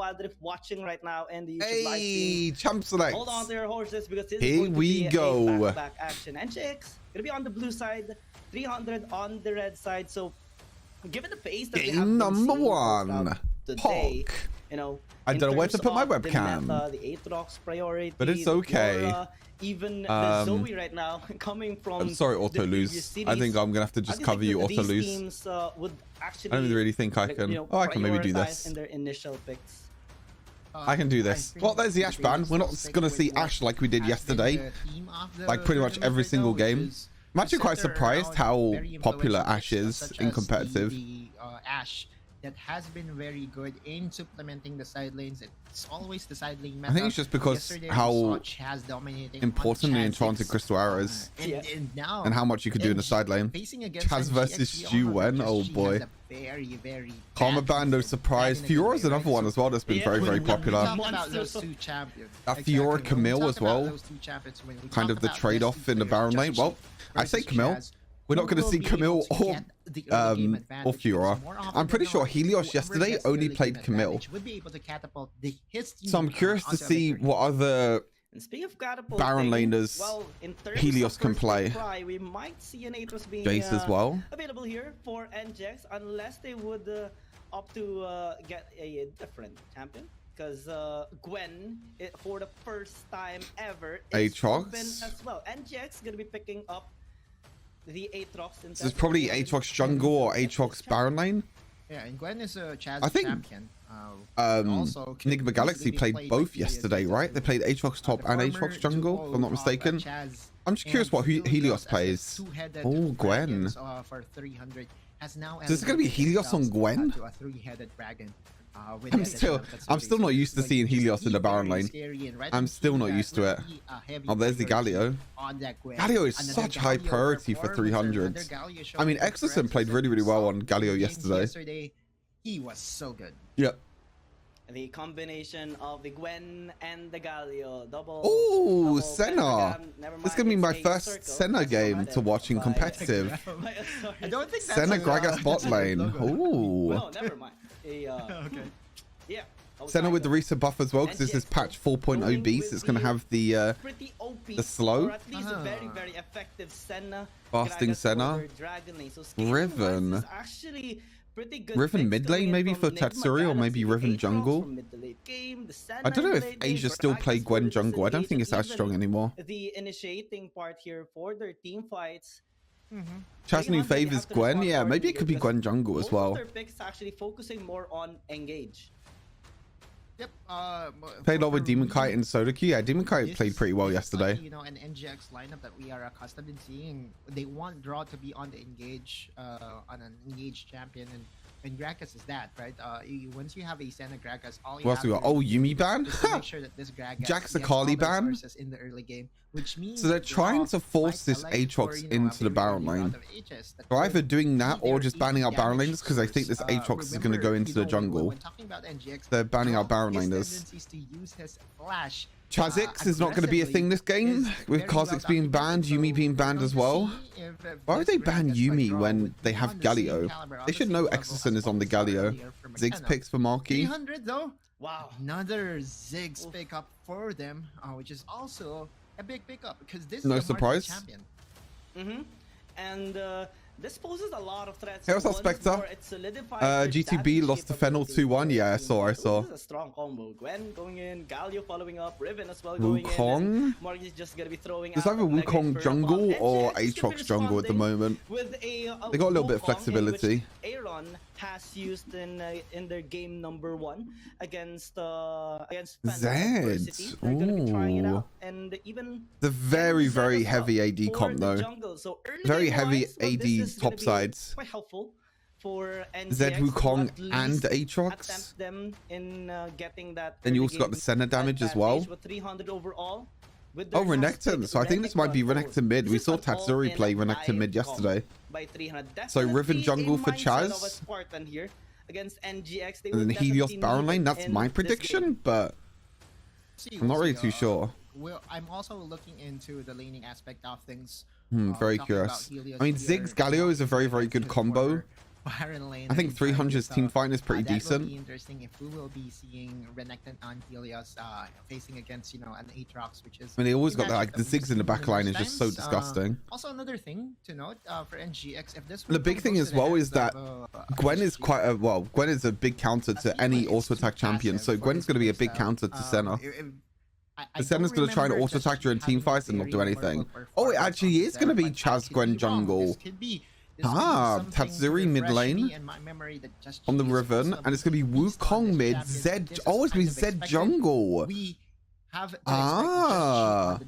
squad if watching right now in the YouTube live Hey, stream. champ select. Hold on to your horses because this Here is going to we be go. a back action. NGX gonna be on the blue side, 300 on the red side. So given the pace that we have Game been number seeing one. today, Hawk. you know, I don't know where to put my the webcam. meta, the Aatrox priority, But it's okay. Laura, even the Zoe right now coming from. I'm sorry, auto lose. I think I'm gonna have to just cover you auto lose. Teams, would actually, I don't really think I can. Oh, I can maybe do this. In their initial picks. I can do this. Well, there's the Ash ban. We're not gonna see Ash like we did yesterday. Like pretty much every single game. I'm actually quite surprised how popular Ash is in competitive. Ash that has been very good in supplementing the side lanes. It's always the side lane meta. I think it's just because how important the Enchanted Crystal Arrow is. And how much you could do in the side lane. Chaz versus Stu Wen, oh boy. Karma Band, no surprise. Fiora's another one as well that's been very, very popular. That Fiora Camille as well. Kind of the trade-off in the Baron lane. Well, I say Camille. We're not going to see Camille or Fiora. I'm pretty sure Helios yesterday only played Camille. So I'm curious to see what other Baron laners Helios can play. We might see an Aatrox being Jace as well. available here for NGX unless they would opt to get a different champion. Because Gwen, for the first time ever, is open as well. NGX going to be picking up the Aatrox. So it's probably Aatrox jungle or Aatrox Baron lane. Yeah, and Gwen is a Chaz I think champion. Nigma Galaxy played both yesterday, right? They played Aatrox top and Aatrox jungle, if I'm not mistaken. I'm just curious what Helios plays. Oh, Gwen. So is it going to be Helios on Gwen? I'm still not used to seeing Helios in the Baron lane. I'm still not used to it. Oh, there's the Galio. Galio is such high priority for 300. I mean, Exorcism played really, really well on Galio yesterday. He was so good. Yep. The combination of the Gwen and the Galio double. Oh, Senna. This is gonna be my first Senna game to watch in competitive. I don't think that's Senna Gragas bot lane. Ooh. No, never mind. Okay. Yeah. Senna with the recent buff as well, because this is patch 4.0 beast. It's gonna have the slow. Or at least a very, very effective Senna. Fasting Senna. Riven. Riven mid lane maybe for Tatsuri, or maybe Riven jungle. I don't know if Asia still play Gwen jungle. I don't think it's that strong anymore. The initiating part here for their team fights. Chasney favors Gwen. Yeah, maybe it could be Gwen jungle as well. Their picks actually focusing more on engage. Yep. Played a lot with Demon Kite and Sodaki. Yeah, Demon Kite played pretty well yesterday. You know, an NGX lineup that we are accustomed in seeing. They want draw to be on the engage, on an engaged champion, and Gragas is that, right? Once you have a Senna Gragas, all you what else we got? Oh, Yumi ban? make sure that this Gragas Jack's a Kali ban? in the early game, which means so they're trying to force this Aatrox into the Baron lane. They're either doing that or just banning out Baron laners because they think this Aatrox is going to go into the jungle. They're banning out Baron laners. Chazix is not going to be a thing this game, with Kha'Zix being banned, Yumi being banned as well. Why would they ban Yumi when they have Galio? They should know Exorcism is on the Galio. Ziggs picks for Marquis. 300 though? Wow. Another Ziggs pickup for them, which is also a big pickup because this is no a surprise. Champion. And this poses a lot of threats. Hey, what's up, Spectre? GTB lost to Fennel 2-1. Yeah, I saw. This is a strong combo. Gwen going in, Galio following up, Riven as well going Wukong? in. Is just gonna be throwing There's either Wukong jungle or Aatrox jungle at the moment. They got a little bit of flexibility. ARAM has used in their game number 1 against Zed. Ooh. And even the very, very heavy AD comp though. Very heavy AD top sides. Quite helpful for Zed, Wukong, and Aatrox. Then you also got the Senna damage as well. Oh, Renekton. So I think this might be Renekton mid. We saw Tatsuri play Renekton mid yesterday. So Riven jungle for Chaz. And then Helios Baron lane. That's my prediction, but I'm not really too sure. I'm also looking into the laning aspect of things. Very curious. I mean, Ziggs Galio is a very, very good combo. Baron lane. I think 300's team fight is pretty decent. Will be interesting if we will be seeing Renekton and Helios facing against, you know, an Aatrox, which is. I mean, they always got that, like the Ziggs in the back line is just so disgusting. Also, another thing to note for NGX, if this. The big thing as well is that Gwen is quite a Gwen is a big counter to any auto attack champion, so Gwen's going to be a big counter to Senna. The Senna's going to try and auto attack during team fights and not do anything. Oh, it actually is going to be Chaz Gwen jungle. Tatsuri mid lane on the Riven, and it's going to be Wukong mid, Zed. Oh, it's going to be Zed jungle. The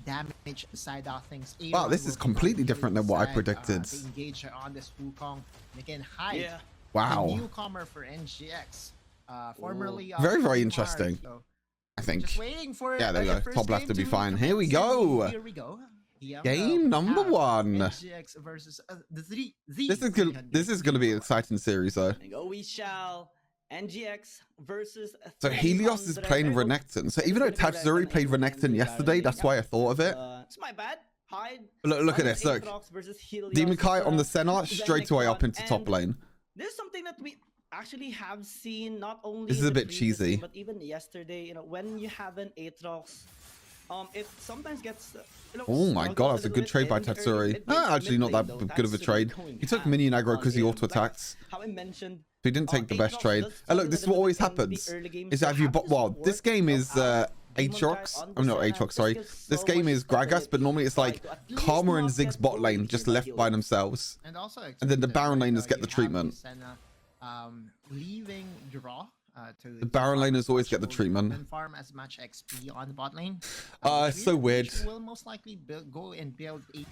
damage side of things. Wow, this is completely different than what I predicted. Engage on this Wukong. And again, Hyde, wow, newcomer for NGX. Formerly very, very interesting. I think. Just waiting for there you go. Top left to be fine. Here we go. Here we go. Game number 1. NGX versus this is going to be an exciting series, though. We shall. NGX versus. So Helios is playing Renekton. So even though Tatsuri played Renekton yesterday, that's why I thought of it. It's my bad. Hyde. Look at this. Look. Demon Kai on the Senna, straight away up into top lane. This is something that we actually have seen not only this is a bit cheesy, but even yesterday, you know, when you have an Aatrox, it sometimes gets oh my god, that's a good trade by Tatsuri. Actually not that good of a trade. He took minion aggro because he auto attacks. How I mentioned, he didn't take the best trade. And look, this is what always happens is that if you this game is Aatrox. Oh no, Aatrox, sorry. This game is Gragas, but normally it's like Karma and Ziggs bot lane just left by themselves, and then the Baron laners get the treatment. Leaving draw to the Baron laners always get the treatment and farm as much XP on the bot lane. It's so weird. Will most likely go and build AP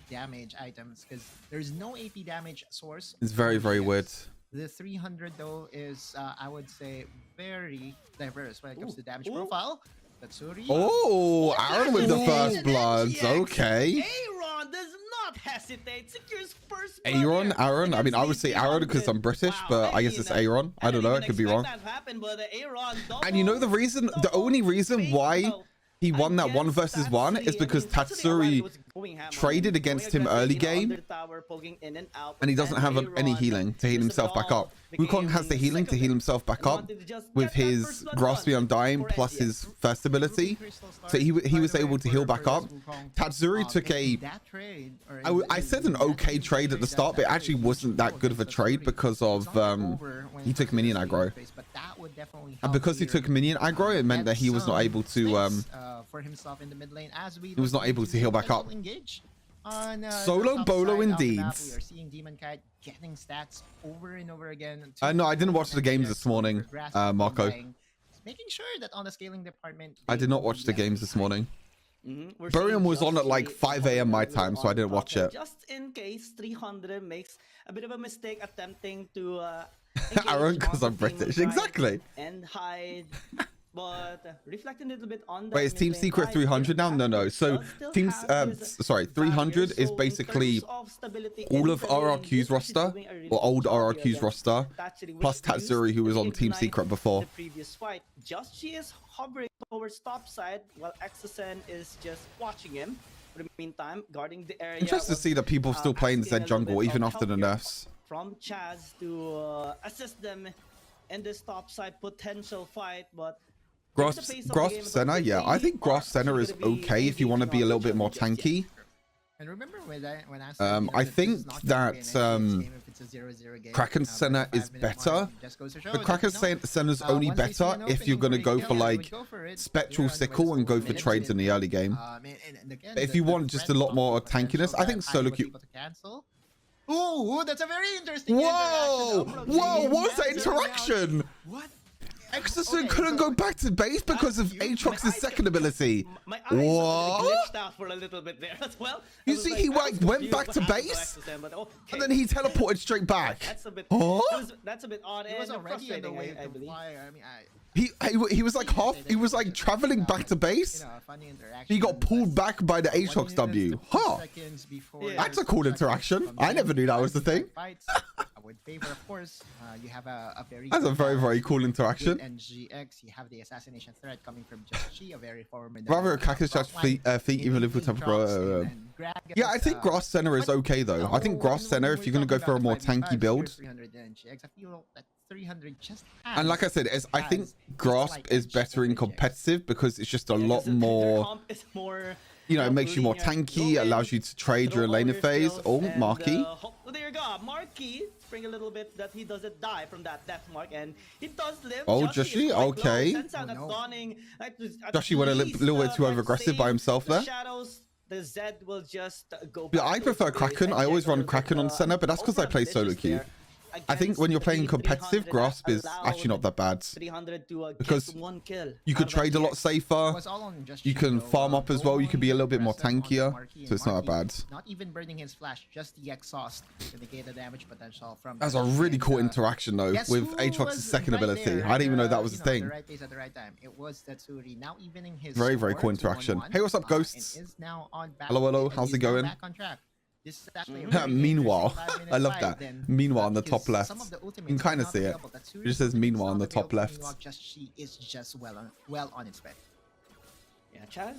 damage items because there's no AP damage source. It's very, very weird. The 300 though is I would say very diverse when it comes to damage profile. Tatsuri. Oh, Aaron with the first bloods. Okay. Aaron does not hesitate. Secures first blood. Aaron. I mean, I would say Aaron because I'm British, but I guess it's Aaron. I don't know. I could be wrong. And you know the reason? The only reason why he won that 1 versus 1 is because Tatsuri traded against him early game, and he doesn't have any healing to heal himself back up. Wukong has the healing to heal himself back up with his Grasp the Undying plus his first ability, so he was able to heal back up. Tatsuri took I said an okay trade at the start, but it actually wasn't that good of a trade because of he took minion aggro, and because he took minion aggro, it meant that he was not able to for himself in the mid lane as we he was not able to heal back up. Solo bolo indeed. We are seeing Demon Kite getting stats over and over again. No, I didn't watch the games this morning, Marco. Making sure that on the scaling department. I did not watch the games this morning. Burium was on at like 5 a.m. my time, so I didn't watch it. Just in case 300 makes a bit of a mistake attempting to Aaron, because I'm British. Exactly. And hide. But reflecting a little bit on that. Wait, is Team Secret 300 now? No. So Teams, sorry, 300 is basically all of RRQ's roster, or old RRQ's roster, plus Tatsuri, who was on Team Secret before. The previous fight, she is hovering towards top side, while XSN is just watching him. For the meantime, guarding the area. Interesting to see that people still playing Zed jungle even after the nerfs. From Chaz to assist them in this top side potential fight, but. Grasp Senna, yeah. I think Grasp Senna is okay if you want to be a little bit more tanky. And remember when I think that Kraken Senna is better. The Kraken Senna is only better if you're going to go for like Spectral Sickle and go for trades in the early game. But if you want just a lot more tankiness, I think solo queue. Ooh, that's a very interesting interaction. Whoa, what was that interaction? What? XSN couldn't go back to base because of Aatrox's second ability. My eyes glitched out for a little bit there as well. You see, he went back to base, and then he teleported straight back. That's a bit. That's a bit odd. He was already on the way to fly. I mean, he was like he was like traveling back to base. He got pulled back by the Aatrox W. Huh? That's a cool interaction. I never knew that was the thing. would favor, of course. You have a very that's a very cool interaction. NGX, you have the assassination threat coming from Just Chi, a very formidable. Rather Kaki's just feet even if we temper. Yeah, I think Grass Center is okay though. I think Grass Center, if you're gonna go for a more tanky build. 300 NGX, I feel that 300 just and like I said, I think Grasp is better in competitive because it's just a lot more. You know, it makes you more tanky, allows you to trade your laner phase. Oh, Marky. There you go. Marky, spring a little bit that he doesn't die from that death mark, and he does live. Oh, Joshi, okay. Joshi went a little bit too over-aggressive by himself there. The Zed will just go. Yeah, I prefer Kraken. I always run Kraken on center, but that's because I play solo queue. I think when you're playing competitive, Grasp is actually not that bad. Because you could trade a lot safer. You can farm up as well. You can be a little bit more tankier. So it's not that bad. Not even burning his flash, just the exhaust to negate the damage potential from. That's a really cool interaction though with Aatrox's second ability. I didn't even know that was a thing. At the right time. It was Tatsuri. Now evening his very cool interaction. Hey, what's up, Ghosts? Hello, how's it going? Meanwhile, I love that. Meanwhile, on the top left, you can kind of see it. It just says meanwhile on the top left. She is just well on its way. Yeah, Chaz.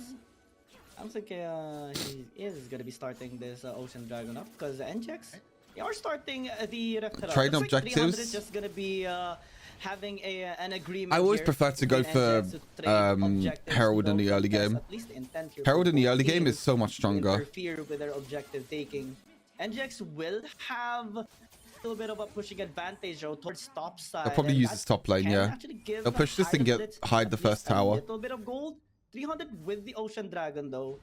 I don't think he is gonna be starting this Ocean Dragon up because NGX they are starting the trade objectives. Is just gonna be having an agreement. I always prefer to go for Herald in the early game. Herald in the early game is so much stronger. Interfere with their objective taking. NGX will have a little bit of a pushing advantage towards top side. They'll probably use this top lane, yeah. They'll push this and hide the first tower. A little bit of gold. 300 with the Ocean Dragon though.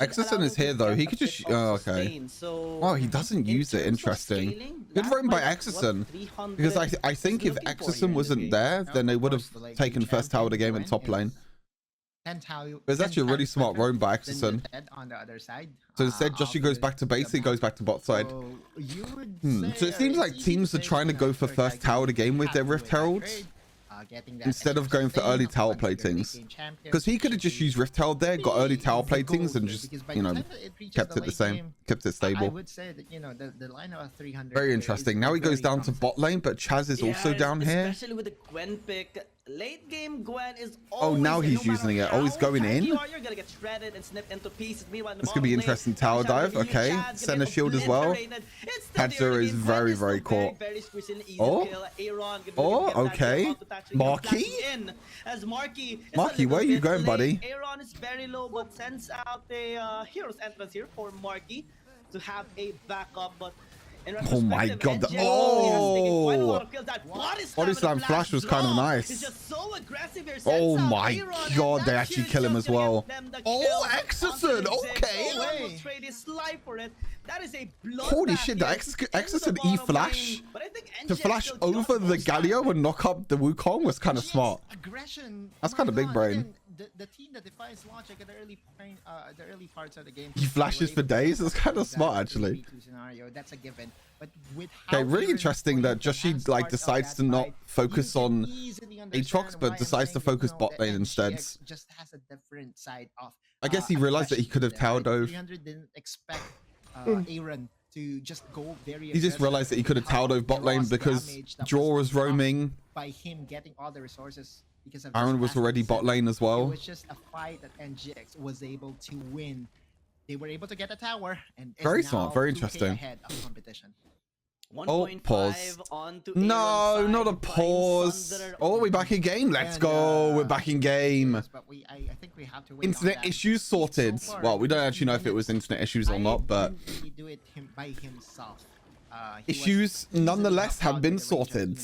Exerson is here though. He could just. Oh, okay. Oh, he doesn't use it. Interesting. Good roam by Exerson. Because I think if Exerson wasn't there, then they would have taken first tower of the game in top lane. It's actually a really smart roam by Exerson. So instead, Joshi goes back to base. He goes back to bot side. So it seems like teams are trying to go for first tower of the game with their Rift Heralds. Instead of going for early tower platings, because he could have just used Rift Herald there, got early tower platings, and just, you know, kept it the same, kept it stable. I would say that, you know, the line of 300. Very interesting. Now he goes down to bot lane, but Chaz is also down here. Especially with the Gwen pick. Late game Gwen is oh, now he's using it. Oh, he's going in. You're gonna get shredded and snipped into pieces. This could be interesting. Tower dive. Okay, center shield as well. Hadzer is very caught. Oh, okay. Marky, where are you going, buddy? Aaron is very low, but sends out a hero's entrance here for Marky to have a backup, but. Oh my god, body slam flash was kind of nice. Oh my god, they actually kill him as well. Oh, Exerson, okay. Holy shit, the Exerson E-flash to flash over the Galio and knock up the Wukong was kind of smart. That's kind of big brain. The team that defies logic at the early parts of the game. He flashes for days. That's kind of smart, actually. That's a given. But with okay, really interesting that Joshi like decides to not focus on Aatrox, but decides to focus bot lane instead. Just has a different side of. I guess he realized that he could have tower dove. 300 didn't expect Aaron to just go very. He just realized that he could have tower dove bot lane because Draw was roaming. By him getting all the resources. Because Aaron was already bot lane as well. It was just a fight that NGX was able to win. They were able to get a tower, and very smart, very interesting. Ahead of competition. Oh, pause. No, not a pause. Oh, we're back in game. Let's go. We're back in game. But I think we have to wait internet issues sorted. Well, we don't actually know if it was internet issues or not, but he do it by himself. Issues nonetheless have been sorted.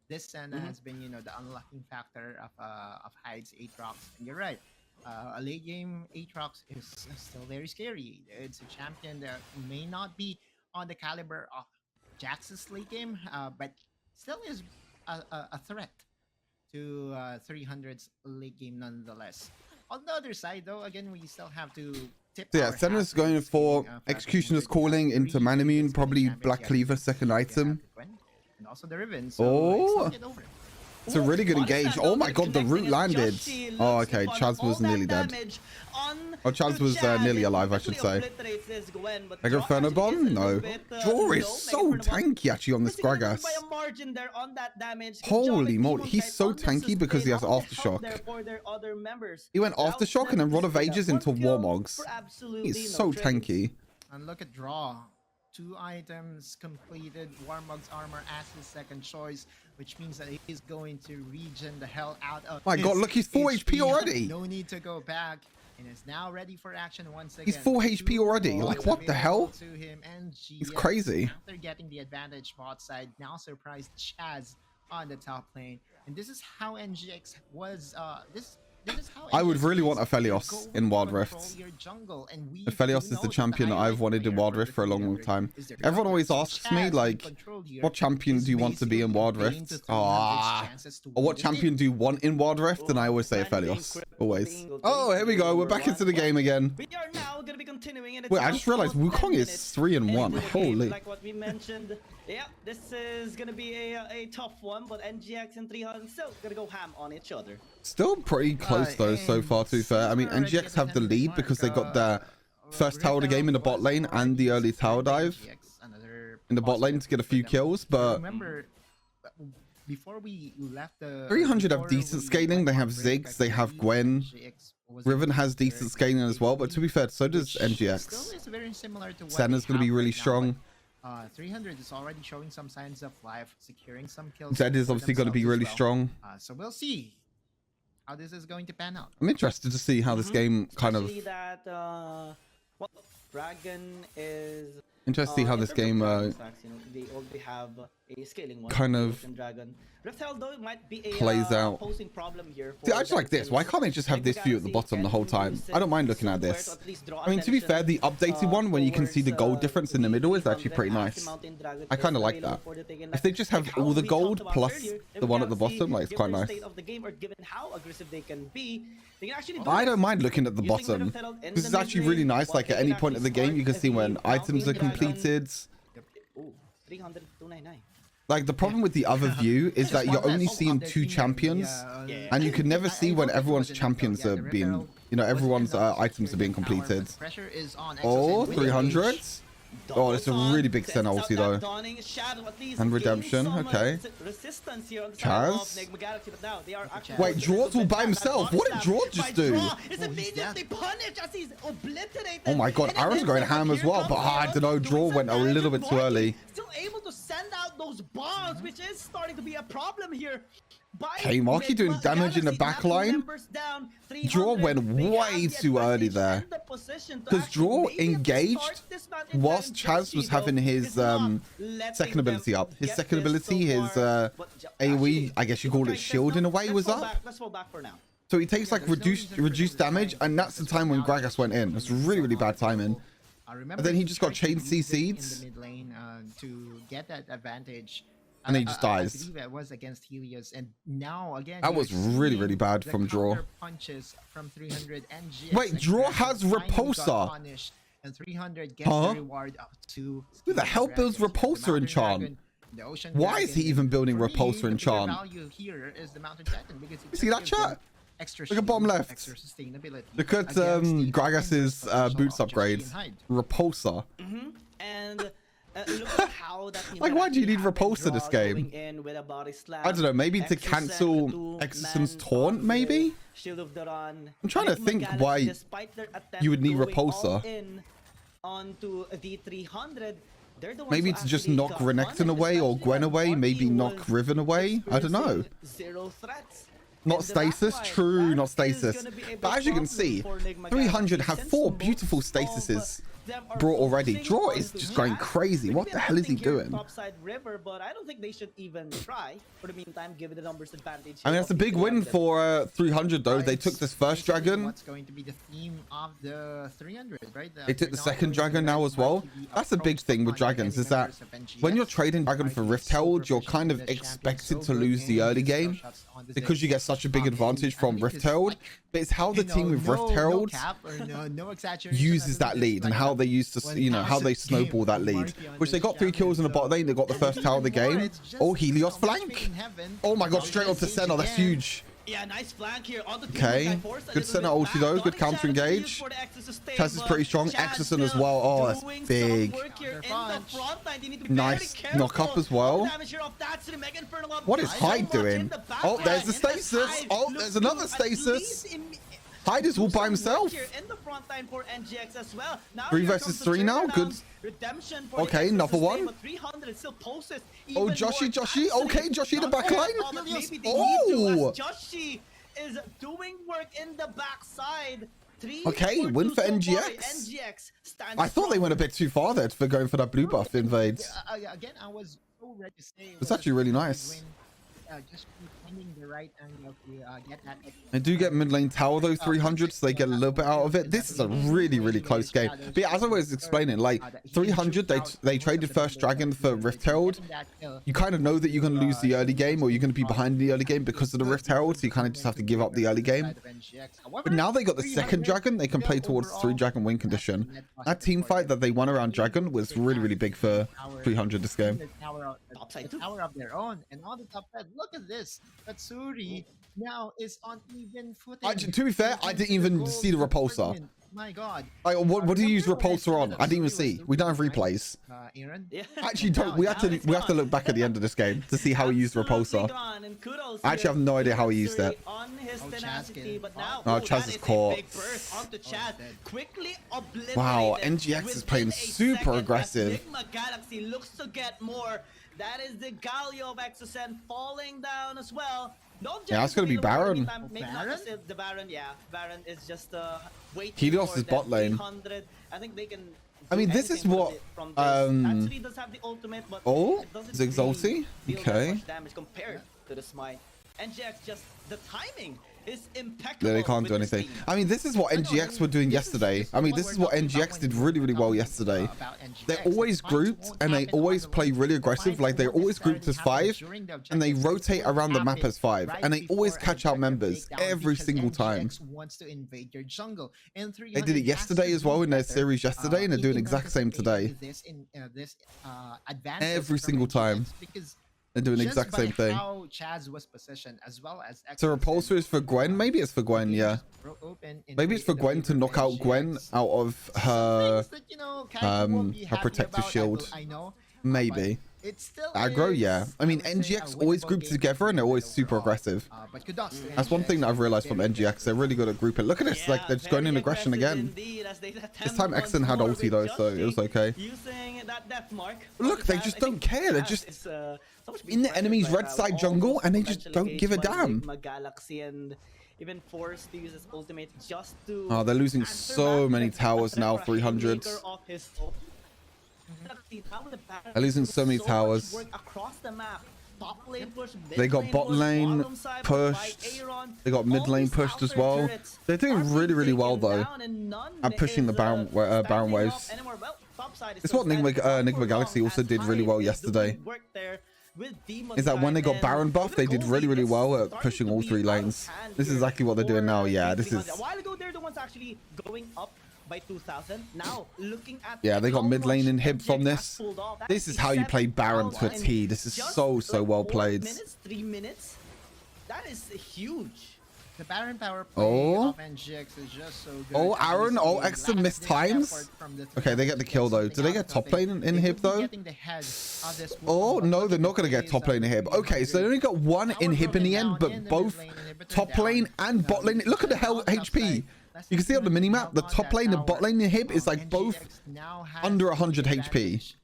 This Senna has been, you know, the unlocking factor of Hyde's Aatrox. And you're right. A late game Aatrox is still very scary. It's a champion that may not be on the caliber of Jax's late game, but still is a threat to 300's late game nonetheless. On the other side, though, again, we still have to tip. So yeah, Senna's going for Executioner's Calling into Manamune, probably Black Cleaver second item. And also the Riven, so it's a really good engage. Oh my god, the root landed. Oh, okay, Chaz was nearly dead. On Oh, Chaz was nearly alive, I should say. Mega Inferno Bomb? No. Draw is so tanky actually on this Gragas. Holy moly, he's so tanky because he has Aftershock. He went Aftershock and then Rod of Ages into Warmogs. He's so tanky. And look at draw. 2 items completed. Warmog's armor as his second choice, which means that he's going to regen the hell out of My god, look, he's 4 HP already. No need to go back. And is now ready for action once again. He's 4 HP already. Like, what the hell? To him and he's crazy. After getting the advantage bot side, now surprised Chaz on the top lane. And this is how NGX was, this is how I would really want Aphelios in Wild Rift. Aphelios is the champion that I've wanted in Wild Rift for a long, long time. Everyone always asks me, like, what champion do you want to be in Wild Rift? Or what champion do you want in Wild Rift? And I always say Aphelios. Always. Oh, here we go. We're back into the game again. Wait, I just realized Wukong is 3-1. Holy. Like what we mentioned. Yeah, this is gonna be a tough one, but NGX and 300 still gonna go ham on each other. Still pretty close though so far, to be fair. I mean, NGX have the lead because they got their first tower of the game in the bot lane and the early tower dive in the bot lane to get a few kills, but remember, before we left the 300 have decent scaling. They have Ziggs, they have Gwen. Riven has decent scaling as well, but to be fair, so does NGX. Senna's going to be really strong. 300 is already showing some signs of life, securing some kills. Zed is obviously going to be really strong. So we'll see how this is going to pan out. I'm interested to see how this game kind of... Dragon is... Interesting to see how this game they already have a scaling one. Kind of Riftel, though, might be a, plays out. Problem here See, I just like this. Why can't they just have this view at the bottom the whole time? I don't mind looking at this. I mean, to be fair, the updated one, when you can see the gold difference in the middle, is actually pretty nice. I kind of like that. If they just have all the gold plus the one at the bottom, like, it's quite nice. I don't mind looking at the bottom. This is actually really nice. Like, at any point of the game, you can see when items are completed. Like, the problem with the other view is that you're only seeing 2 champions, and you can never see when everyone's champions are being, you know, everyone's items are being completed. Oh, 300. Oh, it's a really big Senna ulti though. And Redemption, okay. Chaz? Wait, Draw's all by himself. What did Draw just do? Oh my god, Aaron's going ham as well, but I don't know, Draw went a little bit too early. Still able to send out those bombs, which is starting to be a problem here. Hey, Marky doing damage in the back line. Draw went way too early there. Because Draw engaged whilst Chaz was having his second ability up. His second ability, his AoE, I guess you call it shield in a way, was up. So he takes like reduced damage, and that's the time when Gragas went in. It's really, really bad timing. And then he just got chain CC'd. To get that advantage. And then he just dies. I believe it was against Helios, and now again that was really, really bad from Draw. Punches from 300 and wait, Draw has Repulsor. And 300 gets the reward up to. Who the hell builds Repulsor in Chan? Why is he even building Repulsor in Chan? You see that chat? Look at bottom left. Look at Gragas's boots upgrade. Repulsor. And look at how that like, why do you need Repulsor this game? I don't know, maybe to cancel Exoson's taunt, maybe? I'm trying to think why you would need Repulsor. Maybe to just knock Renekton away or Gwen away, maybe knock Riven away? I don't know. Not stasis, true, not stasis. But as you can see, 300 have 4 beautiful stasises brought already. Draw is just going crazy. What the hell is he doing? But I don't think they should even try. For the meantime, give it a numbers advantage. I mean, that's a big win for 300 though. They took this first dragon. What's going to be the theme of the 300, right? They took the second dragon now as well. That's a big thing with dragons, is that when you're trading dragon for Rift Herald, you're kind of expected to lose the early game because you get such a big advantage from Rift Herald. But it's how the team with Rift Herald uses that lead and how they used to, you know, how they snowball that lead. Which they got 3 kills in the bot lane. They got the first tower of the game. Oh, Helios flank. Oh my god, straight onto Senna. That's huge. Yeah, nice flank here on the okay. Good center ulti though. Good counter engage. Chaz is pretty strong. Exorson as well. Oh, that's big. Nice knock up as well. What is Hyde doing? Oh, there's the stasis. Oh, there's another stasis. Hyde is all by himself. 3 versus 3 now. Good. Okay, another one. Oh, Joshi. Okay, Joshi the back line. Oh. Joshi is doing work in the backside. Okay, win for NGX. I thought they went a bit too far there for going for that blue buff invade. Again, I was so ready to say it's actually really nice. Just finding the right angle to get that. They do get mid lane tower though, 300, so they get a little bit out of it. This is a really close game. But yeah, as I was explaining, like 300, they traded first dragon for Rift Herald. You kind of know that you're going to lose the early game, or you're going to be behind the early game because of the Rift Herald, so you kind of just have to give up the early game. But now they got the second dragon, they can play towards 3 dragon win condition. That team fight that they won around dragon was really big for 300 this game. Tower of their own, and on the top side, look at this. Katsuri now is on even footing. To be fair, I didn't even see the repulsor. My God. What do you use repulsor on? I didn't even see. We don't have replays. Aaron? Actually, don't. We have to look back at the end of this game to see how he used repulsor. I actually have no idea how he used it. Oh, Chaz is caught. Wow, NGX is playing super aggressive. Nigma Galaxy looks to get more. That is the Galio of Exocen falling down as well. Yeah, that's gonna be Baron. The Baron, yeah. Baron is just waiting. Helios is bot lane. I think they can. I mean, this is what. Actually does have the ultimate, but oh, Zigzalty. Okay. Damage compared to the smite. NGX just the timing is impeccable. Yeah, they can't do anything. I mean, this is what NGX were doing yesterday. I mean, this is what NGX did really well yesterday. They're always grouped and they always play really aggressive. Like they're always grouped as 5 and they rotate around the map as 5 and they always catch out members every single time. They did it yesterday as well in their series yesterday, and they're doing exact same today. Every single time. They're doing the exact same thing. How Chaz was positioned, as well as so repulsor is for Gwen. Maybe it's for Gwen. Yeah. Maybe it's for Gwen to knock out Gwen out of her her protective shield. Maybe. Aggro, yeah. I mean, NGX always group together and they're always super aggressive. That's one thing that I've realized from NGX. They're really good at grouping. Look at this, like they're just going in aggression again. This time Exon had ulti though, so it was okay. Look, they just don't care. They're just in the enemy's red side jungle and they just don't give a damn. Even forced to use his ultimate just to. Oh, they're losing so many towers now. 300. They're losing so many towers. They got bot lane pushed. They got mid lane pushed as well. They're doing really well though. I'm pushing the Baron waves. It's what Nigma Galaxy also did really well yesterday. Is that when they got Baron buff, they did really well at pushing all 3 lanes. This is exactly what they're doing now. Yeah, this is. A while ago, they're the ones actually going up by 2,000. Now looking at yeah, they got mid lane inhib from this. This is how you play Baron to a T. This is so well played. 3 minutes. That is huge. The Baron power play of NGX is just so good. Oh, Aaron. Oh, extra missed times. Okay, they get the kill though. Do they get top lane inhib though? Oh no, they're not gonna get top lane inhib. Okay, so they only got 1 inhib in the end, but both top lane and bot lane. Look at the hell HP. You can see on the minimap, the top lane and bot lane inhib is like both under 100 HP.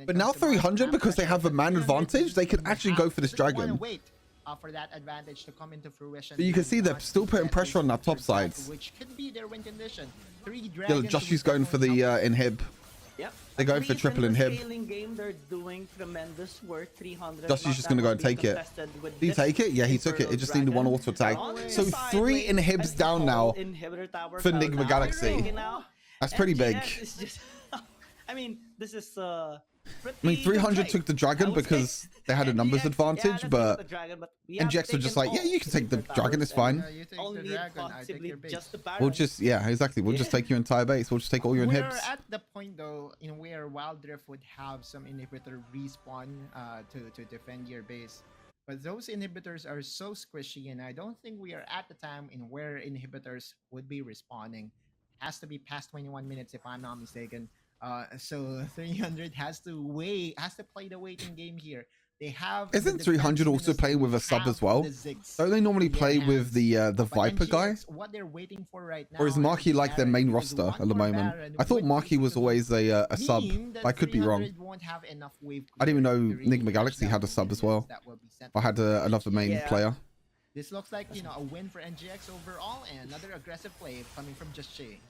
But now 300, because they have a man advantage, they can actually go for this dragon. For that advantage to come into fruition. But you can see they're still putting pressure on that top side. Which could be their win condition. Yeah, Joshy's going for the inhib. Yep. They're going for triple inhib. They're doing tremendous work. 300. Joshy's just going to go and take it. Did he take it? Yeah, he took it. It just needed 1 auto tag. So 3 inhibs down now for Nigma Galaxy. That's pretty big. I mean, this is I mean, 300 took the dragon because they had a numbers advantage, but NGX were just like, yeah, you can take the dragon, it's fine. We'll just, yeah, exactly. We'll just take your entire base. We'll just take all your inhibs. We're at the point, though, in where Wild Rift would have some inhibitor respawn to defend your base. But those inhibitors are so squishy, and I don't think we are at the time in where inhibitors would be responding. Has to be past 21 minutes if I'm not mistaken. So 300 has to play the waiting game here. They have. Isn't 300 also playing with a sub as well? Don't they normally play with the Viper guy? What they're waiting for right now, or is Marky like their main roster at the moment? I thought Marky was always a sub. I could be wrong. I didn't even know Nigma Galaxy had a sub as well. I had another main player. This looks like, you know, a win for NGX overall, and another aggressive play coming from Just Shay.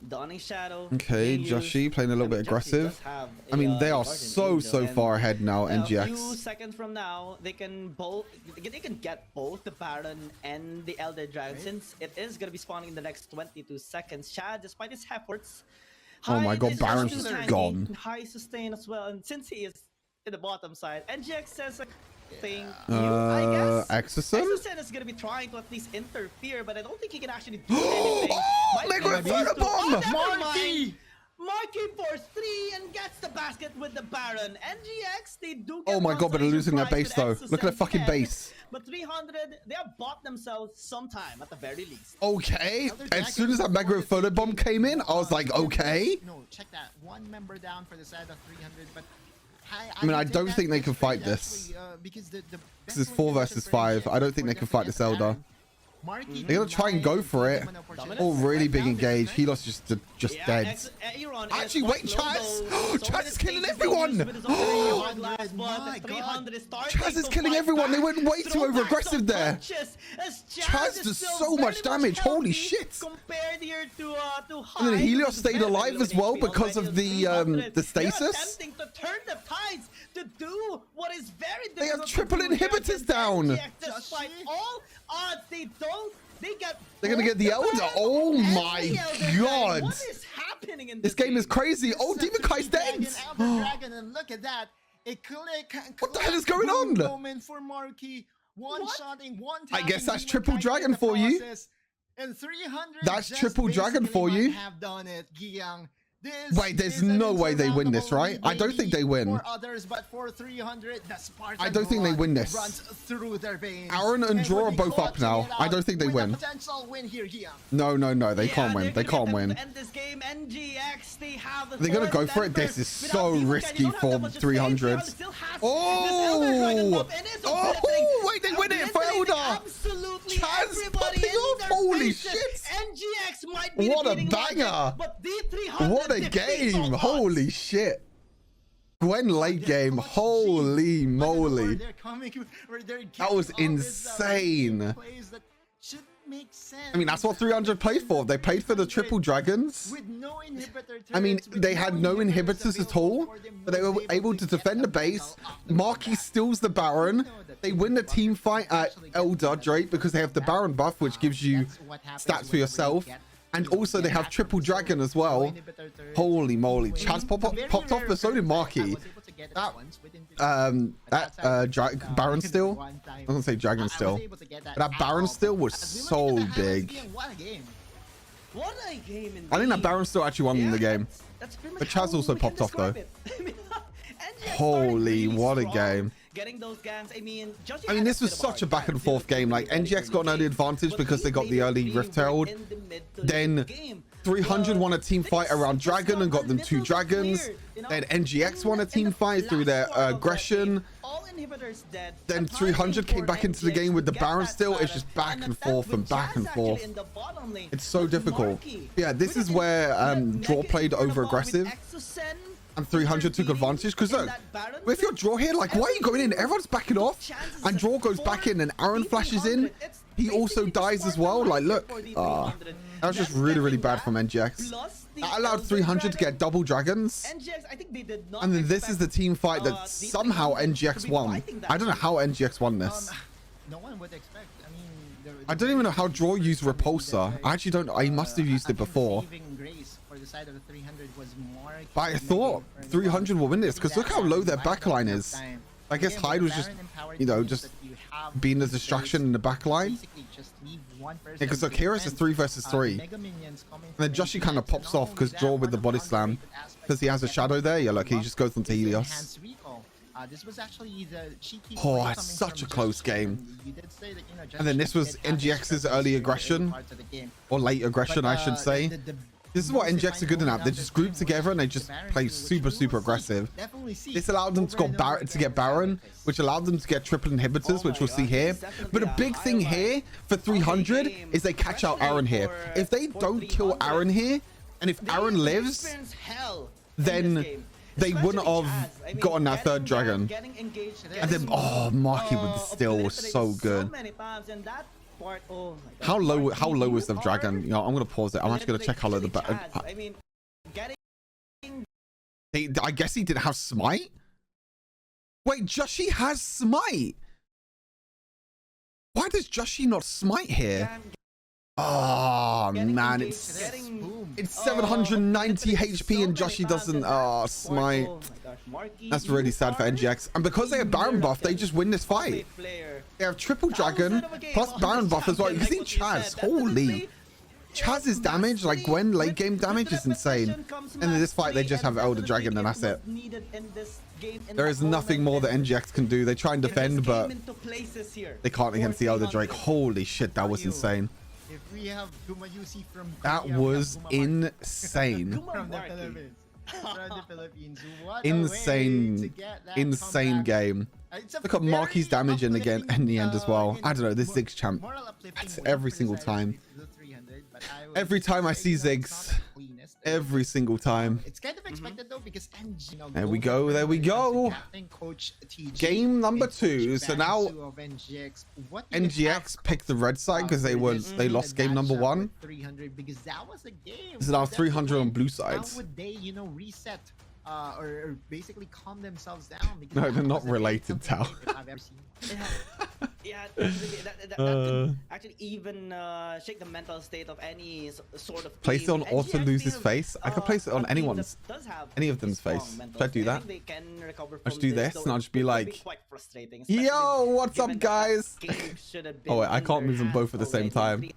Dawning Shadow. Okay, Joshi playing a little bit aggressive. I mean, they are so far ahead now, NGX. A few seconds from now, they can get both the Baron and the Elder Dragon, since it is going to be spawning in the next 22 seconds. Chad, despite his efforts, oh my god, Baron's just gone. High sustain as well, and since he is in the bottom side, NGX says thing. I guess Exorcism is gonna be trying to at least interfere, but I don't think he can actually do anything. Marky force 3 and gets the basket with the Baron. NGX, they do get oh my god, but they're losing their base though. Look at the fucking base. But 300, they have bought themselves some time at the very least. Okay, as soon as that mega photo bomb came in, I was like, okay. No, check that. One member down for the side of 300, but I mean, I don't think they can fight this. This is 4 versus 5. I don't think they can fight this Elder. They're gonna try and go for it. Oh, really big engage. Helos just dead. Actually, wait, Chaz! Chaz is killing everyone! Chaz is killing everyone. They went way too over aggressive there. Chaz does so much damage. Holy shit! And then Helios stayed alive as well because of the stasis. They have triple inhibitors down. They're gonna get the Elder. Oh my god! What is happening in this game? Is crazy. Oh, Demon Kai's dead. Look at that! What the hell is going on? I guess that's triple dragon for you. And 300. That's triple dragon for you. Wait, there's no way they win this, right? I don't think they win. I don't think they win this. Aaron and Draw are both up now. I don't think they win. No, they can't win. They can't win. They're gonna go for it. This is so risky for 300. Oh! Oh! Wait, they win it for Elder! Chaz popping off! Holy shit! What a banger! What a game! Holy shit! Gwen late game. Holy moly! That was insane. I mean, that's what 300 played for. They played for the triple dragons. I mean, they had no inhibitors at all, but they were able to defend the base. Marky steals the Baron. They win the team fight at Elder Drake because they have the Baron buff, which gives you stats for yourself. And also they have triple dragon as well. Holy moly. Chaz popped off, but so did Marky. Baron Steel? I was gonna say Dragon Steel. That Baron Steel was so big. What a game. I think that Baron Steel actually won in the game. But Chaz also popped off though. Holy, what a game. Getting those gangs, I mean, this was such a back and forth game. Like, NGX got an early advantage because they got the early Rift Herald. Then 300 won a team fight around Dragon and got them 2 dragons. Then NGX won a team fight through their aggression. Then 300 came back into the game with the Baron still. It's just back and forth and back and forth. It's so difficult. Yeah, this is where Draw played over aggressive. And 300 took advantage because look, if you're Draw here, like, why are you going in? Everyone's backing off and Draw goes back in and Aaron flashes in. He also dies as well. Like, look, that was just really bad from NGX. That allowed 300 to get double dragons. And then this is the team fight that somehow NGX won. I don't know how NGX won this. No one would expect. I don't even know how Draw used Repulsor. I actually don't. I must have used it before. But I thought 300 will win this because look how low their backline is. I guess Hyde was just, you know, just being a distraction in the backline. Because look, Heroes is 3 versus 3. And then Joshi kind of pops off because Draw with the body slam. Because he has a shadow there. Yeah, look, he just goes onto Helios. This was actually the cheeky. Oh, it's such a close game. You did say that, and then this was NGX's early aggression, or late aggression, I should say. This is what NGX are good enough. They just group together and they just play super aggressive. This allowed them to get Baron, which allowed them to get triple inhibitors, which we'll see here. But a big thing here for 300 is they catch out Aaron here. If they don't kill Aaron here, and if Aaron lives, then they wouldn't have gotten that third dragon. And then, oh, Marky with the steal was so good. How low was the dragon? You know, I'm gonna pause it. I'm actually gonna check how low the I guess he didn't have smite. Wait, Joshi has smite. Why does Joshi not smite here? Oh man, it's 790 HP and Joshi doesn't smite. That's really sad for NGX. And because they have Baron buff, they just win this fight. They have triple dragon plus Baron buff as well. You can see Chaz. Holy. Chaz's damage, like Gwen late game damage, is insane. And in this fight, they just have Elder Dragon and that's it. There is nothing more that NGX can do. They try and defend, but they can't against the Elder Drake. Holy shit, that was insane. If we have from that was insane. Insane game. Look at Marky's damage in the end as well. I don't know, this Ziggs champ, every single time. Every time I see Ziggs, every single time. It's kind of expected though, because there we go. Game number 2. So now NGX picked the red side because they lost game number 1. So now 300 on blue sides. How would they, reset or basically calm themselves down? No, they're not related, Tao. Yeah, that actually even shake the mental state of any sort of place it on Auto Lose's face. I could place it on any of them's face. Should I do that? I should do this and I'll just be like, yo, what's up guys? Oh wait, I can't move them both at the same time.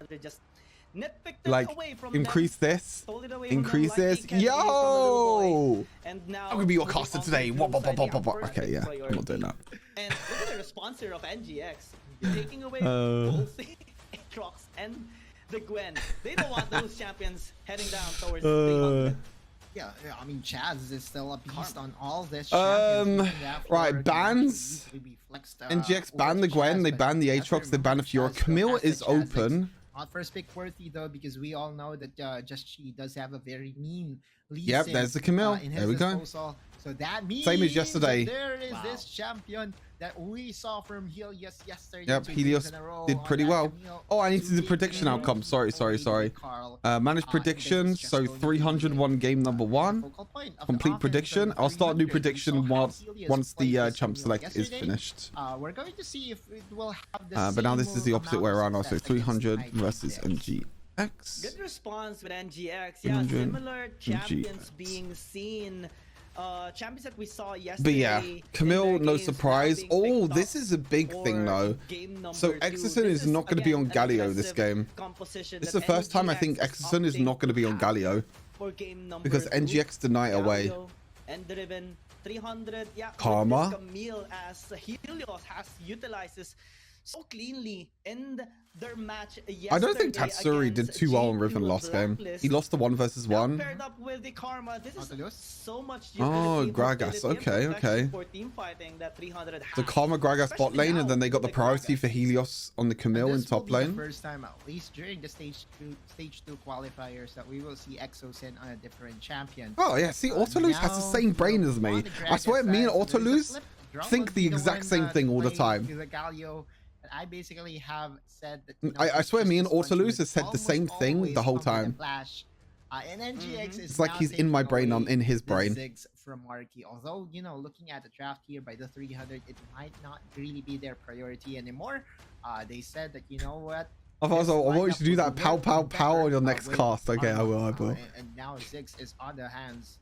Like, increase this, increase this. Yo! I'm gonna be your caster today. Okay, yeah, I'm not doing that. And look at the response here of NGX, taking away both the Aatrox and the Gwen. They don't want those champions heading down towards 300. Yeah, I mean, Chaz is still a beast on all this. Right, bans. NGX banned the Gwen, they banned the Aatrox, they banned a Fiora. Camille is open. Not first pick worthy though, because we all know that Just She does have a very mean lead. Yep, there's the Camille. There we go. So that means same as yesterday. There is this champion that we saw from Helios yesterday. Yep, Helios did pretty well. Oh, I need to do the prediction outcome. Sorry. Manage prediction. So 301 game number 1. Complete prediction. I'll start new prediction once the champ select is finished. We're going to see if it will have but now this is the opposite way around. Also 300 versus NGX. Good response with NGX. Yeah, similar champions being seen. Champions that we saw yesterday. But yeah, Camille, no surprise. Oh, this is a big thing though. So Exerson is not going to be on Galio this game. This is the first time I think Exerson is not going to be on Galio because NGX deny away. And driven 300. Yeah, Karma. Camille as Helios has utilized this so cleanly in their match yesterday. I don't think Tatsuri did too well in Riven last game. He lost the 1 versus 1. Paired up with the Karma. This is so much. Oh, Gragas. Okay. The Karma Gragas bot lane, and then they got the priority for Helios on the Camille in top lane. First time, at least during the stage 2 qualifiers, that we will see Exosen on a different champion. Oh yeah, see, Autolose has the same brain as me. I swear, me and Autolose think the exact same thing all the time. I basically have said that. I swear, me and Autolose has said the same thing the whole time. And NGX is it's like he's in my brain, I'm in his brain. From Marky. Although, looking at the draft here by the 300, it might not really be their priority anymore. They said that, you know what? I want you to do that pow on your next cast. Okay, I will. And now Ziggs is on the hands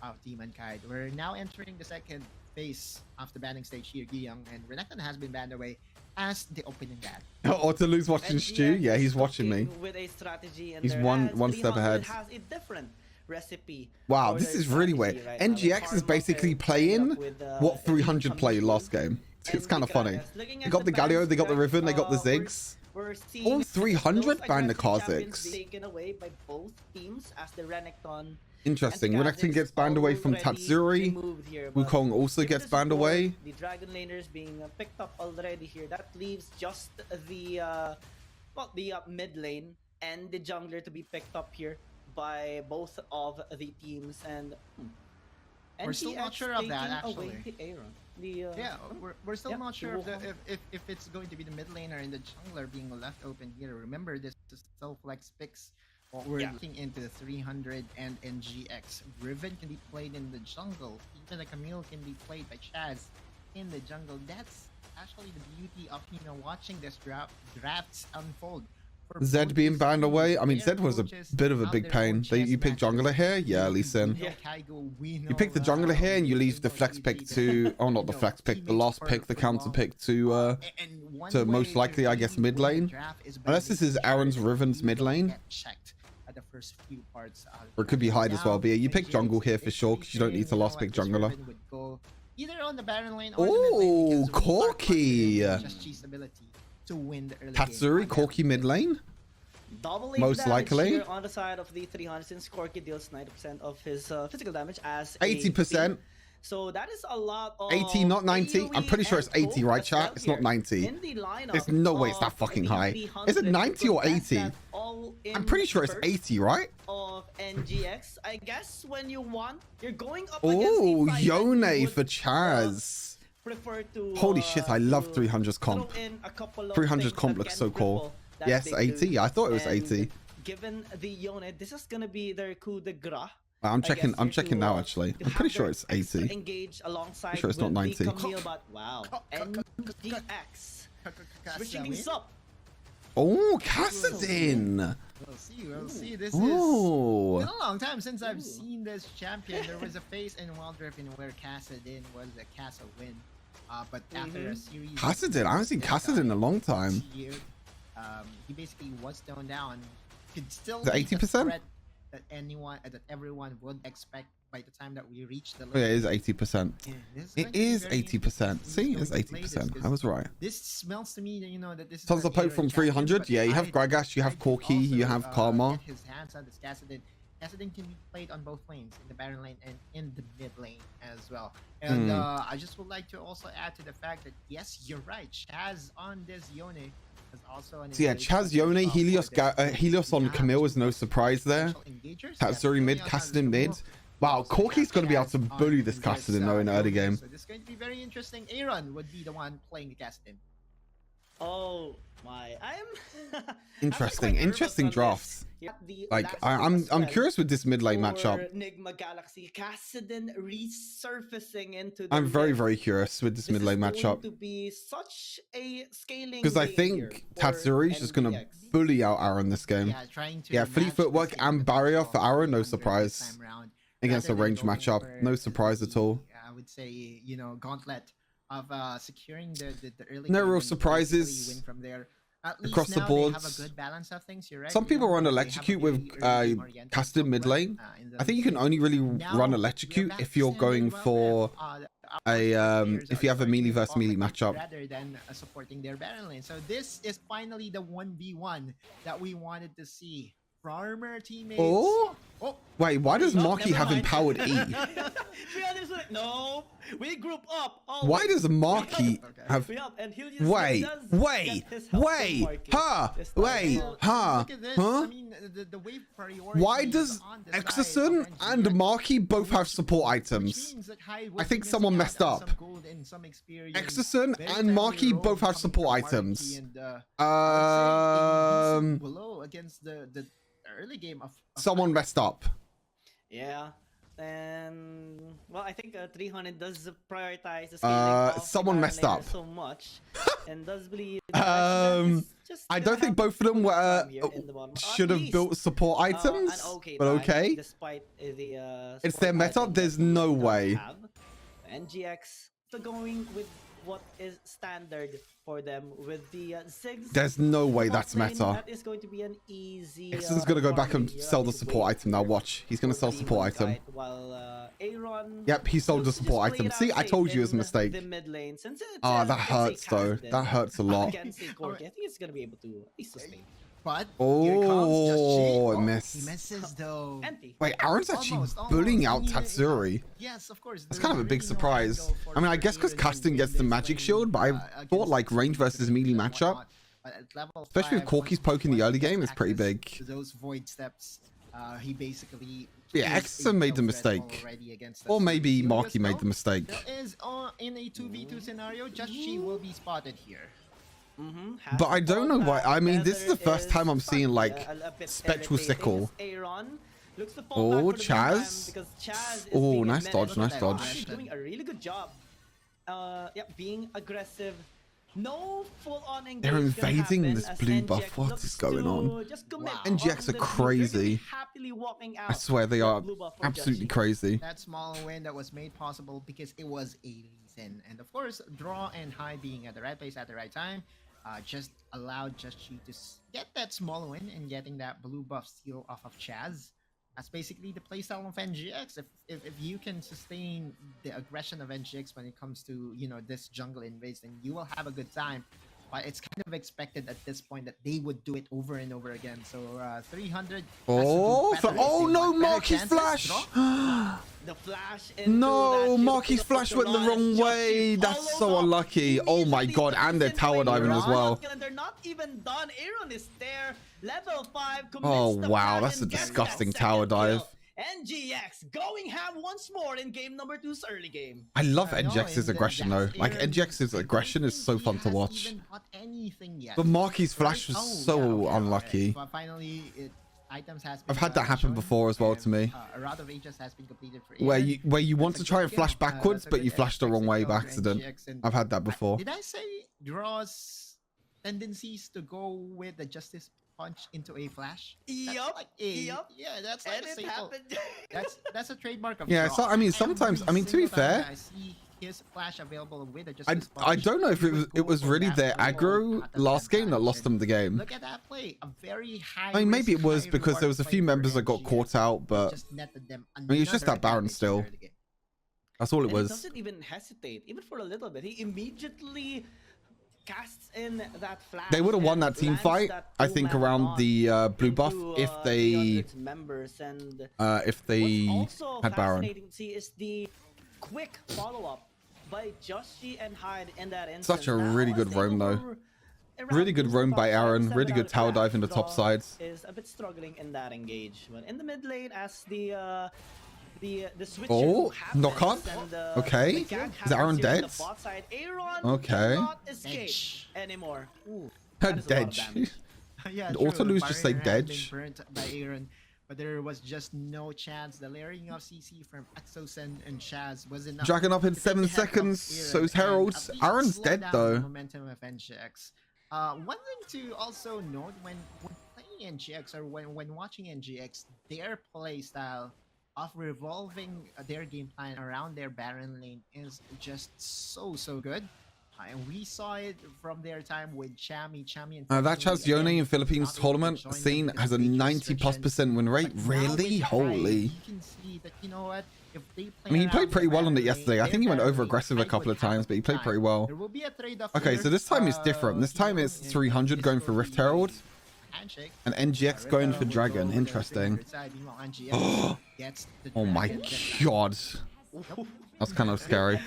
of Demonkind. We're now entering the second phase of the banning stage here, Giyang, and Renekton has been banned away as the opening ban. Autolose watching Stu? Yeah, he's watching me. With a strategy he's one step ahead. Has a different recipe. Wow, this is really weird. Right NGX is basically playing what 300 played last game. It's kind of funny. They got the Galio, they got the Riven, they got the Ziggs. All 300 banned the Kha'Zix. Taken away by both teams as the Renekton. Interesting. Renekton gets banned away from Tatsuri. Wukong also gets banned away. The Dragon Laners being picked up already here. That leaves just the mid lane and the jungler to be picked up here by both of the teams. And we're still not sure of that, actually. Yeah, we're still not sure if it's going to be the mid laner and the jungler being left open here. Remember, this is still flex picks. We're looking into the 300 and NGX. Riven can be played in the jungle. Even the Camille can be played by Chaz in the jungle. That's actually the beauty of watching this drafts unfold. Zed being banned away. I mean, Zed was a bit of a big pain. You pick jungler here, yeah, Lee Sin. You pick the jungler here, and you leave the flex pick to, oh, not the flex pick, the last pick, the counter pick to most likely, I guess, mid lane. Unless this is Aaron's Riven's mid lane. Or it could be Hyde as well. But yeah, you pick jungle here for sure, because you don't need to last pick jungler. Either on the Baron lane or the Corki! To win the early Tatsuri, game. Corki mid lane? Most likely. On the side of the 300, since Corki deals 90% of his physical damage as 80%. So that is a lot of 80, not 90. I'm pretty sure it's 80, right, chat? It's not 90. There's no way it's that fucking high. Is it 90 or 80? I'm pretty sure it's 80, right? Of NGX, I guess when you want, you're going up oh, against Yone for Chaz. Holy shit, I love 300's comp. 300's comp looks so cool. Yes, 80. I thought it was 80. Given the Yone, this is gonna be their coup de grace. I'm checking now actually. I'm pretty sure it's 80. Engage alongside pretty sure it's not 90. Camille, but wow. NGX switching things up. Oh, Kassadin. We'll see. This is been a long time since I've seen this champion. There was a phase in Wild Rift where Kassadin was a Kassa win. But after a series, Kassadin, I haven't seen Kassadin in a long time. He basically was toned down. Could still the 80%? That everyone would expect by the time that we reach the yeah, it is 80%. It is 80%. See, it's 80%. I was right. This smells to me that that this is tons of poke from 300. Yeah, you have Gragas, you have Corki, you have Karma. His hands on this Kassadin. Kassadin can be played on both lanes, in the Baron lane and in the mid lane as well. And I just would like to also add to the fact that yes, you're right. Chaz on this Yone is also an. So yeah, Chaz, Yone, Helios on Camille is no surprise there. Tatsuri mid, Kassadin mid. Wow, Corki's going to be able to bully this Kassadin though in early game. So this is going to be very interesting. ARAM would be the one playing the Kassadin. Oh my, interesting drafts. Like I'm curious with this mid lane matchup. Nigma Galaxy, Kassadin resurfacing into. I'm very curious with this mid lane matchup. To be such a scaling because I think Tatsuri's just gonna bully out Aaron this game. Yeah, fleet footwork and barrier for Aaron, no surprise. Against a range matchup, no surprise at all. I would say gauntlet of securing the early. No real surprises. Win from there. Across the board. Have a good balance of things. You're right. Some people run electrocute with Kassadin mid lane. I think you can only really run electrocute if you're going for if you have a melee versus melee matchup. Rather than supporting their Baron lane. So this is finally the 1v1 that we wanted to see. Farmer teammates. Oh, wait, why does Marky have empowered E? No, we group up. Why does Marky have? Wait, huh? Why does Exerson and Marky both have support items? I think someone messed up. Exerson and Marky both have support items. Below against the early game of someone messed up. Yeah, and well, I think 300 does prioritize the someone messed up so much, and does believe. I don't think both of them were should have built support items, but okay. Despite the it's their meta. There's no way. NGX still going with what is standard for them with the Ziggs. There's no way that's meta. That is going to be an easy. Ixon's gonna go back and sell the support item now. Watch, he's gonna sell support item. While ARAM, yep, he sold the support item. See, I told you it was a mistake. The mid lane, since that hurts though. That hurts a lot. Against Corki, I think it's gonna be able to at least sustain. But it missed. He misses though. Wait, Aaron's actually bullying out Tatsuri. Yes, of course. That's kind of a big surprise. I mean, I guess because Caston gets the magic shield, but I thought like range versus melee matchup, especially with Corki's poke in the early game, is pretty big. Those void steps, he basically. Yeah, Exxon made the mistake. Or maybe Marky made the mistake. There is in a 2v2 scenario, just she will be spotted here. But I don't know why. I mean, this is the first time I'm seeing like Spectral Sickle. Oh, Chaz. Oh, nice dodge, nice dodge. Doing a really good job. Yeah, being aggressive. No full-on engagement. They're invading this blue buff. What is going on? NGX are crazy. I swear they are absolutely crazy. That small win that was made possible because it was a reason. And of course, Draw and High being at the right place at the right time just allowed Just Chi to get that small win and getting that blue buff steal off of Chaz. That's basically the playstyle of NGX. If you can sustain the aggression of NGX when it comes to, you know, this jungle invades, then you will have a good time. But it's kind of expected at this point that they would do it over and over again. So 300. Oh no, Marky's flash. The flash. No, Marky's flash went the wrong way. That's so unlucky. Oh my god, and they're tower diving as well. They're not even done. Aaron is there. Level 5. Oh wow, that's a disgusting tower dive. NGX going ham once more in game number 2's early game. I love NGX's aggression though. Like NGX's aggression is so fun to watch. But Marky's flash was so unlucky. Finally, I've had that happen before as well to me. A route of Aegis has been completed for where you want to try and flash backwards, but you flash the wrong way by accident. I've had that before. Did I say Draw's tendencies to go with the Justice Punch into a flash? Yup. Yeah, that's like a staple. That's a trademark of Draw. So I mean, sometimes, I mean, to be fair, I see his flash available with a Justice Punch. I don't know if it was really their aggro last game that lost them the game. Look at that play, a very high. I mean, maybe it was because there was a few members that got caught out, but I mean, it's just that Baron still. That's all it was. He doesn't even hesitate, even for a little bit. He immediately casts in that flash. They would have won that team fight, I think, around the blue buff if they had Baron. Fascinating to see is the quick follow-up by Just Chi and Hyde in that instance. Such a really good roam though. Really good roam by Aaron. Really good tower dive in the top sides. Is a bit struggling in that engagement in the mid lane as the switch. Oh, knock up. Okay. Is Aaron dead? Okay. Anymore. Dead. Yeah, Did Auto Lose just say dead? By Aaron, but there was just no chance. The layering of CC from Exos and Chaz was enough. Dragging up in 7 seconds. So's Herald's. Aaron's dead though. Momentum of NGX. One thing to also note when playing NGX or when watching NGX, their play style of revolving their game plan around their Baron lane is just so good. And we saw it from their time with Chami and that Chaz Yone in Philippines tournament scene has a 90+% win rate. Really? Holy. You can see that, you know what, if they I mean, he played pretty well on it yesterday. I think he went over aggressive a couple of times, but he played pretty well. There will be a trade-off. Okay, so this time it's different. This time it's 300 going for Rift Herald and NGX going for Dragon. Interesting. Oh my god. That's kind of scary.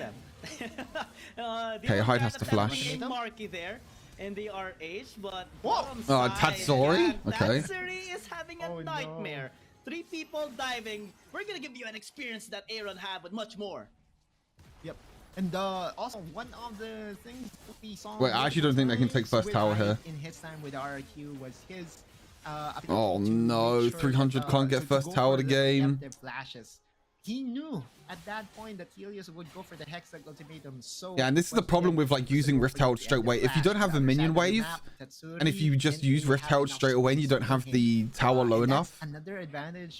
Okay, Hyde has to flash. Marky there in the RH, but Tatsuri? Okay. Tatsuri is having a nightmare. 3 people diving. We're gonna give you an experience that Aaron had, but much more. Yep. And also one of the things we saw. Wait, I actually don't think they can take first tower here. In his time with RRQ was his. Oh no, 300 can't get first tower of the game. Flashes. he knew at that point that Helios would go for the Hextech ultimatum. So yeah, and this is the problem with like using Rift Herald straight away. If you don't have a minion wave, and if you just use Rift Herald straight away and you don't have the tower low enough,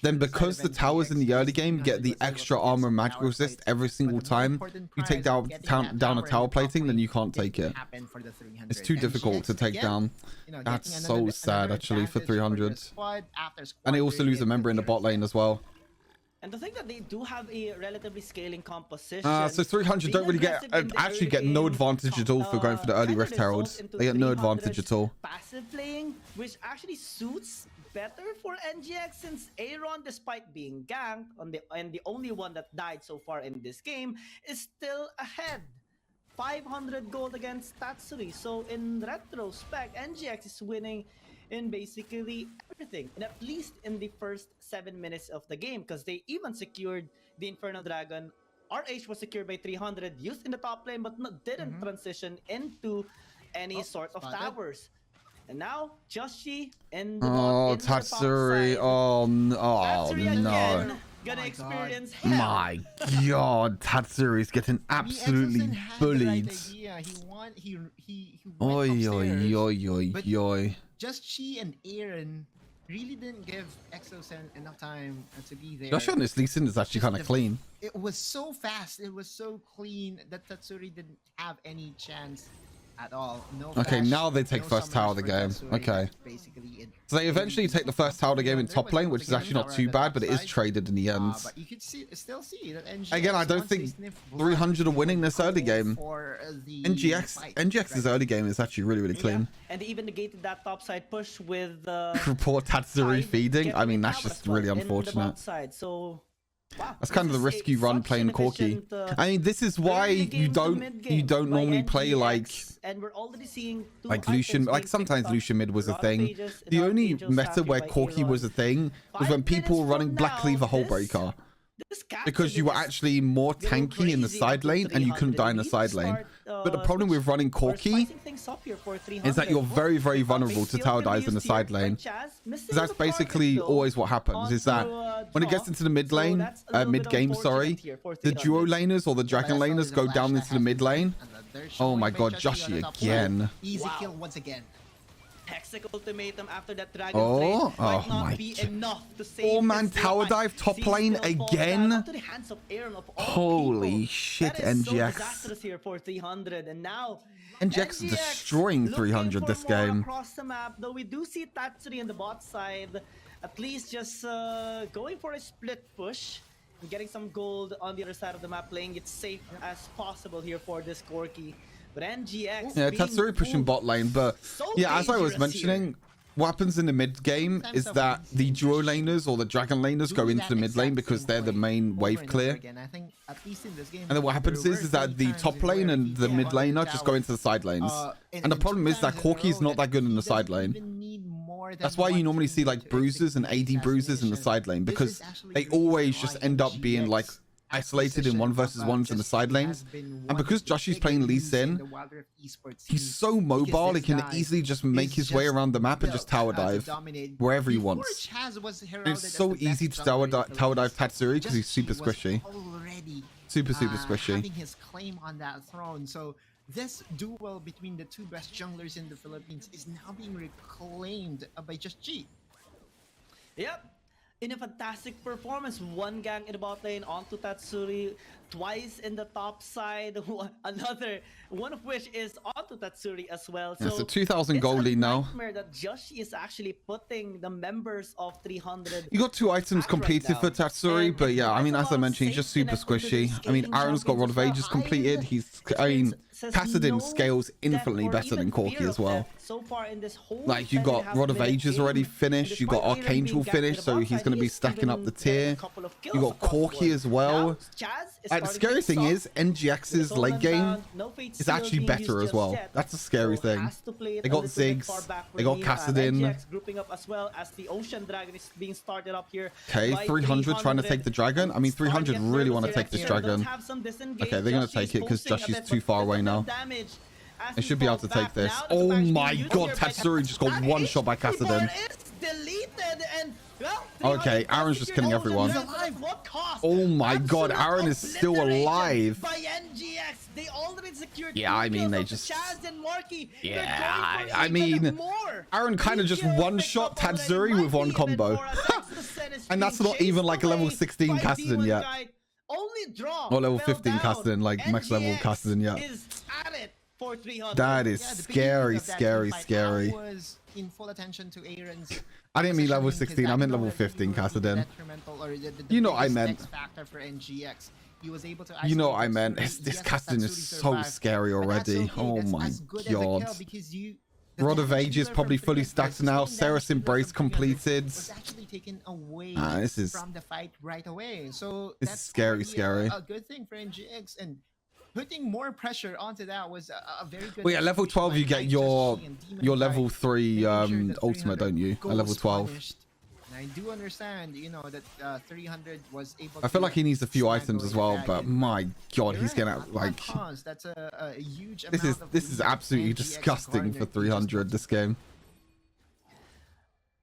then because the towers in the early game get the extra armor and magic resist every single time you take down a tower plating, then you can't take it. It's too difficult to take down. That's so sad actually for 300. And they also lose a member in the bot lane as well. And the thing that they do have a relatively scaling composition. So 300 don't really actually get no advantage at all for going for the early Rift Heralds. They get no advantage at all. Passive playing, which actually suits better for NGX, since ARAM, despite being ganked and the only one that died so far in this game, is still ahead. 500 gold against Tatsuri. So in retrospect, NGX is winning in basically everything, and at least in the first 7 minutes of the game, because they even secured the Inferno Dragon. RH was secured by 300, used in the top lane, but didn't transition into any sort of towers. And now Joshi in the Tatsuri. Tatsuri no. Again, gonna experience hell. My God, Tatsuri's getting absolutely bullied. Oi. Just she and Aaron really didn't give Exosen enough time to be there. Josh on this Lee Sin is actually kind of clean. It was so fast, it was so clean that Tatsuri didn't have any chance at all. No okay, flash, now they take first tower of the game. Okay. So they eventually take the first tower of the game in top lane, which is actually not too bad, but it is traded in the end. But you could still see that NGX, again, I don't think 300 are winning this early game. NGX's early game is actually really clean. And they even negated that top side push with report Tatsuri feeding. I mean, that's just really unfortunate. So wow, that's kind of the risky run playing Corki. I mean, this is why you don't normally play like Lucian. Like sometimes Lucian mid was a thing. The only meta where Corki was a thing was when people were running Black Cleaver Hullbreaker, because you were actually more tanky in the side lane and you couldn't die in the side lane. But the problem with running Corki is that you're very vulnerable to tower dives in the side lane. Because that's basically always what happens, is that when it gets into the mid lane, mid game, sorry, the duo laners or the dragon laners go down into the mid lane. Oh my God, Joshi again. Easy kill once again. Hextech ultimatum after that dragon blade might not be enough to save 4-man tower dive top lane again. Holy shit, NGX. Here for 300, and now NGX is destroying 300 this game. Across the map, though we do see Tatsuri on the bot side, at least just going for a split push and getting some gold on the other side of the map, playing it safe as possible here for this Corki. But NGX, yeah, Tatsuri pushing bot lane, but yeah, as I was mentioning, what happens in the mid game is that the duo laners or the dragon laners go into the mid lane because they're the main wave clear. And then what happens is that the top lane and the mid laner just go into the side lanes. And the problem is that Corki is not that good in the side lane. That's why you normally see like bruisers and AD bruisers in the side lane, because they always just end up being like isolated in 1v1s in the side lanes. And because Joshi's playing Lee Sin, he's so mobile, he can easily just make his way around the map and just tower dive wherever he wants. And it's so easy to tower dive Tatsuri because he's super squishy. Super squishy. Having his claim on that throne. So this duel between the two best junglers in the Philippines is now being reclaimed by Just G. Yep. In a fantastic performance, one gang in the bot lane onto Tatsuri, twice in the top side, another one of which is onto Tatsuri as well. So it's a 2,000 gold lead now. That Joshi is actually putting the members of 300. You got 2 items completed for Tatsuri, but yeah, I mean, as I mentioned, he's just super squishy. I mean, Aaron's got Rod of Ages completed. Kassadin scales infinitely better than Corki as well. Like, you got Rod of Ages already finished, you got Archangel finished, so he's going to be stacking up the tier. You got Corki as well. The scary thing is, NGX's late game is actually better as well. That's a scary thing. They got Ziggs, they got Kassadin. Okay, 300 trying to take the dragon. I mean, 300 really want to take this dragon. Okay, they're going to take it because Joshi's too far away now. They should be able to take this. Oh my God, Tatsuri just got one shot by Kassadin. Deleted, and well, Okay, Aaron's just killing everyone. Oh my god, Aaron is still alive. By NGX. They already secured yeah, I mean, they just... Chaz and Marky. Yeah, I mean, Aaron kind of just one-shot Tatsuri with one combo. And that's not even like a level 16 Kassadin yet. Only draw or level 15 Kassadin, like max level Kassadin yet. That is scary, scary, scary. In full attention to Aaron's. I didn't mean level 16, I meant level 15 Kassadin. You know what I meant. You know what I meant. This Kassadin is so scary already. Oh my god. Rod of Ages probably fully stacked now. Ceres Embrace completed. Was actually taken away this is from the fight right away. So this is scary, scary. A good thing for NGX, and putting more pressure onto that was a very good. Well, yeah, level 12 you get your level 3 ultimate, don't you? At level 12. And I do understand, you know, that 300 was able. I feel like he needs a few items as well, but my god, he's gonna like. That's a huge. This is absolutely disgusting for 300 this game.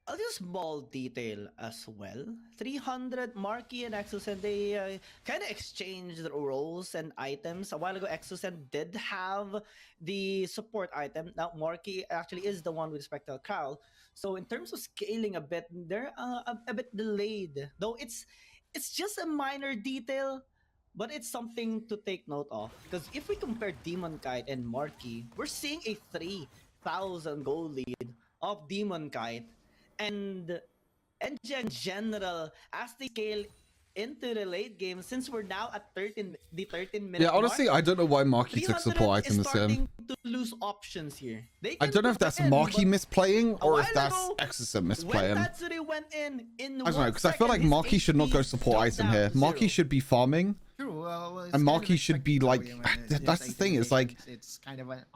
A small detail as well. 300, Marky and Exocen, they kind of exchanged the roles and items. A while ago, Exocen did have the support item. Now, Marky actually is the one with Spectral Crowl. So in terms of scaling a bit, they're a bit delayed. Though it's just a minor detail, but it's something to take note of. Because if we compare Demon Kite and Marky, we're seeing a 3,000 gold lead of Demon Kite. And in general, as they scale into the late game, since we're now at the 13-minute yeah, honestly, mark, I don't know why Marky took support item this game. To lose options here. I don't know if that's Marky misplaying or if that's Exocen misplaying. I don't know, because I feel like Marky should not go support item here. Marky should be farming. And Marky should be like, that's the thing, it's like,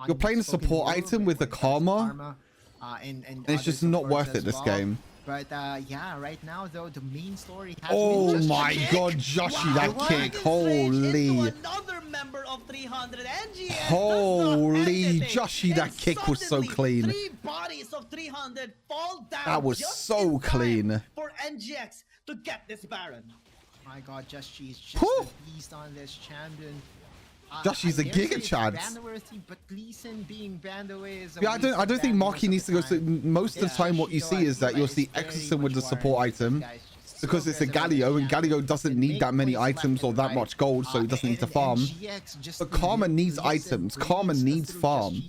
you're playing a support item with the Karma, and it's just not worth it this game. But yeah, right now though, the main story has oh my god, Joshi, that kick, holy. Another member of 300 NGX holy, Joshi, that kick was so clean. 3 bodies of 300 fall down. That was so clean. For NGX to get this Baron. My god, Joshi is just a beast on this champion. Joshi's a giga chance. But Gleason being banned away is yeah, I don't think Marky needs to go. So most of the time, what you see is that you'll see Exocen with the support item because it's a Galio, and Galio doesn't need that many items or that much gold, so he doesn't need to farm. But Karma needs items. Karma needs farm.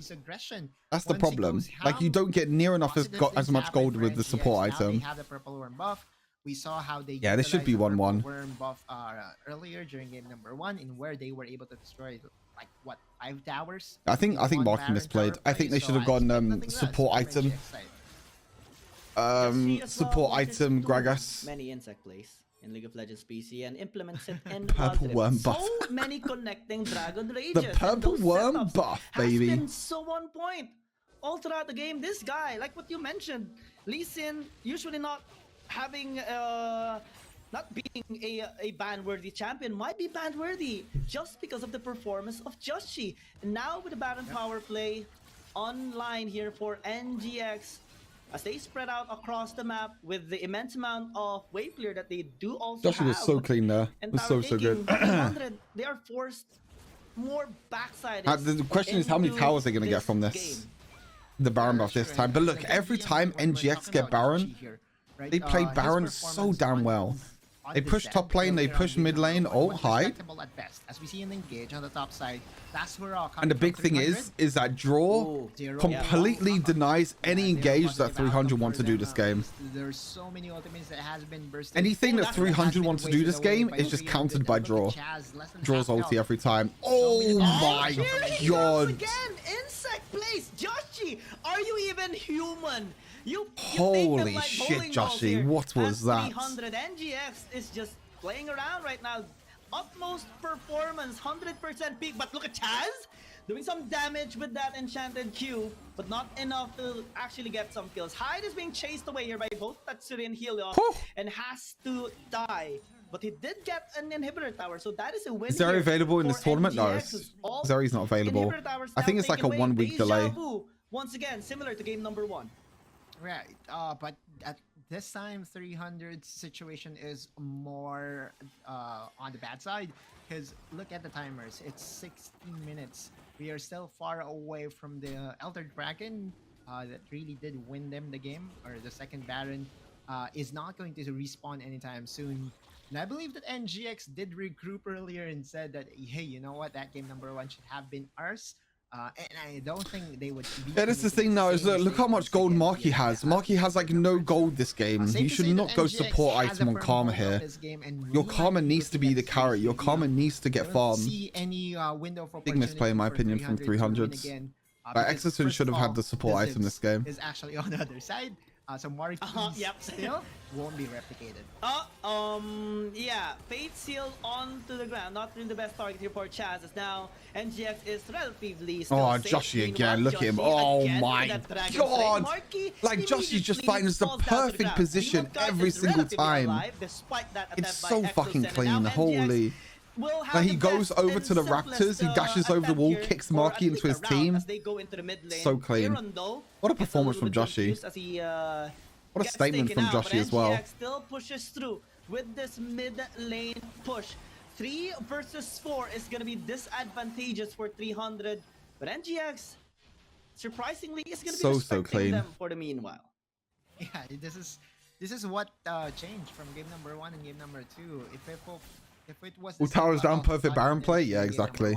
That's the problem. Like, you don't get near enough as much gold with the support item. We saw how they this should be 1-1. Worm buff earlier during game number 1, in where they were able to destroy like what 5 towers. I think Marky misplayed. I think they should have gone support item. Support item Gragas. Many insect plays in League of Legends PC and implements it in purple worm buff. So many connecting Dragon Rages. The purple worm buff, baby. Has been so on point all throughout the game. This guy, like what you mentioned, Lee Sin, usually not having not being a ban-worthy champion, might be ban-worthy just because of the performance of Joshi. And now with the Baron power play online here for NGX, as they spread out across the map with the immense amount of wave clear that they do also Joshi was so clean there. It was so good. They are forced more backside. The question is how many towers they're going to get from this. Game. The Baron buff this time. But look, every time NGX get Baron, they play Baron so damn well. They push top lane, they push mid lane, hide. As we see in engage on the top side, that's where and the big thing is that draw completely denies any engage that 300 want to do this game. There's so many ultimates that has been bursted. Anything that 300 wants to do this game is just countered by draw. Draw's ulti every time. Oh my god. Again, insect plays. Joshi, are you even human? You holy shit, Joshi, what was that? 300 NGX is just playing around right now. Utmost performance, 100% peak, but look at Chaz doing some damage with that enchanted Q, but not enough to actually get some kills. Hyde is being chased away here by both Tatsuri and Helios and has to die. But he did get an inhibitor tower, so that is a win. Is Zeri available in this tournament? No, Zeri's not available. I think it's like a 1 week delay. Once again, similar to game number 1. Right, but this time 300's situation is more on the bad side, because look at the timers. It's 60 minutes. We are still far away from the Elder Dragon that really did win them the game, or the second Baron is not going to respawn anytime soon. And I believe that NGX did regroup earlier and said that, hey, you know what, that game number 1 should have been ours. And I don't think they would. Yeah, that's the thing now. Is look how much gold Marky has. Marky has like no gold this game. You should not go support item on Karma here. Your Karma needs to be the carry. Your Karma needs to get farmed. Big misplay in my opinion from 300s. But Exerton should have had the support item this game. Is actually on the other side. So Marky still won't be replicated. Yeah, Fate Seal onto the ground. Not really the best target here for Chaz, as now NGX is relatively still safe. Joshi again, look at him. Oh my god! Like, Joshi just finds the perfect position every single time. It's so fucking clean, holy. Like, he goes over to the Raptors, he dashes over the wall, kicks Marky into his team. So clean. What a performance from Joshi. What a statement from Joshi as well. Still pushes through with this mid lane push. 3 versus 4 is going to be disadvantageous for 300. But NGX, surprisingly, is going to be respecting them for the meanwhile. Yeah, this is what changed from game number 1 and game number 2. If it was towers down, perfect Baron play. Yeah, exactly.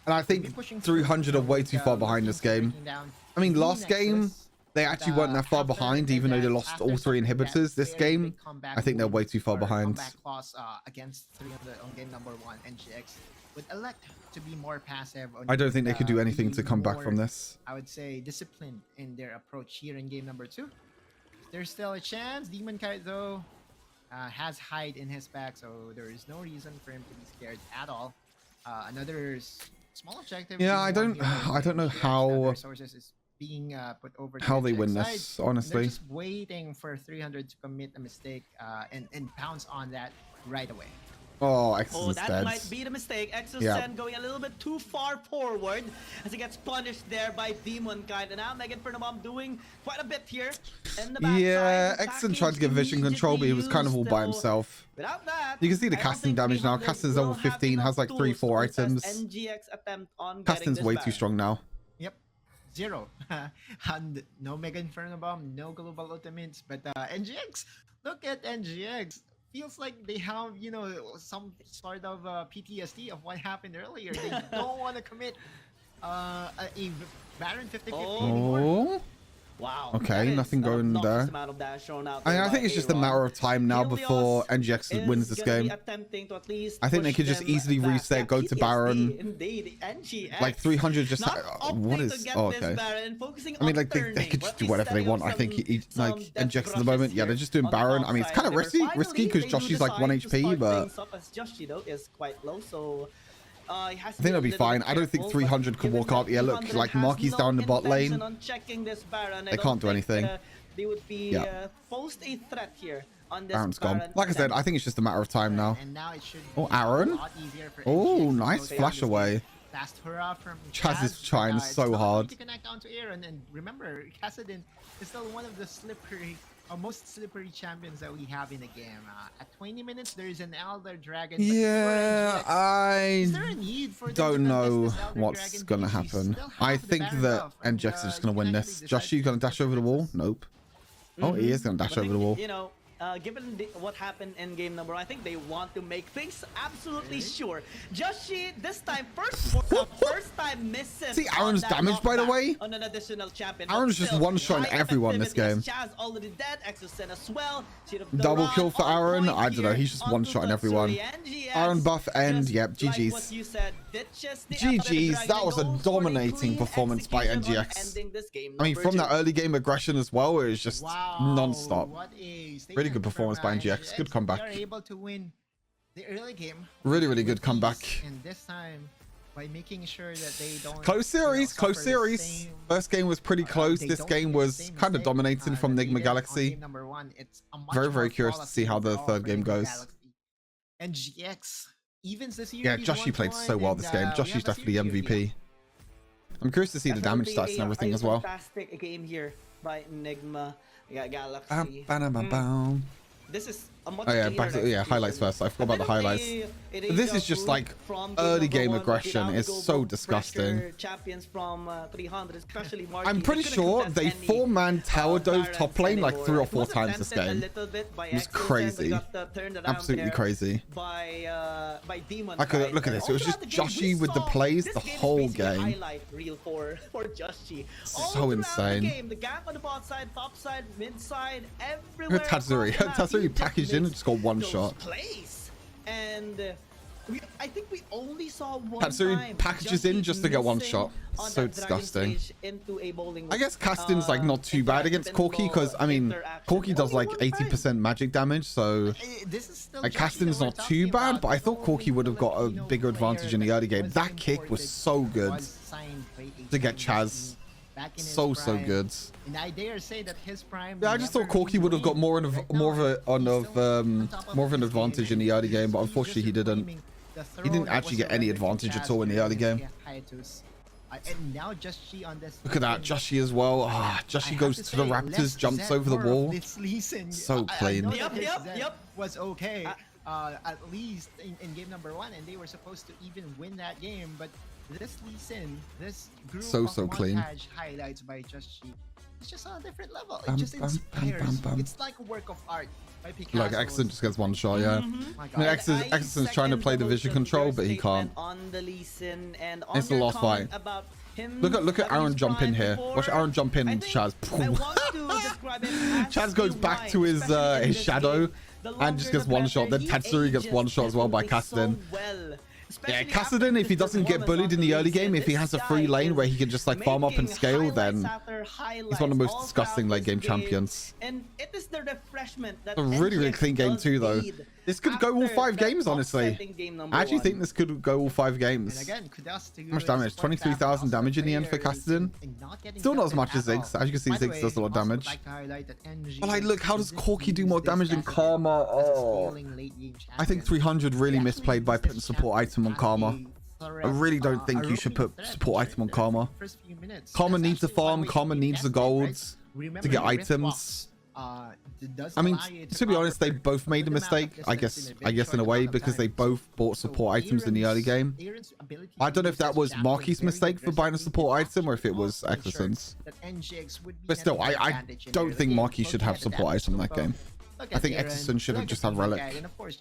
And I think 300 are way too far behind this game. I mean, last game they actually weren't that far behind, even though they lost all 3 inhibitors. This game, I think they're way too far behind. Against 300 on game number 1, NGX would elect to be more passive. I don't think they could do anything to come back from this. I would say disciplined in their approach here in game number 2. There's still a chance. Demon Kite though has hide in his back, so there is no reason for him to be scared at all. Another small objective. Yeah, I don't know how being put over how they win this, honestly. They're just waiting for 300 to commit a mistake and pounce on that right away. Oh, Exo's that dead. might be the mistake. Exo's going a little bit too far forward as he gets punished there by Demon Kind. And now Megan Fernabom doing quite a bit here in the backside. Yeah, Exon tried to get vision control, but he was kind of all by himself. Without that, you can see the casting damage now. Casting's level 15, has like 3-4 items. NGX attempt on Casting's way too strong now. Yep. 0. And no Megan Fernabom, no global ultimates, but NGX, look at NGX. Feels like they have, you know, some sort of PTSD of what happened earlier. They don't want to commit a Baron 50-50 anymore. Wow. Okay, nothing going there. I think it's just a matter of time now before NGX wins this game. I think they could just easily reset, go to Baron. Like 300 just... what is... Oh, okay. I mean, like, they could just do whatever they want. I think like NGX at the moment, yeah, they're just doing Baron. I mean, it's kind of risky because Joshi's like 1 HP, but... I think they'll be fine. I don't think 300 could walk up. Yeah, look, like Marky's down the bot lane. They can't do anything. They would be posed a threat here on this Baron's gone. Like I said, I think it's just a matter of time now. Oh, Aaron. Oh, nice flash away. Chaz is trying so hard. To connect onto Aaron, and remember, Kassadin is still one of the most slippery champions that we have in the game. At 20 minutes, there is an Elder Dragon. Yeah, I don't know what's gonna happen. I think that NGX is just gonna win this. Joshi gonna dash over the wall? Nope. Oh, he is gonna dash over the wall. You know, given what happened in game number 1, I think they want to make things absolutely sure. Joshi, this time, first time misses. See Aaron's damage, by the way? On an additional champion. Aaron's just one-shotting everyone this game. Chaz already dead, Exosen as well. Double kill for Aaron? I don't know, he's just one-shotting everyone. Aaron buff end, yep, GG's. GG's, that was a dominating performance by NGX. I mean, from that early game aggression as well, it was just non-stop. Really good performance by NGX. Good comeback. They're able to win the early game. Really good comeback. And this time, by making sure that they don't... Close series. First game was pretty close. This game was kind of dominating from Nigma Galaxy. Very curious to see how the third game goes. NGX evens this year. Yeah, Joshi played so well this game. Joshi's definitely MVP. I'm curious to see the damage stats and everything as well. Fantastic game here by Nigma. Galaxy. This is a much highlights first. I forgot about the highlights. This is just like early game aggression. It's so disgusting. Champions from 300, especially I'm pretty sure they 4-man tower dove top lane like 3 or 4 times this game. It was crazy. Absolutely crazy. Look at this. It was just Joshi with the plays the whole game. So insane. The gap on the bot side, top side, mid side, Look at everywhere. Tatsuri packaged in and just got one shot. And I think we only saw one Tatsuri time packages in just to get one shot. So disgusting. I guess Caston's like not too bad against Corki because I mean Corki does like 80% magic damage, so like Caston's not too bad, but I thought Corki would have got a bigger advantage in the early game. That kick was so good to get Chaz. So good. And I dare say that his prime. Yeah, I just thought Corki would have got more of an advantage in the early game, but unfortunately he didn't. He didn't actually get any advantage at all in the early game. And now Joshi on this. Look at that, Joshi as well. Joshi goes to the Raptors, jumps over the wall. So clean. Yep. Was okay. At least in game number 1, and they were supposed to even win that game, but this Lee Sin, this group of clean highlights by Joshi, it's just on a different level. It just inspires. It's like a work of art by Picasso. Like Exon just gets one shot, yeah. I mean, Exon's trying to play the vision control, but he can't. It's the last fight. Look at Aaron jump in here. Watch Aaron jump in, Chaz. Chaz goes back to his shadow and just gets one shot. Then Tatsuri gets one shot as well by Caston. Yeah, Kassadin, if he doesn't get bullied in the early game, if he has a free lane where he can just like farm up and scale, then he's one of the most disgusting late game champions. And it is the refreshment that a really clean game too, though. This could go all 5 games, honestly. I actually think this could go all 5 games. How much damage? 23,000 damage in the end for Kassadin. Still not as much as Ziggs. As you can see, Ziggs does a lot of damage. But like, look, how does Corki do more damage than Karma? Oh, I think 300 really misplayed by putting support item on Karma. I really don't think you should put support item on Karma. Karma needs the farm. Karma needs the golds to get items. I mean, to be honest, they both made a mistake, I guess in a way, because they both bought support items in the early game. I don't know if that was Marky's mistake for buying a support item or if it was Exoson's. But still, I don't think Marky should have support item in that game. I think Exoson should have just had relic,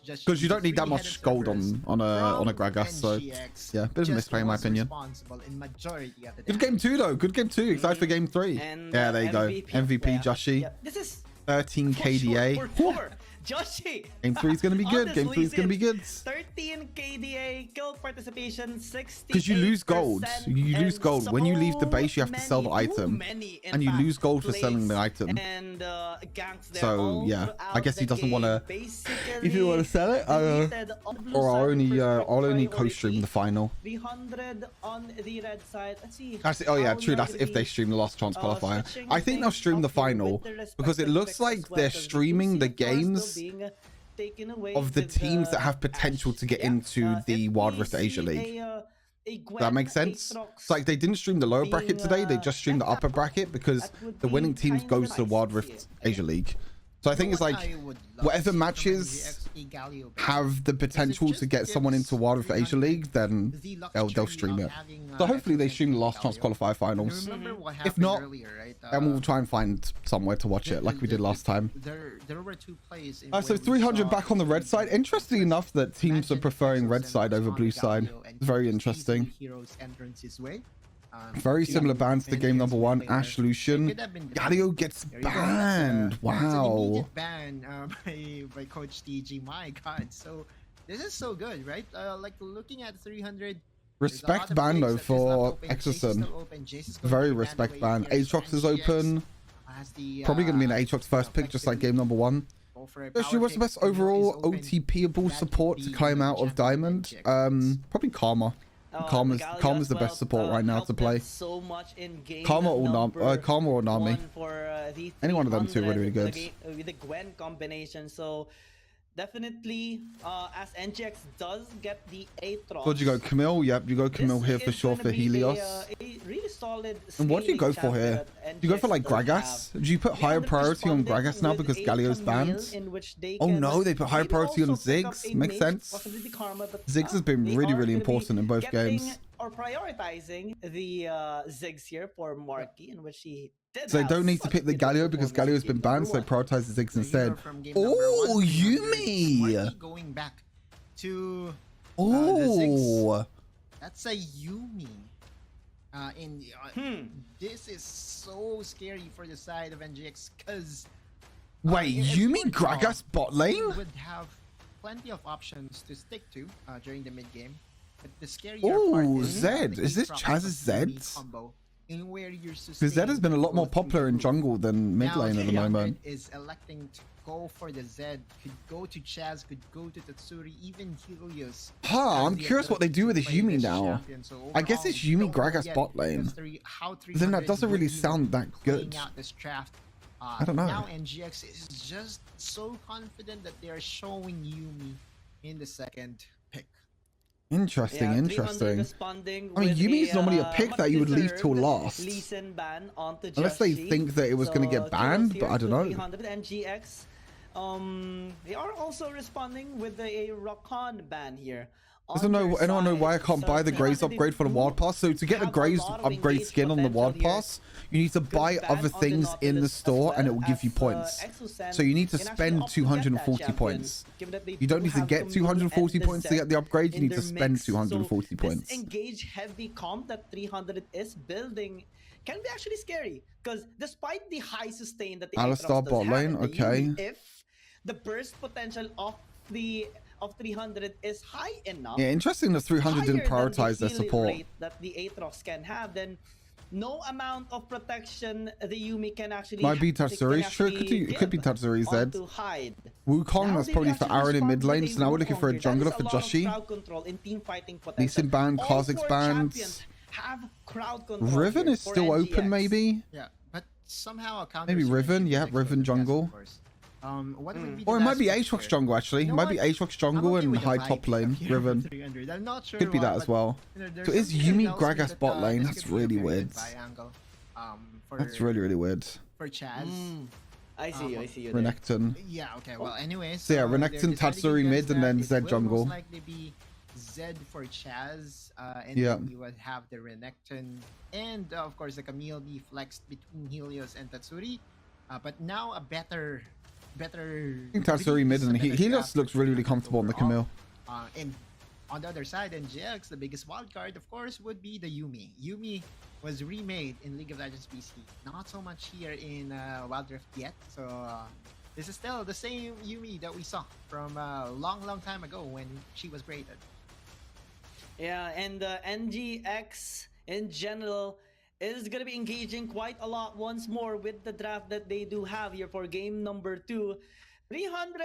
because you don't need that much gold on a Gragas. So yeah, bit of a misplay in my opinion. Good game 2 though. Good game 2. Excited for game 3. Yeah, there you go. MVP Joshi. 13 KDA. Joshi. Game 3 is going to be good. Game 3 is going to be good. 13 KDA, kill participation 60. Because you lose gold. You lose gold. When you leave the base, you have to sell the item. And you lose gold for selling the item. So, yeah. I guess he doesn't want to... If you want to sell it, or I'll only co-stream the final. 300 on the red side. Let's see. Oh, yeah, true. That's if they stream the last chance qualifier. I think they'll stream the final because it looks like they're streaming the games of the teams that have potential to get into the Wild Rift Asia League. That makes sense. It's like they didn't stream the lower bracket today, they just streamed the upper bracket because the winning teams goes to the Wild Rift Asia League. So I think it's like whatever matches have the potential to get someone into Wild Rift Asia League, then they'll stream it. So hopefully they stream the last chance qualifier finals. If not, then we'll try and find somewhere to watch it like we did last time. So 300 back on the red side. Interesting enough that teams are preferring red side over blue side. Very interesting. Very similar bans to game number 1. Ash Lucian. Galio gets banned. Wow. Banned by Coach TG. My God. So this is so good, right? Like looking at 300. Respect ban though for Exoson. Very respect ban. Aatrox is open. Probably going to be an Aatrox first pick, just like game number 1. Actually, what's the best overall OTP-able support to climb out of Diamond? Probably Karma. Karma's the best support right now to play. Karma or Nami. Any one of them two really good. With the Gwen combination, so definitely, as NGX does get the Aatrox. What'd you go, Camille? Yep, you go Camille here for sure for Helios. A really solid. And what do you go for here? Do you go for like Gragas? Do you put higher priority on Gragas now because Galio's banned? Oh no, they put higher priority on Ziggs. Makes sense. Ziggs has been really important in both games. Or prioritizing the Ziggs here for Marky, in which he did. So they don't need to pick the Galio because Galio's been banned, so they prioritize the Ziggs instead. Oh, Yuumi! Going back to the oh, that's a Yuumi. This is so scary for the side of NGX because wait, Yuumi Gragas bot lane would have plenty of options to stick to during the mid game. But the scarier part is Zed. Is this Chaz's Zed? Because Zed has been a lot more popular in jungle than mid lane at the moment. Is electing to go for the Zed. Could go to Chaz, could go to Tatsuri, even Helios. I'm curious what they do with this Yuumi now. I guess it's Yuumi Gragas bot lane. Then that doesn't really sound that good. I don't know. Now NGX is just so confident that they are showing Yuumi in the second pick. Interesting. I mean, Yuumi is normally a pick that you would leave till last. Unless they think that it was going to get banned, but I don't know. NGX, they are also responding with a Rakan ban here. Doesn't anyone know why I can't buy the Graze upgrade for the Wild Pass? So to get the Graze upgrade skin on the Wild Pass, you need to buy other things in the store and it will give you points. So you need to spend 240 points. You don't need to get 240 points to get the upgrade, you need to spend 240 points. This engage heavy comp that 300 is building can be actually scary, because despite the high sustain that the Alistar bot lane, okay. If the burst potential of 300 is high enough. Yeah, interesting that 300 didn't prioritize their support. That the Aatrox can have, then no amount of protection the Yuumi can actually. Might be Tatsuri. Sure, it could be Tatsuri Zed. Wukong, that's probably for Aaron in mid lane. So now we're looking for a jungler for Joshi. Lee Sin banned, Kha'Zix banned. Riven is still open, maybe. Yeah, but somehow maybe Riven. Yeah, Riven jungle. Or it might be Aatrox jungle, actually. It might be Aatrox jungle and high top lane, Riven. I'm not sure could be that as well. So is Yuumi Gragas bot lane? That's really weird. That's really weird. For Chaz. I see you. Renekton. Yeah, okay, well, anyways. So yeah, Renekton, Tatsuri mid, and then Zed jungle. Most likely be Zed for Chaz, and then you would have the Renekton, and of course the Camille be flexed between Helios and Tatsuri. But now a better I think Tatsuri mid and Helios looks really comfortable on the Camille. And on the other side, NGX, the biggest wildcard, of course, would be the Yuumi. Yuumi was remade in League of Legends PC. Not so much here in Wild Rift yet. So this is still the same Yuumi that we saw from a long time ago when she was created. Yeah, and NGX in general is going to be engaging quite a lot once more with the draft that they do have here for game number 2. 300,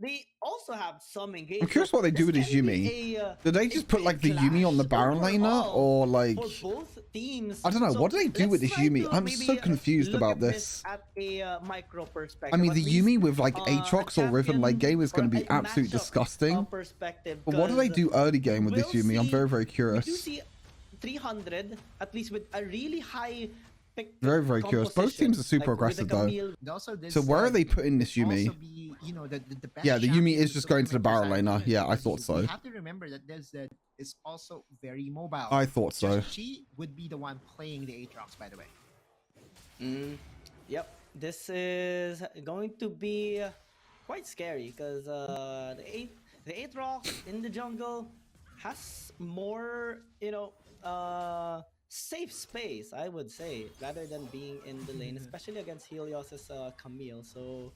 they also have some engagement. I'm curious what they do with this Yuumi. Did they just put like the Yuumi on the Baron laner, or like both teams? I don't know. What do they do with this Yuumi? I'm so confused about this. At a micro perspective. I mean, the Yuumi with like Aatrox or Riven late game is going to be absolutely disgusting. But what do they do early game with this Yuumi? I'm very curious. 300, at least with a really high pick. Very curious. Both teams are super aggressive though. So where are they putting this Yuumi? Yeah, the Yuumi is just going to the Baron laner. Yeah, I thought so. You have to remember that Zed is also very mobile. I thought so. She would be the one playing the Aatrox, by the way. Yep, this is going to be quite scary because the Aatrox in the jungle has more, safe space, I would say, rather than being in the lane, especially against Helios' Camille. So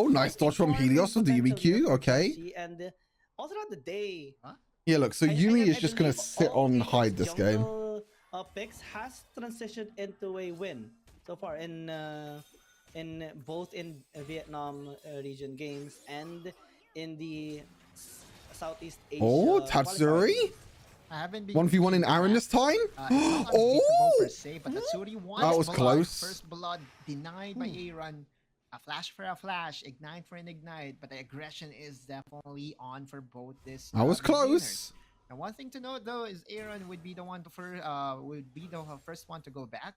nice dodge from Helios with the Yuumi Q. Okay. And also at the day. Yeah, look. So Yuumi is just gonna sit on hide this game. Picks has transitioned into a win so far in both in Vietnam region games and in the Southeast Asia. Tatsuri. 1v1 in Aaron this time? That was close. First blood denied by Aaron. a flash for a flash, ignite for an ignite, but the aggression is definitely on for both this. I was close. And one thing to note though is ARAM would be the one to first one to go back,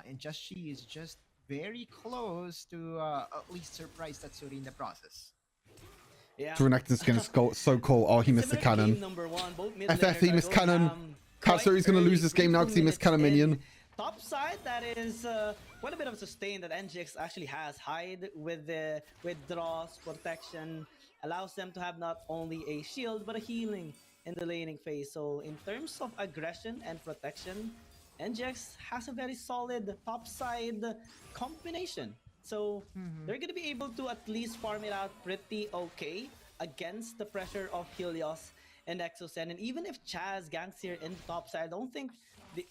and she is just very close to at least surprise Tatsuri in the process. Yeah. Renekton's skin is so cool. Oh, he missed the cannon. FF, he missed cannon. Tatsuri's going to lose this game now because he missed cannon minion. Top side, that is quite a bit of sustain that NGX actually has. Hide with draws, protection, allows them to have not only a shield but a healing in the laning phase. So in terms of aggression and protection, NGX has a very solid top side combination. So they're going to be able to at least farm it out pretty okay against the pressure of Helios and Exocen. And even if Chaz ganks here in the top side, I don't think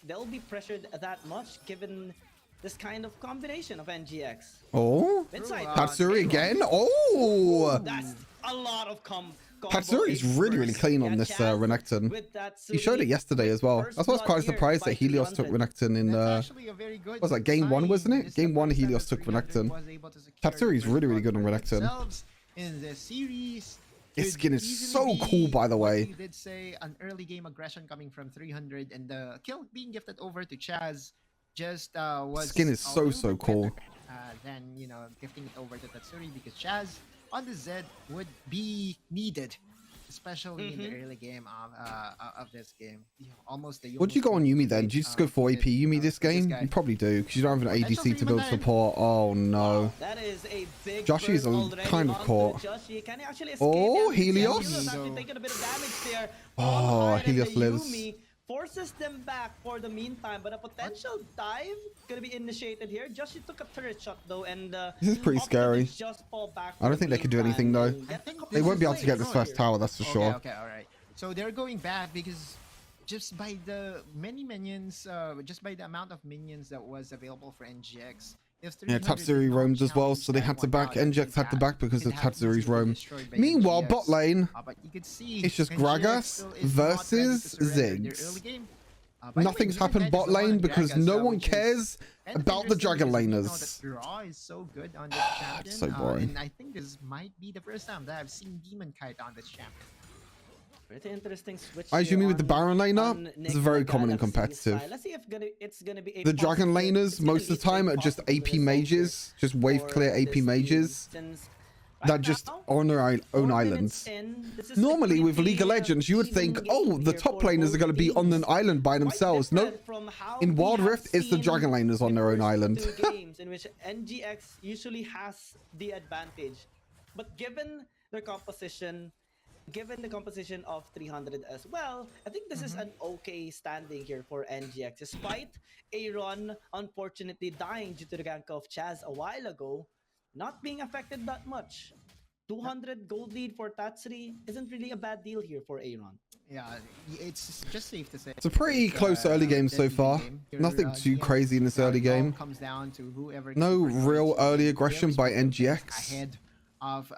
they'll be pressured that much given this kind of combination of NGX. Oh, Tatsuri again. Oh, that's a lot of Tatsuri's really clean on this Renekton. He showed it yesterday as well. That's why I was quite surprised that Helios took Renekton in what was that, game 1, wasn't it? Game 1 Helios took Renekton. Tatsuri's really good on Renekton. In the series, his skin is so cool, by the way. You did say an early game aggression coming from 300 and the kill being gifted over to Chaz just was skin is so cool. Than, you know, gifting it over to Tatsuri, because Chaz on the Z would be needed, especially in the early game of this game. Almost the. Would you go on Yuumi then? Do you just go for AP Yuumi this game? You probably do, because you don't have an ADC to build support. Oh no. That is a big Joshi is kind of caught. Oh, Helios. Oh, Helios lives. Forces them back for the meantime, but a potential dive gonna be initiated here. Joshi took a turret shot though, and this is pretty scary. I don't think they could do anything though. They won't be able to get this first tower, that's for sure. Okay, all right. So they're going back because just by the many minions, just by the amount of minions that was available for NGX. Yeah, Tatsuri roamed as well, so they had to back. NGX had to back because of Tatsuri's roam. Meanwhile, bot lane, it's just Gragas versus Ziggs. Nothing's happened bot lane because no one cares about the Dragon Laners. The draw is so good on this champion. So boring. And I think this might be the first time that I've seen Demon Kite on this champion. Pretty interesting switch. Yuumi with the Baron laner, it's very common and competitive. Let's see if it's gonna be the Dragon laners most of the time are just AP mages, just wave clear AP mages that just are on their own islands. Normally with League of Legends, you would think, oh, the top laners are going to be on an island by themselves. No, in Wild Rift, it's the Dragon laners on their own island. Games in which NGX usually has the advantage, but given their composition. Given the composition of 300 as well, I think this is an okay standing here for NGX. Despite ARAM unfortunately dying due to the gank of Chaz a while ago, not being affected that much. 200 gold lead for Tatsuri isn't really a bad deal here for ARAM. Yeah, it's just safe to say. It's a pretty close early game so far. Nothing too crazy in this early game. No real early aggression by NGX.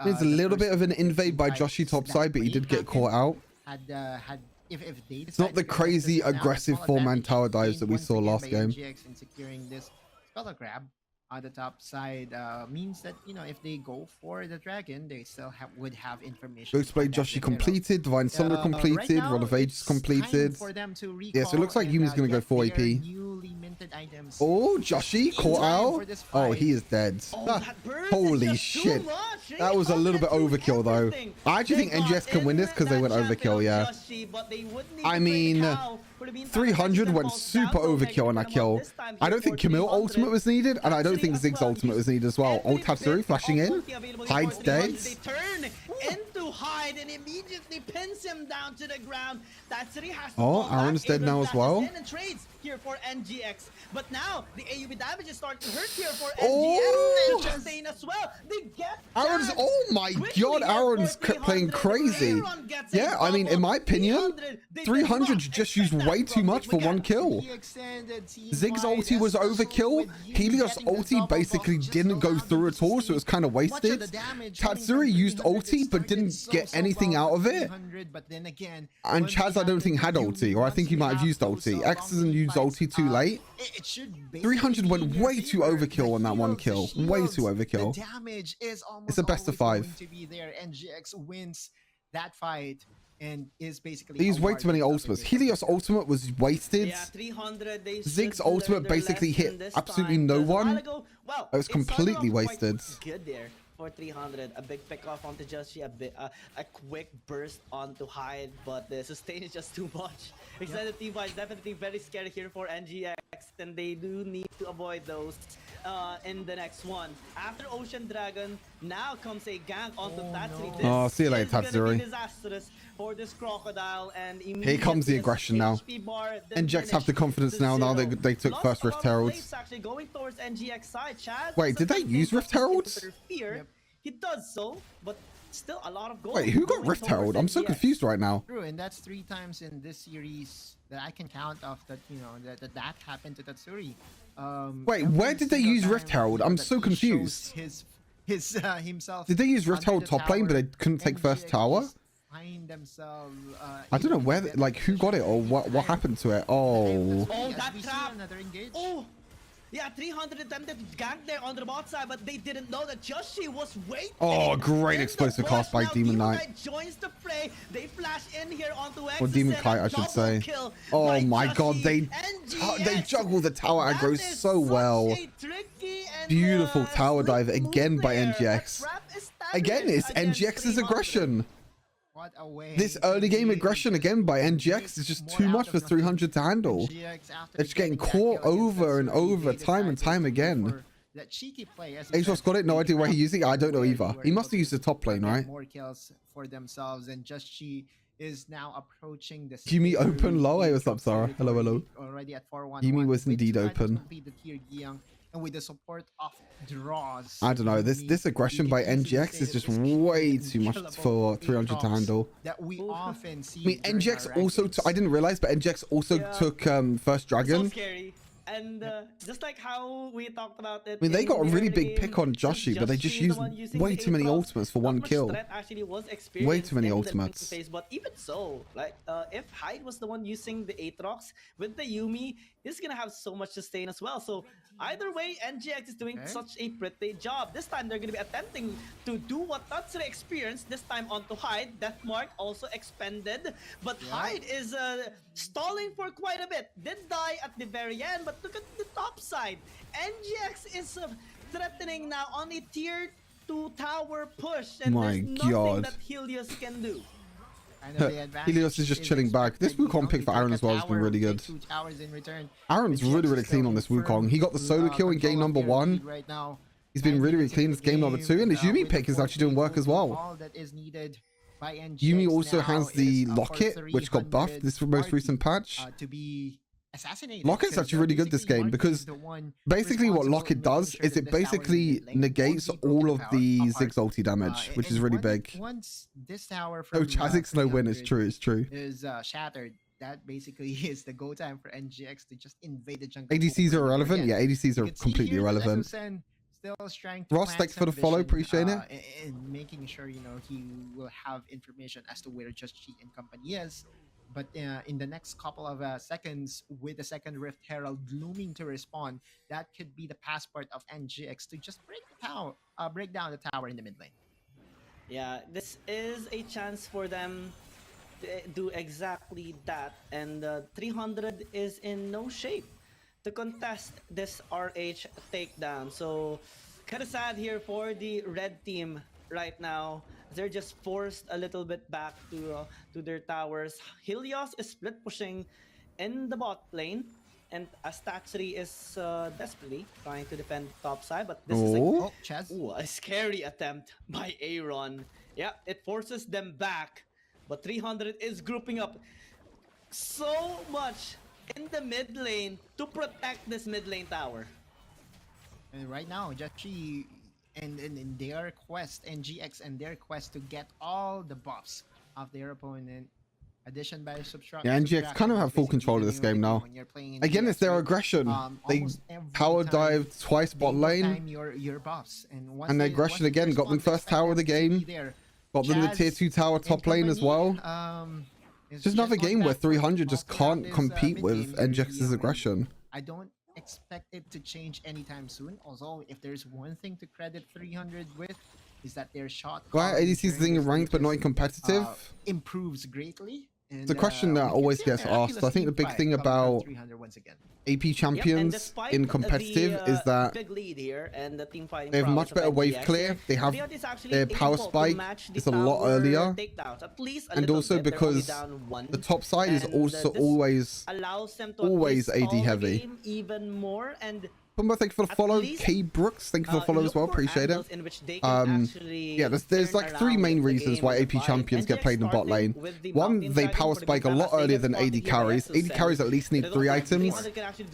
There's a little bit of an invade by Joshi topside, but he did get caught out. It's not the crazy aggressive 4-man tower dives that we saw last game. Securing this spell grab on the top side means that, you know, if they go for the dragon, they still would have information. Looks like Joshi completed, Divine Sunder completed, Rod of Ages completed. Yeah, so it looks like Yumi's going to go for AP. Oh, Joshi caught out. Oh, he is dead. Holy shit. That was a little bit overkill though. I actually think NGS can win this because they went overkill, yeah. I mean, 300 went super overkill on that kill. I don't think Camille ultimate was needed, and I don't think Ziggs ultimate was needed as well. Old Tatsuri flashing in. Hyde's dead. They turn into Hyde and immediately pins him down to the ground. Tatsuri has to Aaron's dead now as well. Here for NGX, but now the AoE damage is starting to hurt here for NGX and Sustain as well. They get Aaron's, oh my god, Aaron's playing crazy. Yeah, I mean, in my opinion, 300 just used way too much for one kill. Ziggs ulti was overkill. Helios ulti basically didn't go through at all, so it was kind of wasted. Tatsuri used ulti but didn't get anything out of it. But then again, and Chaz, I don't think had ulti, or I think he might have used ulti. X doesn't use ulti too late. 300 went way too overkill on that one kill. Way too overkill. The damage is almost it's a best of 5. going to be there. NGX wins that fight and is basically. They used way too many ultimates. Helios ultimate was wasted. Yeah, 300. Zig's ultimate basically hit absolutely no one. Well, it was completely wasted. Good there. For 300, a big pick off onto Joshi, a quick burst onto Hyde, but the sustain is just too much. Extended team fight is definitely very scary here for NGX, and they do need to avoid those in the next one. After Ocean Dragon, now comes a gank onto Tatsuri. No. See you later, Tatsuri. Disastrous for this crocodile, and here comes the aggression now. NGX have the confidence now. Now they took first Rift Herald. Going towards NGX side. Chaz, wait, did they use Rift Heralds? Yep. He does so, but still a lot of gold. Wait, who got Rift Herald? I'm so confused right now. True, and that's 3 times in this series that I can count off that, you know, that happened to Tatsuri. Wait, where did they use Rift Herald? I'm so confused. Himself. Did they use Rift Herald top lane, but they couldn't take first tower? Themselves, I don't know where, like, who got it or what happened to it. Oh. Oh, that trap. Oh. Yeah, 300 attempted to gank there on the bot side, but they didn't know that Joshi was waiting. Oh, great explosive cast by Demon Knight. Joins the fray. They flash in here onto X. Or Demon Kite, I should say. Oh my god, they juggle the tower aggro so well. Beautiful tower dive again by NGX. Again, it's NGX's aggression. This early game aggression again by NGX is just too much for 300 to handle. They're just getting caught over and over, time and time again. Asos got it, no idea where he used it. I don't know either. He must have used the top lane, right? More kills for themselves, and just she is now approaching the. Yumi open low. Hey, what's up, Sarah? Hello, hello. Already at 4-1. Yumi was indeed open. And with the support of draws, I don't know. This aggression by NGX is just way too much for 300 to handle. That we often see. I mean, NGX also. I didn't realize, but NGX also took first dragon. So scary. And just like how we talked about it. I mean, they got a really big pick on Joshi, but they just used way too many ultimates for one kill. Way too many ultimates. But even so, like if Hyde was the one using the Aatrox with the Yumi, he's gonna have so much sustain as well. So either way, NGX is doing such a pretty job. This time they're gonna be attempting to do what Tatsuri experienced. This time onto Hyde. Death Mark also expended, but Hyde is stalling for quite a bit. Did die at the very end, but look at the top side. NGX is threatening now on a tier 2 tower push, and there's nothing that Helios can do. Helios is just chilling back. This Wukong pick for Aaron as well has been really good. Aaron's really clean on this Wukong. He got the solo kill in game number 1. He's been really clean in game number 2, and his Yumi pick is actually doing work as well. Yumi also has the Locket, which got buffed this most recent patch. Locket's actually really good this game because basically what Locket does is it basically negates all of the Zig's ulti damage, which is really big. Once this tower from Chazik's no win is true, is shattered, that basically is the go time for NGX to just invade the jungle. ADCs are irrelevant? Yeah, ADCs are completely irrelevant. Still trying to Ross, thanks for the follow, appreciate it. And making sure, you know, he will have information as to where Just Cheat and company is. But in the next couple of seconds, with the second Rift Herald looming to respawn, that could be the passport of NGX to just break down the tower in the mid lane. Yeah, this is a chance for them to do exactly that, and 300 is in no shape to contest this RH takedown. So kind of sad here for the red team right now. They're just forced a little bit back to their towers. Helios is split pushing in the bot lane, and Tatsuri is desperately trying to defend top side, but this is a scary attempt by ARAM. Yeah, it forces them back, but 300 is grouping up so much in the mid lane to protect this mid lane tower. And right now, Jachi and in their quest, NGX and their quest to get all the buffs of their opponent, addition by subtraction. Yeah, NGX kind of have full control of this game now. Again, it's their aggression. They power dived twice bot lane, your buffs, and their aggression again got them first tower of the game. Got them the tier 2 tower top lane as well. It's just another game where 300 just can't compete with NGX's aggression. I don't expect it to change anytime soon. Also, if there's one thing to credit 300 with, is that their shot. Why ADC's thing in ranked but not in competitive? Improves greatly. And, the question that always gets asked. I think the big thing about AP champions in competitive is that they have much better wave clear. They have their power spike is a lot earlier, and also because the top side is also always AD heavy. Thank you for the follow. K Brooks, thank you for the follow as well. Appreciate it. Yeah, there's like 3 main reasons why AP champions get played in bot lane. One, they power spike a lot earlier than AD carries. AD carries at least need 3 items.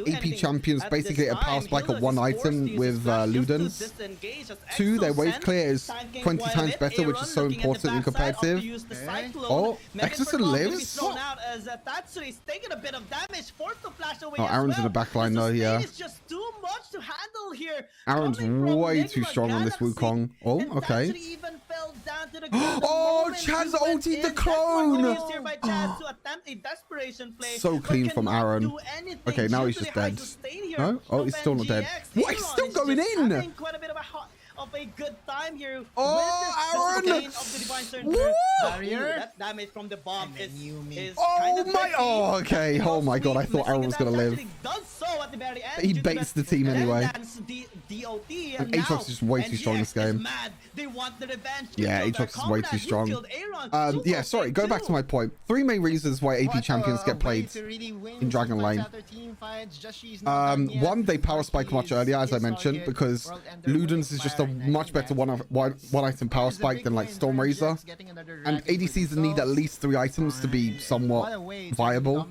AP champions basically get a power spike of 1 item with Ludens. 2, their wave clear is 20 times better, which is so important in competitive. Oh, Exorcist lives? Oh, Aaron's in the backline though, yeah. To handle here. Aaron's way too strong on this Wukong. Oh, okay. Oh, Chaz ulted the clone. So clean from Aaron. Okay, now he's just dead. No? Oh, he's still not dead. What? He's still going in. Of a good time here. Oh, Aaron! That damage from the bomb is oh my! Oh, okay. Oh my god! I thought Aaron was gonna live. He baits the team anyway. Aatrox is just way too strong in this game. Yeah, Aatrox is way too strong. Yeah, sorry. Go back to my point. 3 main reasons why AP champions get played in Dragon Lane. 1, they power spike much earlier, as I mentioned, because Ludens is just a much better one item power spike than like Storm Razor, and ADCs need at least 3 items to be somewhat viable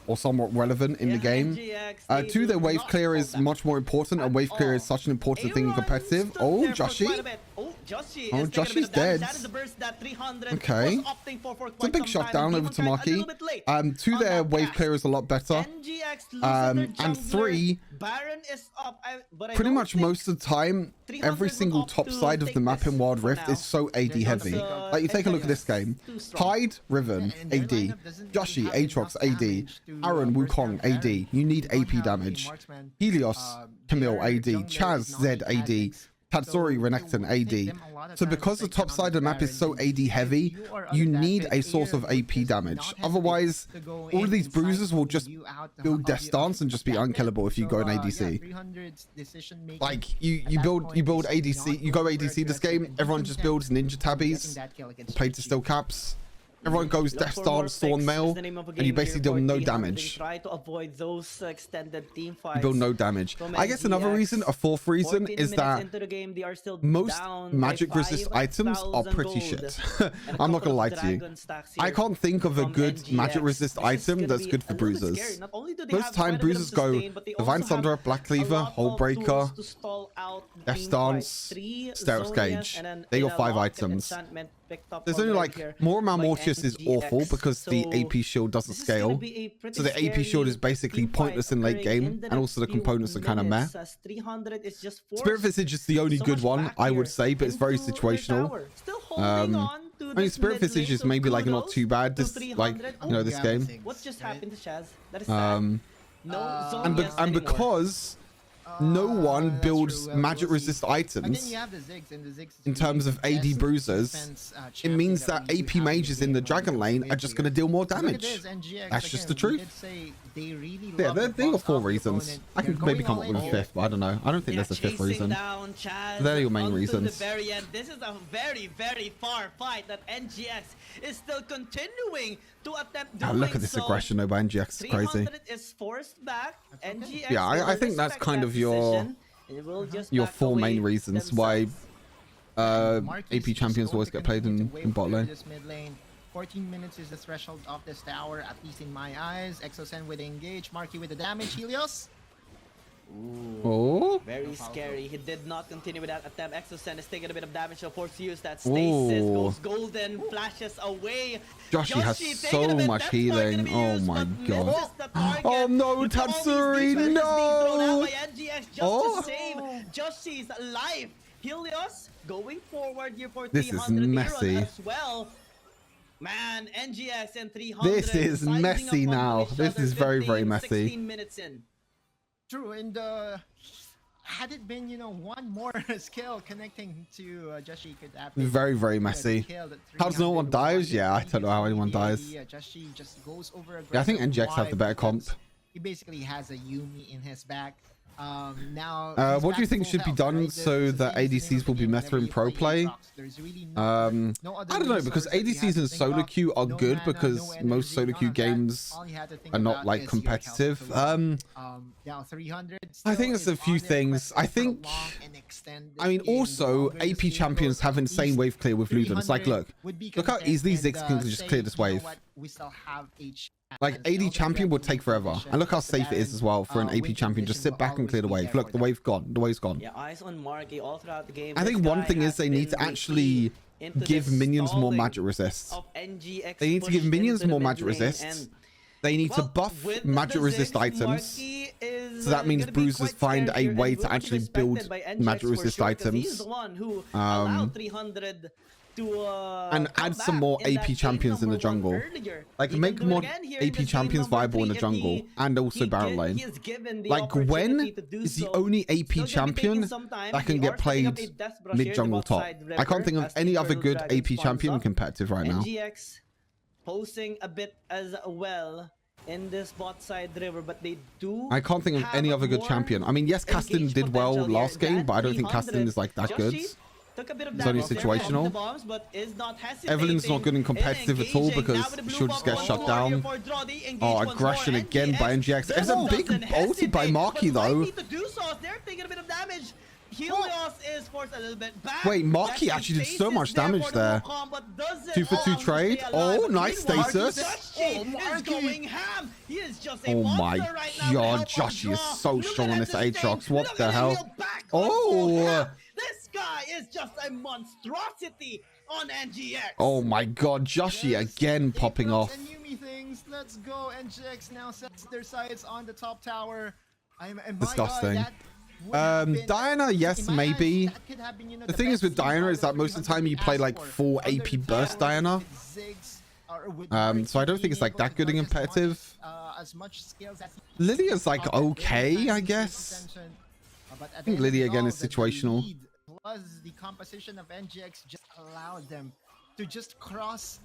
or somewhat relevant in the game. 2, their wave clear is much more important, and wave clear is such an important thing in competitive. Oh, Joshi. Oh, Joshi's dead. Okay. It's a big shutdown over to Maki. 2, their wave clear is a lot better. And 3, pretty much most of the time, every single top side of the map in Wild Rift is so AD heavy. Like, you take a look at this game. Hyde, Riven, AD. Joshi, Aatrox, AD. Aaron, Wukong, AD. You need AP damage. Helios, Camille, AD. Chaz, Zed, AD. Tatsuri, Renekton, AD. So because the top side of the map is so AD heavy, you need a source of AP damage. Otherwise, all of these bruisers will just build Death Stance and just be unkillable if you go in ADC. Like, you build ADC, you go ADC this game, everyone just builds Ninja Tabbies, play to still caps. Everyone goes Death Stance, Thornmail, and you basically deal no damage. Try to avoid those extended team fights. You build no damage. I guess another reason, a 4th reason, is that most magic resist items are pretty shit. I'm not gonna lie to you. I can't think of a good magic resist item that's good for bruisers. Most time bruisers go Divine Thunder, Black Cleaver, Hullbreaker, Death Stance, Stealth Gauge. They got 5 items. There's only like Mortius is awful because the AP shield doesn't scale. So the AP shield is basically pointless in late game, and also the components are kind of meh. Spirit Visage is the only good one, I would say, but it's very situational. I mean, Spirit Visage is maybe like not too bad this this game. What just happened to Chaz? That is sad. And because no one builds magic resist items in terms of AD bruisers, it means that AP mages in the Dragon Lane are just going to deal more damage. That's just the truth. Yeah, there are 4 reasons. I can maybe come up with a 5th, but I don't know. I don't think there's a 5th reason. They're your main reasons. This is a very, very far fight that NGX is still continuing to attempt doing. Look at this aggression though by NGX. It's crazy. Is forced back. NGX, yeah, I think that's kind of your 4 main reasons why AP champions always get played in bot lane. 14 minutes is the threshold of this tower, at least in my eyes. Exosen with engage, Marky with the damage, Helios. Ooh, oh, very scary. He did not continue with that attempt. Exosen is taking a bit of damage, so forced to use that stasis. Goes golden, flashes away. Joshi has so much healing. Oh my god. Oh no, Tatsuri, no! To save Joshi's life. Helios going forward here for this is 300 messy as well. Man, NGX and 300. This is messy now. This is very, very messy. 16 minutes in. True, and had it been, you know, one more skill connecting to Joshi could have been very, very messy. How does no one dies? Yeah, I don't know how anyone dies. Yeah, Joshi just goes over. Yeah, I think NGX have the better comp. He basically has a Yumi in his back. Now, what do you think should be done so that ADCs will be meta in pro play? I don't know, because ADCs in solo queue are good because most solo queue games are not like competitive. I think it's a few things. I mean, also AP champions have insane wave clear with Luden. It's like, look how easily Ziggs can just clear this wave. Like, AD champion would take forever. And look how safe it is as well for an AP champion. Just sit back and clear the wave. Look, the wave's gone. The wave's gone. Yeah, eyes on Marky all throughout the game. I think one thing is they need to actually give minions more magic resist. They need to give minions more magic resist. They need to buff magic resist items. So that means bruisers find a way to actually build magic resist items. And add some more AP champions in the jungle. Like, make more AP champions viable in the jungle and also Baron lane. Like, Gwen is the only AP champion that can get played mid-jungle top. I can't think of any other good AP champion competitive right now. NGX posing a bit as well in this bot side river, but they do. I can't think of any other good champion. I mean, yes, Castin did well last game, but I don't think Castin is like that good. It's only situational. Evelyn's not good in competitive at all because she'll just get shut down. Oh, aggression again by NGX. It's a big ulti by Marky though. Wait, Marky actually did so much damage there. 2 for 2 trade. Oh, nice status. Oh my god, Joshi is so strong on this Aatrox. What the hell? Oh. This guy is just a monstrosity on NGX. Oh my god, Joshi again popping off. Let's go. NGX now sets their sights on the top tower. Disgusting. Diana, yes, maybe. The thing is with Diana is that most of the time you play like full AP burst Diana. So I don't think it's like that good in competitive. Lydia's like okay, I guess. I think Lydia again is situational. Plus, the composition of NGX just allowed them to just cross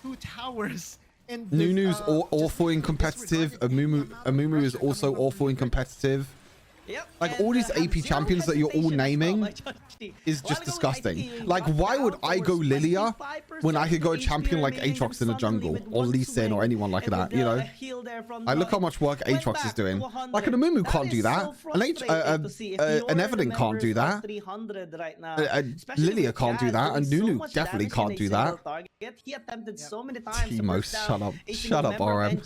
2 towers. And Nunu's awful in competitive. Amumu is also awful in competitive. Yep. Like, all these AP champions that you're all naming is just disgusting. Like, why would I go Lilia when I could go a champion like Aatrox in the jungle, or Lee Sin, or anyone like that, you know? I look how much work Aatrox is doing. Like, an Amumu can't do that. An Evelyn can't do that. Lilia can't do that, and Nunu definitely can't do that. Timo, shut up. Shut up, ARAM.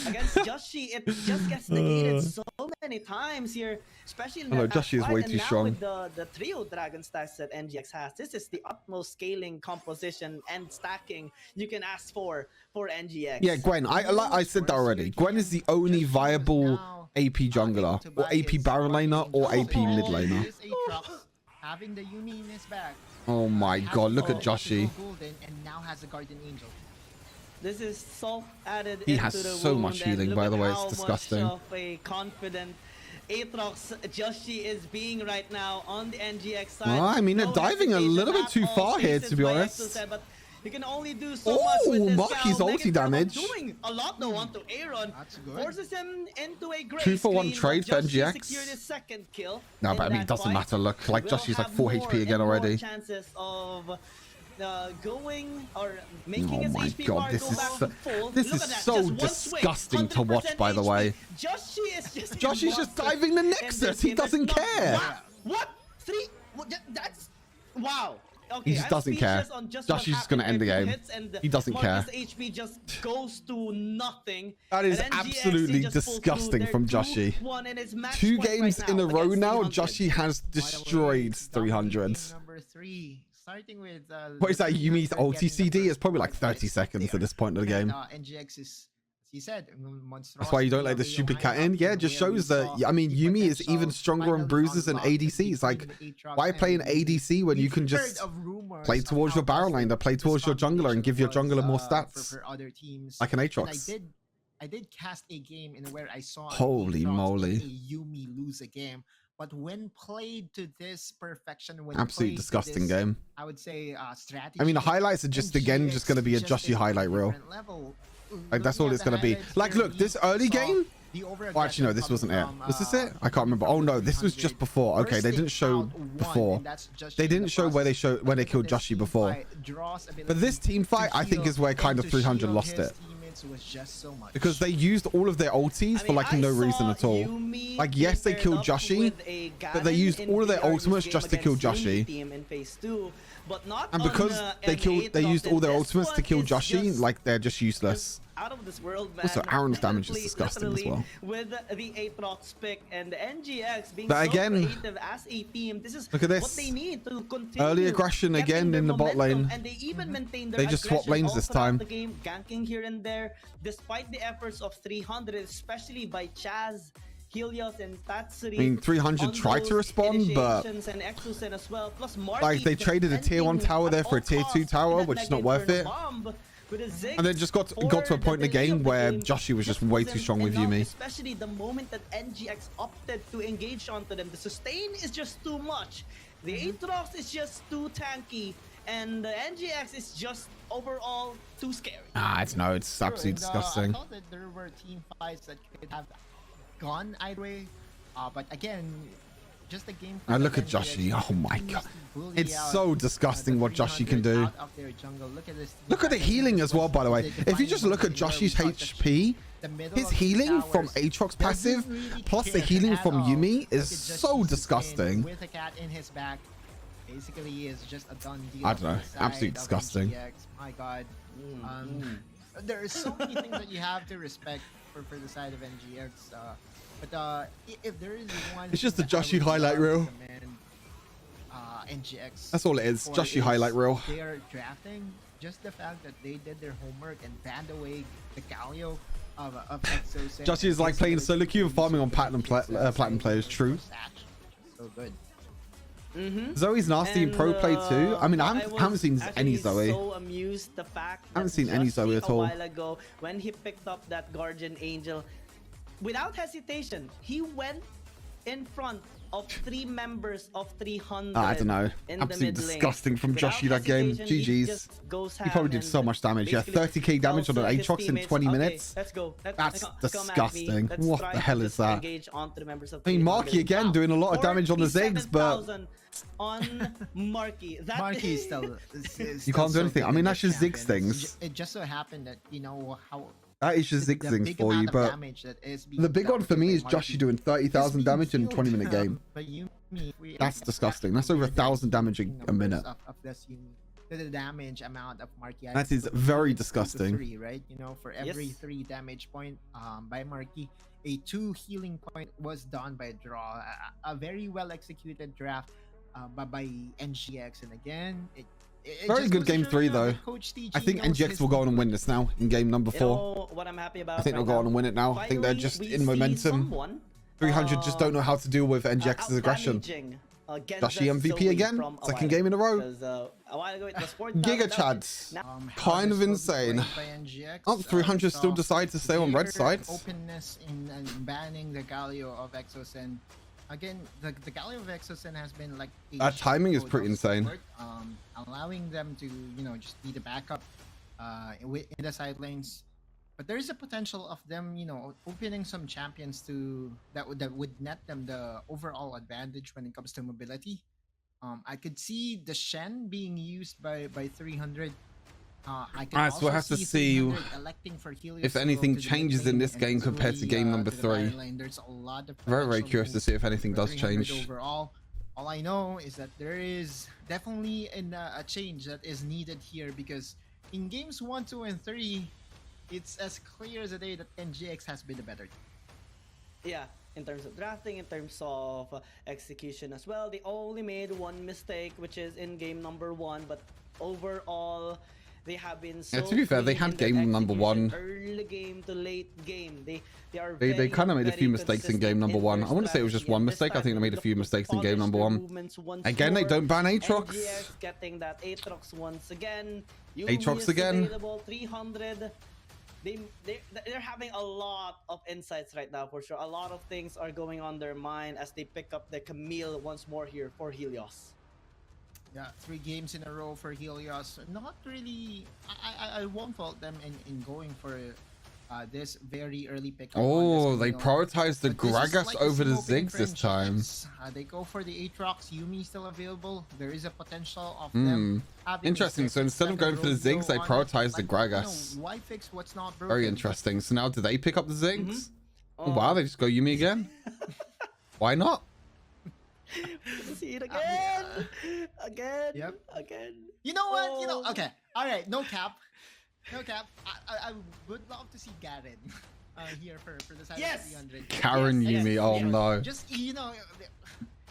Against Joshi, it just gets negated so many times here, especially in the Joshi is way too strong. With the trio dragon stacks that NGX has, this is the utmost scaling composition and stacking you can ask for NGX. Yeah, Gwen, I said that already. Gwen is the only viable AP jungler, or AP Baron laner, or AP mid laner. Having the Yumi in his back. Oh my god, look at Joshi. And now has a Guardian Angel. This is so added he has so much healing, by the way. It's disgusting. Much of a confident Aatrox Joshi is being right now on the NGX side. Well, I mean, they're diving a little bit too far here, to be honest. You can only do so much with this Marky's ulti damage. Doing a lot though onto Aaron. Forces him into a great 2 for 1 trade for NGX. Second kill. No, but I mean, it doesn't matter. Look, like Joshi's like 4 HP again already. Chances of going or making oh my god, this is so disgusting to watch, by the way. Joshi's just diving the Nexus. He doesn't care. What? 3? That's wow. Okay, he just doesn't care. Joshi's just gonna end the game. He doesn't care. HP just goes to nothing. That is absolutely disgusting from Joshi. 2 games in a row now, Joshi has destroyed 300s. Number 3. Starting with what is that? Yumi's ulti CD? It's probably like 30 seconds at this point of the game. NGX is, as he said, that's why you don't let the stupid cat in. Yeah, it just shows that. I mean, Yuumi is even stronger on bruises than ADCs. Like, why play an ADC when you can just play towards your barrel laner, play towards your jungler, and give your jungler more stats? For other teams, like an Aatrox. I did cast a game in where I saw holy moly a Yuumi lose a game, but when played to this perfection, when absolutely disgusting this, game, I would say strategy. I mean, the highlights are just again just going to be a Joshi highlight reel. Like that's all it's going to be. Like, look, this early game. Oh, actually, no, this wasn't it. Was this it? I can't remember. Oh no, this was just before. Okay, they didn't show before. They didn't show where they killed Joshi before. But this team fight, I think, is where kind of 300 lost it. Because they used all of their ultis for like no reason at all. Like, yes, they killed Joshi, but they used all of their ultimates just to kill Joshi. And because they used all their ultimates to kill Joshi, like they're just useless. Out of this world, man. Also, ARAM's damage is disgusting as well. With the Aatrox pick and the NGX being but again, so creative as a team, this is look at this. What they need to continue. Early aggression again in the bot lane. And they even maintain their they just swap lanes this time. The game, ganking here and there, despite the efforts of 300, especially by Chaz, Helios, and Tatsuri. I mean, 300 tried to respond, but as well. Plus Marky, like they traded a tier 1 tower there for a tier 2 tower, which is not worth it. And then just got to a point in the game where Joshi was just way too strong with Yuumi. Especially the moment that NGX opted to engage onto them. The sustain is just too much. The Aatrox is just too tanky. And the NGX is just overall too scary. It's absolutely disgusting. I thought that there were team fights that could have gone either way. But again, just a game. Now look at Joshi. Oh my god. It's so disgusting what Joshi can do. Look at the healing as well, by the way. If you just look at Joshi's HP, his healing from Aatrox passive plus the healing from Yuumi is so disgusting. With a cat in his back, basically is just a done deal. I don't know. Absolutely disgusting. My god. There are so many things that you have to respect for the side of NGX. But if there is one, it's just a Joshi highlight reel. NGX. That's all it is. Joshi highlight reel. They are drafting. Just the fact that they did their homework and banned away the Galio of Exo. Joshi is like playing solo queue and farming on platinum players. True. So good. Zoe's nasty in pro play too. I mean, I haven't seen any Zoe. So amused the fact I haven't seen any Zoe at all. A while ago, when he picked up that Guardian Angel, without hesitation, he went in front of 3 members of 300. I don't know. Absolutely disgusting from Joshi that game. GG's. He probably did so much damage. Yeah, 30k damage on an Aatrox in 20 minutes. Let's go. That's disgusting. What the hell is that? I mean, Marky again doing a lot of damage on the Ziggs, but on Marky. Marky is still. You can't do anything. I mean, that's just Ziggs things. It just so happened that you know how. That is just Ziggs things for you, but the big one for me is Joshi doing 30,000 damage in a 20-minute game. That's disgusting. That's over 1,000 damage a minute. The damage amount of Marky. That is very disgusting. 3, right? You know, for every 3 damage point by Marky, a 2 healing point was done by draw. A very well executed draft by NGX, and again, very good game 3 though. I think NGX will go on and win this now in game number 4. You know what I'm happy about. I think they'll go on and win it now. I think they're just in momentum. 300 just don't know how to deal with NGX's aggression. Joshi MVP again, second game in a row. Giga Chads, kind of insane. Oh, 300 still decide to stay on red sides. Openness in banning the Galio of Exosen. Again, the Galio of Exosen has been like that timing is pretty insane. Allowing them to just be the backup in the side lanes. But there is a potential of them, opening some champions that would net them the overall advantage when it comes to mobility. I could see the Shen being used by 300. Alright, so we'll have to see if anything changes in this game compared to game number 3. Very curious to see if anything does change. Overall, all I know is that there is definitely a change that is needed here, because in games 1, 2, and 3, it's as clear as a day that NGX has been the better team. Yeah, in terms of drafting, in terms of execution as well. They only made one mistake, which is in game number 1, but overall, They have been so to be fair, they had game number 1. Early game to late game. They kind of made a few mistakes in game number 1. I wouldn't say it was just one mistake. I think they made a few mistakes in game number 1. Again, they don't ban Aatrox. Getting that Aatrox once again. Aatrox again. 300. They're having a lot of insights right now for sure. A lot of things are going on their mind as they pick up the Camille once more here for Helios. Yeah, 3 games in a row for Helios. Not really. I won't fault them in going for this very early pickup. Oh, they prioritized the Gragas over the Ziggs this time. They go for the Aatrox. Yuumi still available. There is a potential of them having. Interesting. So instead of going for the Ziggs, they prioritized the Gragas. Why fix what's not broken? Very interesting. So now do they pick up the Ziggs? Oh, wow, they just go Yuumi again. Why not? See it again. Again. Yep. Again. You know what? Okay. All right. No cap. No cap. I would love to see Garen here for the side of 300. Karen Yuumi. Oh no. Just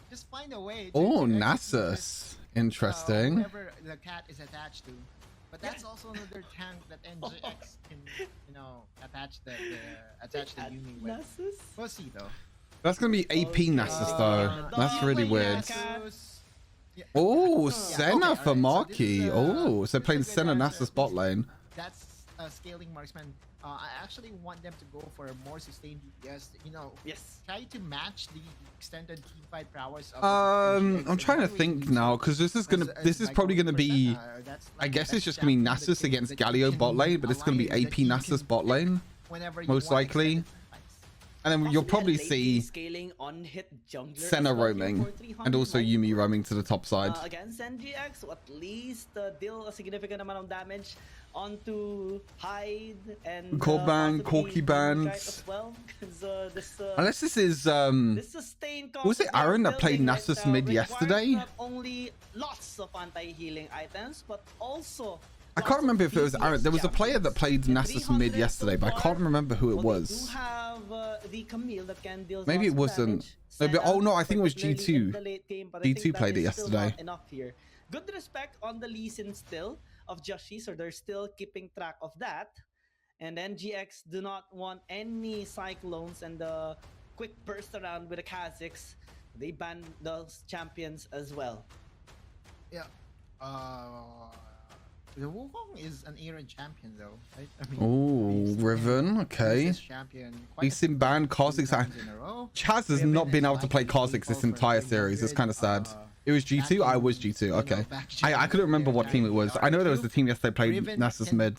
just find a way. Oh, Nasus. Interesting. Whoever the cat is attached to. But that's also another tank that NGX can, attach the Yuumi with. Nasus? We'll see though. That's gonna be AP Nasus though. That's really weird. Oh, Senna for Marky. Oh, so playing Senna Nasus bot lane. That's scaling marksman. I actually want them to go for a more sustained DPS. Try to match the extended teamfight prowess of I'm trying to think now, because this is probably gonna be, I guess it's just gonna be Nasus against Galio bot lane, but it's gonna be AP Nasus bot lane, most likely. And then you'll probably see Senna roaming and also Yuumi roaming to the top side. Against NGX, at least deal a significant amount of damage onto Hyde and Korban, Corky Band. Well, unless this is was it ARAM that played Nasus mid yesterday? Not only lots of anti-healing items, but also I can't remember if it was ARAM. There was a player that played Nasus mid yesterday, but I can't remember who it was. Maybe it wasn't. Oh no, I think it was G2. G2 played it yesterday. Good respect on the Lee Sin still of Joshi, so they're still keeping track of that. And NGX do not want any cyclones and the quick burst around with the Kazakhs. They ban those champions as well. Yeah. The Wukong is an ARAM champion though, right? Oh, Riven, okay. He's been banned Kazakhs. Chaz has not been able to play Kazakhs this entire series. It's kind of sad. It was G2? I was G2, okay. I couldn't remember what team it was. I know there was the team yesterday played Nasus mid.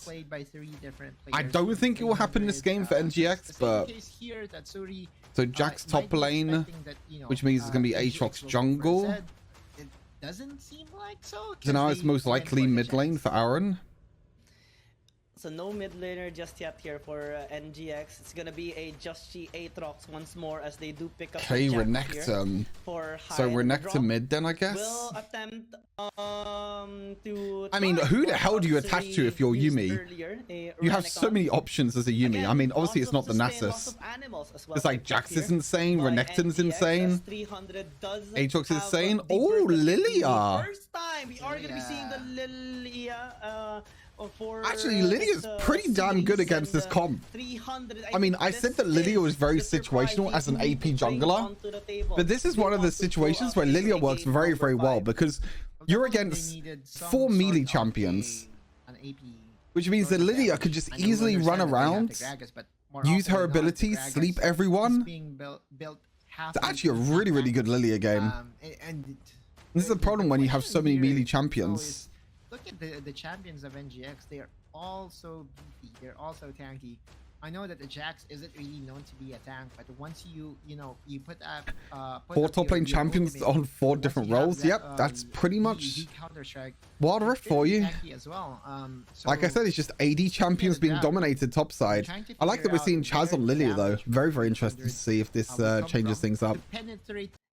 I don't think it will happen this game for NGX, but... So Jack's top lane, which means it's going to be Aatrox jungle. Doesn't seem like so. So now it's most likely mid lane for ARAM. So no mid laner just yet here for NGX. It's gonna be a Joshi Aatrox once more as they do pick up. Okay, Renekton. So Renekton mid then, I guess. Will attempt to. I mean, who the hell do you attach to if you're Yuumi? You have so many options as a Yuumi. I mean, obviously it's not the Nasus. It's like Jax is insane, Renekton's insane, Aatrox is insane. Oh, Lilia. First time we are gonna be seeing the Lilia. Actually, Lydia's pretty damn good against this comp. I mean, I said that Lilia was very situational as an AP jungler, but this is one of the situations where Lilia works very, very well because you're against 4 melee champions, which means that Lilia could just easily run around, use her abilities, sleep everyone. It's actually a really, really good Lilia game. This is the problem when you have so many melee champions. Look at the champions of NGX. They are all so beefy. They're also tanky. I know that the Jax isn't really known to be a tank, but once you put up 4 top lane champions on 4 different roles. Yep, that's pretty much Wild Rift for you. As well. Like I said, it's just AD champions being dominated topside. I like that we're seeing Chaz on Lilia though. Very, very interested to see if this changes things up.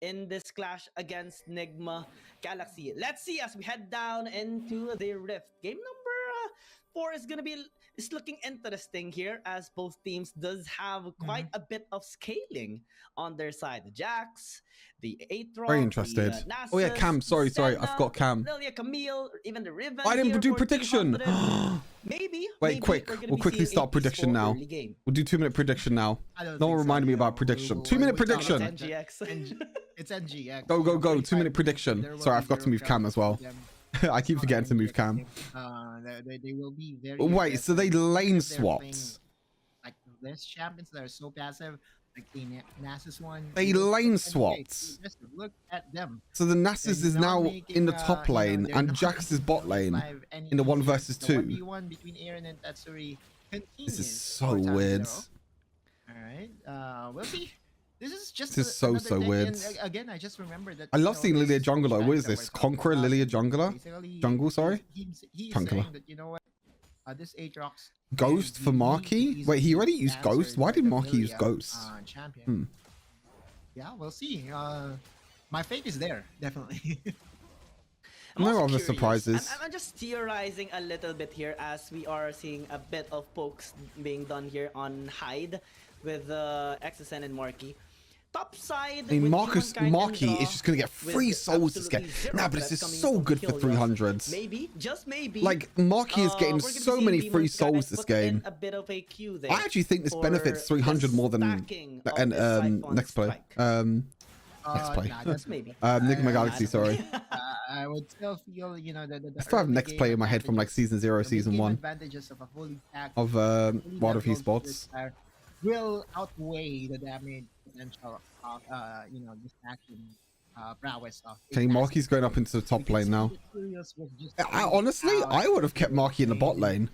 In this clash against Nigma Galaxy. Let's see as we head down into the Rift. Game number 4 is gonna be looking interesting here, as both teams does have quite a bit of scaling on their side. The Jax, the Aatrox, Very interested. the Nasus, Oh yeah, Cam. Sorry, Senna, I forgot Cam. Lilia, Camille, or even the Riven. I didn't do prediction. Maybe. Wait, quick. We'll quickly start prediction now. We'll do 2-minute prediction now. No one reminded me about prediction. 2-minute prediction. It's NGX. Go. 2-minute prediction. Sorry, I forgot to move Cam as well. I keep forgetting to move Cam. They will be very. Wait, so they lane swapped. Like there's champions that are so passive, like the Nasus one. They lane swapped. Just look at them. So the Nasus is now in the top lane, and Jax is bot lane in the 1 versus 2. 1v1 between Aaron and Tatsuri continues. This is so weird. All right, we'll see. This is just so weird. And again, I just remember that. I love seeing Lilia jungler. What is this? Conqueror Lilia jungler? Jungle, sorry. He's jungler. saying that, you know what? This Aatrox. Ghost for Marky? Wait, he already used Ghost? Why did Marky use Ghost? Champion. Yeah, we'll see. My faith is there, definitely. No other surprises. I'm just theorizing a little bit here, as we are seeing a bit of pokes being done here on Hyde with XSN and Marky. Top side, I mean, Marky is just going to get free souls this game. Nah, but this is so good for 300s. Maybe, just maybe. Like, Marky is getting so many free souls this game. A bit of a queue there. I actually think this benefits 300 more than next play. Next play. Nah, that's maybe. Nigma Galaxy, sorry. I would still feel, you know, the I still have next play in my head from like season 0, season 1 advantages of a fully packed of World of Esports. Will outweigh the damage potential of, you know, this action prowess of. Okay, Marky's going up into the top lane now. Honestly, I would have kept Marky in the bot lane.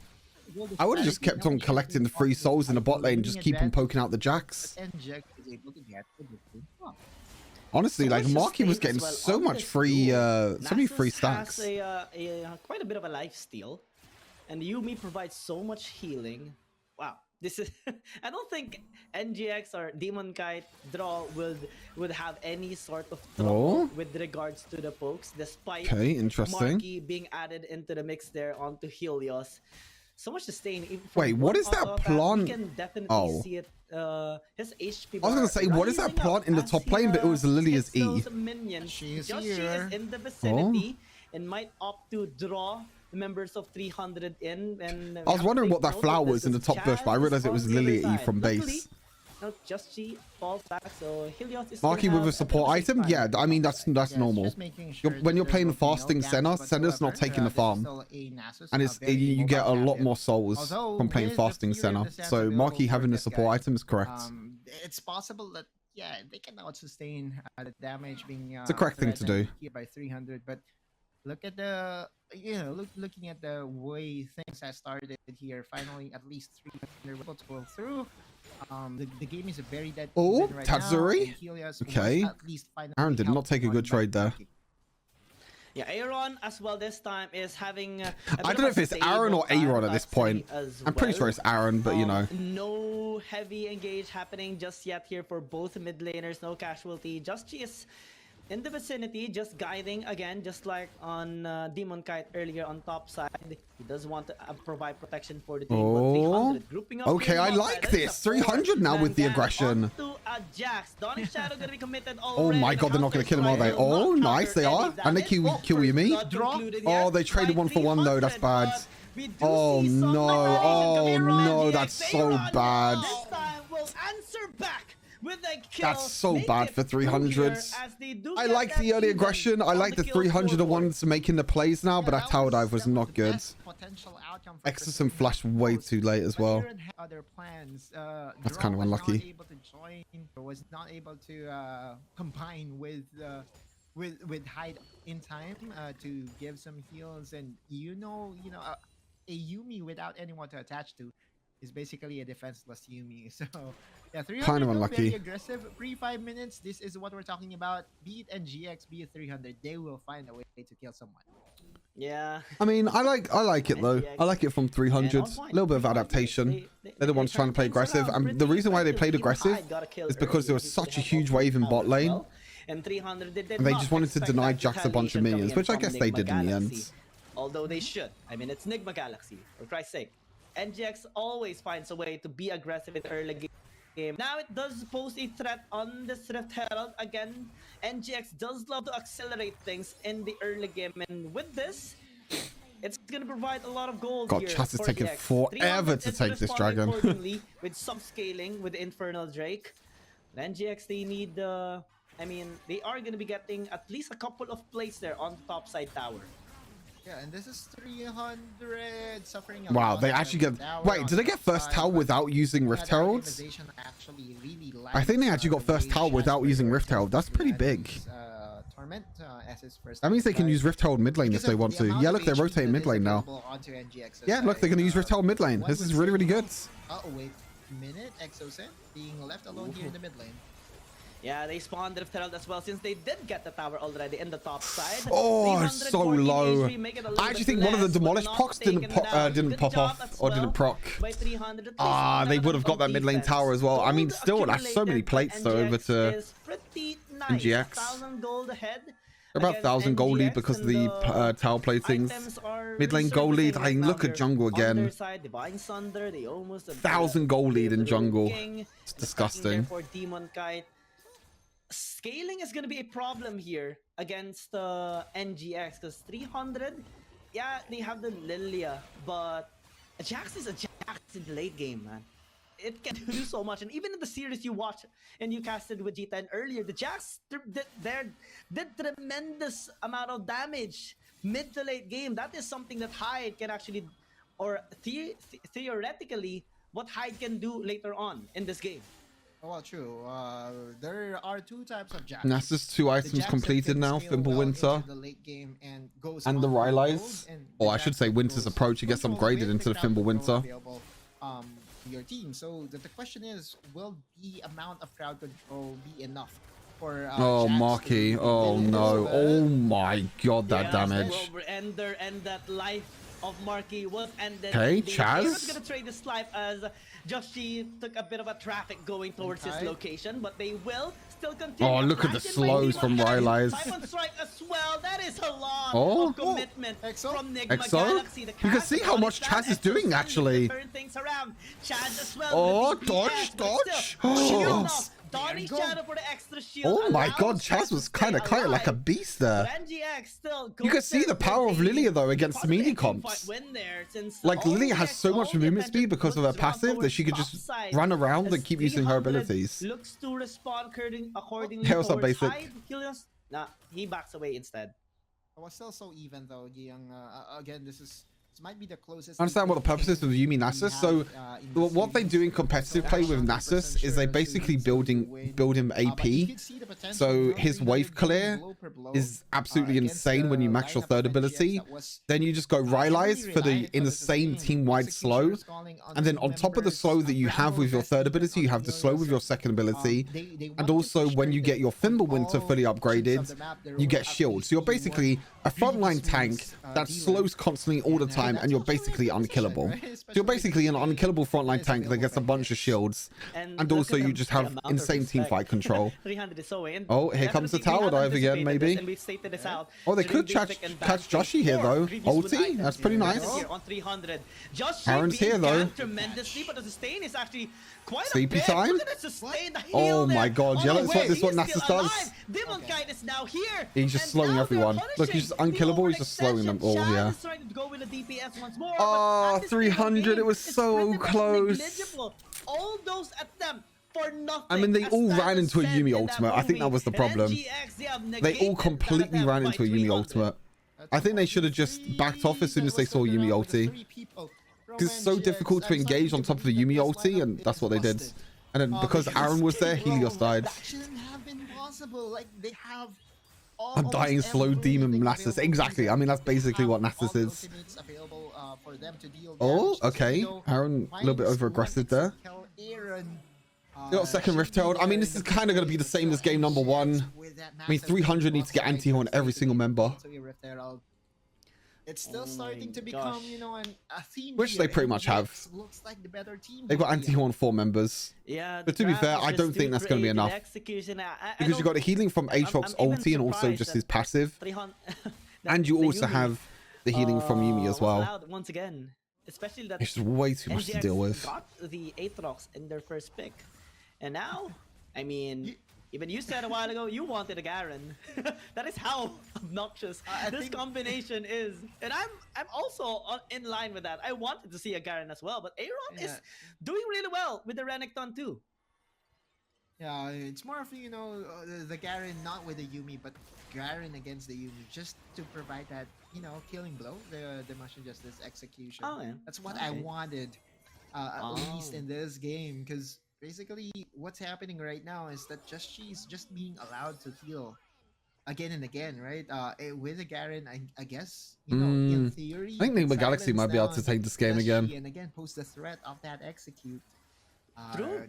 I would have just kept on collecting the free souls in the bot lane and just keep on poking out the Jax. Honestly, like Marky was getting so much free, so many free stacks. Quite a bit of a life steal, and Yuumi provides so much healing. Wow. This is I don't think NGX or Demon Kite draw would have any sort of trouble with regards to the pokes, despite Marky being added into the mix there onto Helios. So much sustain. Wait, what is that plant? We can definitely see it. His HP. I was gonna say, what is that plant in the top lane? But it was Lilia's E. She is in the vicinity and might opt to draw the members of 300 in. And I was wondering what that flower was in the top bush, but I realized it was Lilia E from base. No, just she falls back, so Helios is Marky with a support item? Yeah, I mean, that's normal. When you're playing fasting Senna, Senna's not taking the farm. And you get a lot more souls from playing fasting Senna. So Marky having the support item is correct. It's possible that, yeah, they can out sustain the damage being it's the correct thing to do. Here by 300, but look at the, you know, looking at the way things have started here. Finally, at least 300 will go through. The game is a very dead. Oh, right Tatsuri. Okay. Aaron did not take a good trade there. Yeah, Aaron as well this time is having. I don't know if it's Aaron or Aaron at this point. I'm pretty sure it's Aaron, but you know. No heavy engage happening just yet here for both mid laners. No casualty. Just she is in the vicinity, just guiding again, just like on Demon Kite earlier on top side. He does want to provide protection for the team. Oh, 300, grouping up okay, I like this. 300 now with the aggression. Oh my god, they're not going to kill him, are they? Oh, nice, they are. And they kill Yumi. Oh, they traded 1 for 1 though, that's bad. Oh no, oh no, that's so bad. That's so bad for 300s. I like the early aggression. I like the 300 ones making the plays now, but that tower dive was not good. Exorcism flashed way too late as well. That's kind of unlucky. Was not able to combine with Hyde in time to give some heals, and you know a Yuumi without anyone to attach to is basically a defenseless Yuumi. So yeah, 300 kind of unlucky. Very aggressive. Pre-5 minutes, this is what we're talking about. Be it NGX, be it 300, they will find a way to kill someone. Yeah. I mean, I like it though. I like it from 300. A little bit of adaptation. They're the ones trying to play aggressive. And the reason why they played aggressive is because there was such a huge wave in bot lane. And they just wanted to deny Jax a bunch of minions, which I guess they did in the end. although they should. I mean, it's Nigma Galaxy, for Christ's sake. NGX always finds a way to be aggressive in the early game. Now it does pose a threat on this Rift Herald. Again, NGX does love to accelerate things in the early game, and with this, it's going to provide a lot of gold here. God, Chaz is taking forever to take this dragon. With some scaling with the Infernal Drake. NGX, they need, I mean, they are going to be getting at least a couple of plays there on the top side tower. Yeah, and this is 300 suffering. Wow, they actually get... Wait, did they get first tower without using Rift Heralds? I think they actually got first tower without using Rift Herald. That's pretty big. That means they can use Rift Herald mid lane if they want to. Yeah, look, they're rotating mid lane now. Yeah, look, they're going to use Rift Herald mid lane. This is really, really good. Oh, wait a minute. Exocet being left alone here in the mid lane. Yeah, they spawned Rift Herald as well since they did get the tower already in the top side. Oh, it's so low. I actually think one of the demolished procs didn't pop off or didn't proc. They would have got that mid lane tower as well. I mean, still, that's so many plates though over to NGX. They're about 1,000 gold lead because of the tower platings. Mid lane gold lead. I mean, look at jungle again. 1,000 gold lead in jungle. It's disgusting. Scaling is going to be a problem here against NGX because 300, yeah, they have the Lilia, but Jax is a Jax in the late game, man. It can do so much, and even in the series you watch and you casted with G10 earlier, the Jax did tremendous amount of damage mid to late game. That is something that Hyde can actually, or theoretically, what Hyde can do later on in this game. Well, true. There are two types of Jax. Nasa's 2 items completed now, Fimbulwinter and the Rylai's. Or I should say Winter's Approach. He gets upgraded into the Fimbulwinter. Your team. So the question is, will the amount of crowd control be enough for oh, Marky. Oh no. Oh my god, that damage. And that life of Marky was ended. Okay, Chaz. He was gonna trade his life as Joshi took a bit of a traffic going towards his location, but they will still continue. Oh, look at the slows from Rylai's. Strike as well. That is a lot of commitment from Nigma Galaxy. You can see how much Chaz is doing actually. Oh, dodge. Oh my god, Chaz was kind of like a beast there. You can see the power of Lilia though against the melee comps. Like Lilia has so much movement speed because of her passive that she could just run around and keep using her abilities. Looks to respond accordingly. Hey, what's up, Basic? Nah, he backs away instead. It was still so even though, Young. Again, this might be the closest. I understand what the purpose is of Yuumi Nasus. So what they do in competitive play with Nasus is they basically build him AP. So his wave clear is absolutely insane when you max your third ability. Then you just go Rylai's for the insane team-wide slow. And then on top of the slow that you have with your third ability, you have the slow with your second ability. And also when you get your Fimbulwinter fully upgraded, you get shield. So you're basically a frontline tank that slows constantly all the time, and you're basically unkillable. So you're basically an unkillable frontline tank that gets a bunch of shields, and also you just have insane teamfight control. Oh, here comes the tower dive again, maybe. Oh, they could catch Joshi here though. Ulti, that's pretty nice. Aaron's here though. Sleepy time. Oh my god, yeah, this is what Nasus does. He's just slowing everyone. Look, he's just unkillable, he's just slowing them all here. Oh, 300, it was so close. I mean, they all ran into a Yuumi ultimate. I think that was the problem. They all completely ran into a Yuumi ultimate. I think they should have just backed off as soon as they saw Yuumi ulti. Because it's so difficult to engage on top of the Yuumi ulti, and that's what they did. And then because Aaron was there, Helios died. Undying slow demon Nasus. Exactly. I mean, that's basically what Nasus is. Oh, okay. Aaron a little bit over aggressive there. They got second Rift Herald. I mean, this is kind of going to be the same as game number 1. I mean, 300 needs to get anti-heal on every single member. It's still starting to become, you know, a theme. Which they pretty much have. Looks like the better team. They've got anti-heal on 4 members. Yeah. But to be fair, I don't think that's going to be enough. Because you got a healing from Aatrox's ulti and also just his passive. And you also have the healing from Yuumi as well. Allowed once again, especially that it's just way too much to deal with. Got the Aatrox in their first pick, and now, I mean, even you said a while ago you wanted a Garen. That is how obnoxious this combination is, and I'm also in line with that. I wanted to see a Garen as well, but ARAM is doing really well with the Renekton too. Yeah, it's more of, you know, the Garen not with the Yuumi, but Garen against the Yuumi, just to provide that, you know, killing blow, the Mushroom Justice execution. Oh, yeah. That's what I wanted, at least in this game, because basically what's happening right now is that she's just being allowed to heal again and again, right? With the Garen, I guess, you know, in theory, I think Nigma Galaxy might be able to take this game again. And again, pose the threat of that execute. True.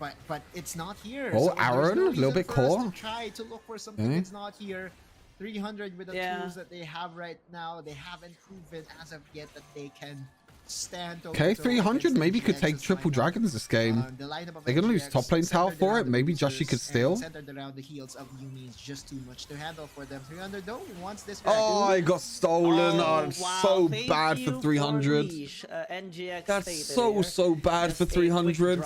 But it's not here. Oh, so Aaron, a little bit core. Try to look for something that's not here. 300 with the tools that they have right now, they haven't proven as of yet that they can stand. Okay, 300 maybe could take triple dragons this game. They're gonna lose top lane tower for it. Maybe Joshi could steal. Centered around the heels of Yuumi is just too much to handle for them. 300 though wants this. Oh, I got stolen. Oh, so bad for 300. That's so bad for 300.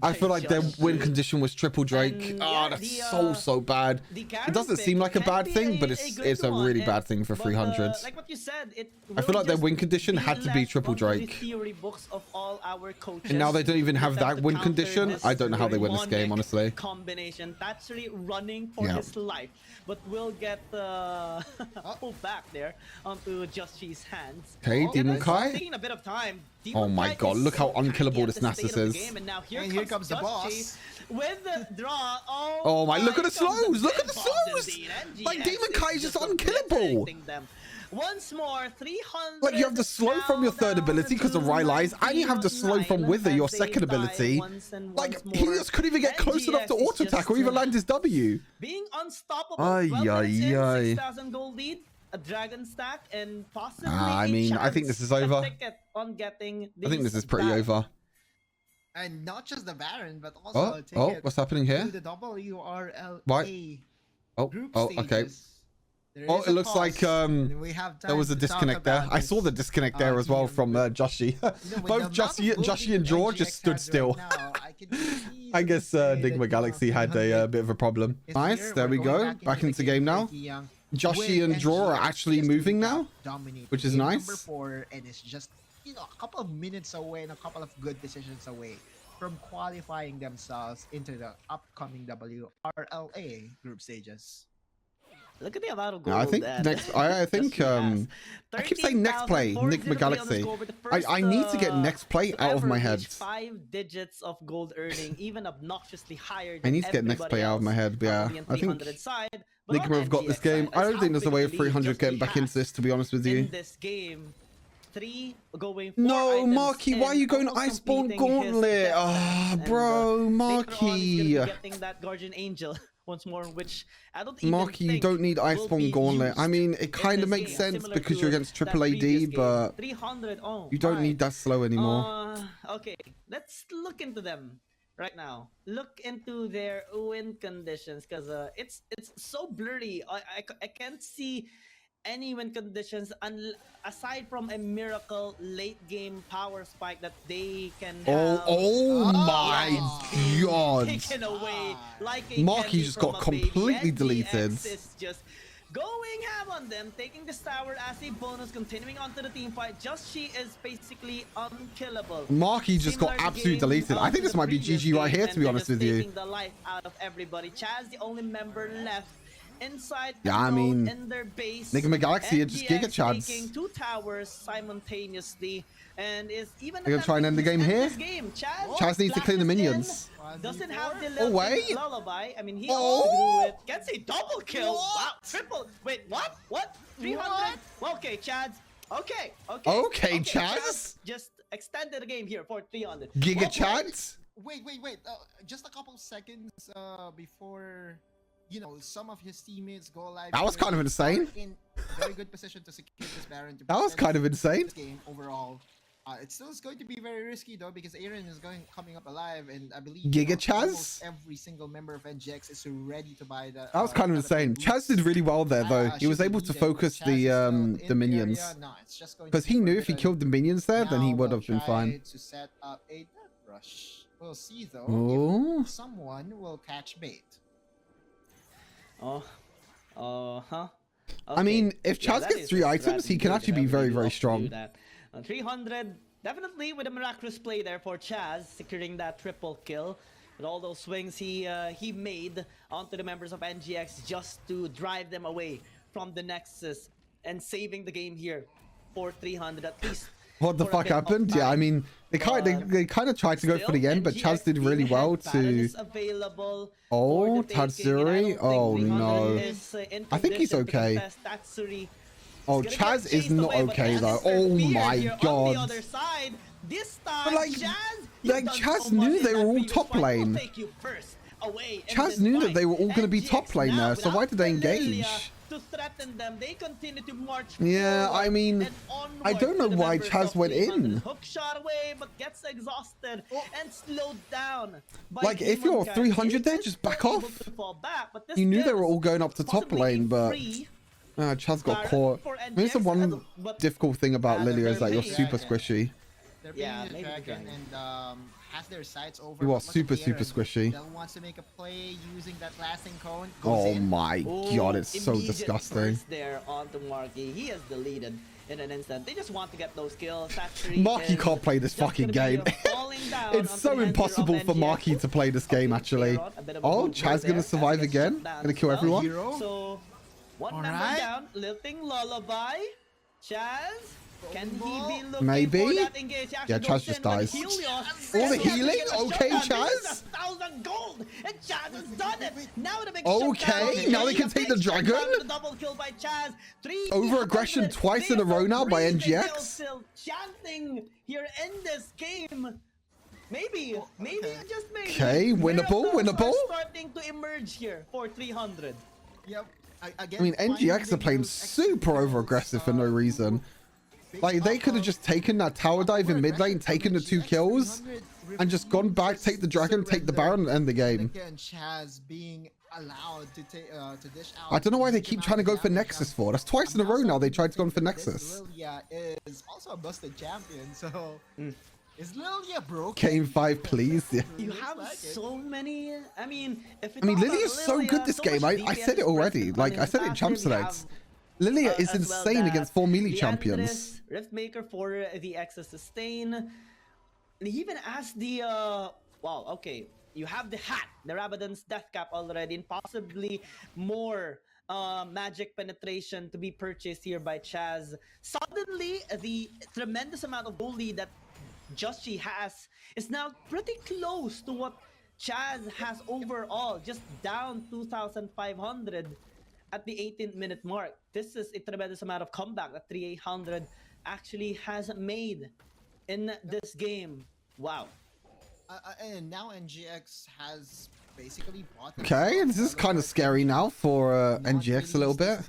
I feel like their win condition was triple Drake. Oh, that's so bad. It doesn't seem like a bad thing, but it's a really bad thing for 300. Like what you said, I feel like their win condition had to be triple Drake. And now they don't even have that win condition. I don't know how they win this game, honestly. Combination that's really running for his life, but will get pulled back there onto Joshi's hands. Okay, Demon Kai. Taking a bit of time. Oh my god, look how unkillable this Nasus is. And now here comes the boss with the draw. Oh my, look at the slows! Look at the slows! Like, Demon Kai is just unkillable! Once more, 300. Like, you have the slow from your third ability because of Rylai's, and you have the slow from Wither, your second ability. Like, he just couldn't even get close enough to auto attack or even land his W. Being unstoppable. 6,000 gold lead. A dragon stack and possibly I mean, I think this is over. On getting I think this is pretty over. And not just the Baron, but also what's happening here? the WRL Group okay. Oh, it looks like there was a disconnect there. I saw the disconnect there as well from Joshi. Both Joshi and George just stood still. I guess Nigma Galaxy had a bit of a problem. Nice, there we go. Back into the game now. Joshi and Draw are actually moving now, which is nice. Number 4, and it's just, you know, a couple of minutes away and a couple of good decisions away from qualifying themselves into the upcoming WRLA group stages. Look at the amount of gold. I think next. I think I keep saying next play, Nigma Galaxy. I need to get next play out of my head. 5 digits of gold earning, even obnoxiously higher. I need to get next play out of my head. But yeah, I think Nigma have got this game. I don't think there's a way of 300 getting back into this, to be honest with you. In this game, 3 going 4 no, Marky, why are you going Iceborne Gauntlet? Ah, bro, Marky. Getting that Guardian Angel once more, which I don't even Marky, you don't need Iceborne Gauntlet. I mean, it kind of makes sense because you're against Triple AD, but 300, you don't need that slow anymore. Okay, let's look into them right now. Look into their win conditions, because it's so blurry. I can't see any win conditions aside from a miracle late game power spike that they can have. Oh my god! Taken away like a Marky just got completely deleted. Is just going ham on them, taking this tower as a bonus, continuing on to the team fight. Just she is basically unkillable. Marky just got absolutely deleted. I think this might be GG right here, to be honest with you. Taking the life out of everybody. Chaz, the only member left inside. Yeah, I mean, in their base. Nigma Galaxy are just Giga Chads. Taking 2 towers simultaneously, and is even. They're gonna try and end the game here. Chaz needs to clear the minions. Doesn't have the lullaby. I mean, he also grew it. Gets a double kill. Wow, triple. Wait, what? What? 300? Okay, Chads. Okay. Okay, Chaz. Just extended the game here for 300. Giga Chads. Wait. Just a couple seconds before, you know, some of his teammates go live. That was kind of insane. In very good position to secure this Baron. That was kind of insane. This game overall. It still is going to be very risky though, because Aaron is coming up alive, and I believe Giga Chaz? almost every single member of NGX is ready to buy the. That was kind of insane. Chaz did really well there though. He was able to focus the minions, because he knew if he killed the minions there, then he would have been fine. To set up a death rush. We'll see though. Oh. If someone will catch bait. Oh. Huh. Okay. I mean, if Chaz gets 3 items, he can actually be very, very strong. 300, definitely with a miraculous play there for Chaz, securing that triple kill. With all those swings he made onto the members of NGX just to drive them away from the Nexus and saving the game here for 300 at least. What the fuck happened? Yeah, I mean, they kind of tried to go for the end, but Chaz did really well to... Oh, Tatsuri? Oh no. I think he's okay. Oh, Chaz is not okay though. Oh my god. But like Chaz knew they were all top lane. Chaz knew that they were all going to be top lane there, so why did they engage? To threaten them, they continue to march. Yeah, I mean, I don't know why Chaz went in. Hook shot away, but gets exhausted and slowed down. Like, if you're 300 there, just back off. You knew they were all going up to top lane, but Chaz got caught. Maybe the one difficult thing about Lilia is that you're super squishy. They're maybe dragon and has their sights over. You are super squishy. Del wants to make a play using that lasting cone. Oh my god, it's so disgusting. There onto Marky. He is deleted in an instant. They just want to get those kills. Marky can't play this fucking game. It's so impossible for Marky to play this game actually. Oh, Chaz gonna survive again? Gonna kill everyone? So one member down. Lifting Lullaby. Chaz. Can he be looking maybe? For that engage? Yeah, Chaz just dies. All the healing? Okay, Chaz. 1,000 gold, and Chaz has done it. Now the big okay, now they can take the dragon. Double kill by Chaz. Over aggression twice in a row now by NGX. Still chanting here in this game. Maybe just maybe. Okay, winnable. Starting to emerge here for 300. Yep. I mean, NGX are playing super over aggressive for no reason. Like, they could have just taken that tower dive in mid lane, taken the 2 kills, and just gone back, take the dragon, take the baron, and end the game. Chaz being allowed to dish out. I don't know why they keep trying to go for Nexus for. That's twice in a row now they tried to go for Nexus. Lilia is also a busted champion, so... Is Lilia broke? Game 5, please. Yeah. You have so many... I mean, Lilia's so good this game. I said it already. Like, I said it in Champ Selects. Lilia is insane against 4 melee champions. Riftmaker for the Exo Sustain. And he even asked the... wow, okay. You have the hat, the Rabadon's Death Cap already, and possibly more magic penetration to be purchased here by Chaz. Suddenly, the tremendous amount of gold lead that Joshi has is now pretty close to what Chaz has overall, just down 2,500 at the 18th minute mark. This is a tremendous amount of comeback that 3,800 actually has made in this game. Wow. And now NGX has basically bought... Okay, this is kind of scary now for NGX a little bit.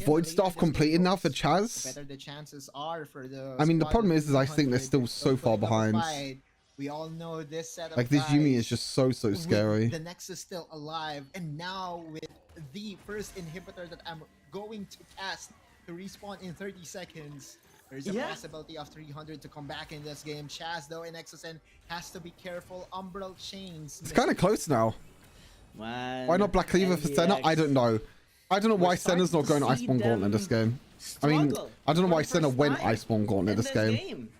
Void Staff completed now for Chaz. Better the chances are for the... I mean, the problem is I think they're still so far behind. We all know this setup. Like, this Yuumi is just so scary. The Nexus still alive, and now with the first inhibitor that I'm going to cast to respawn in 30 seconds, there's a possibility of 300 to come back in this game. Chaz, though, in XSN has to be careful. Umbral chains. It's kind of close now. Why not Black Cleaver for Senna? I don't know. I don't know why Senna's not going Iceborne Gauntlet in this game. I mean, I don't know why Senna went Iceborne Gauntlet in this game.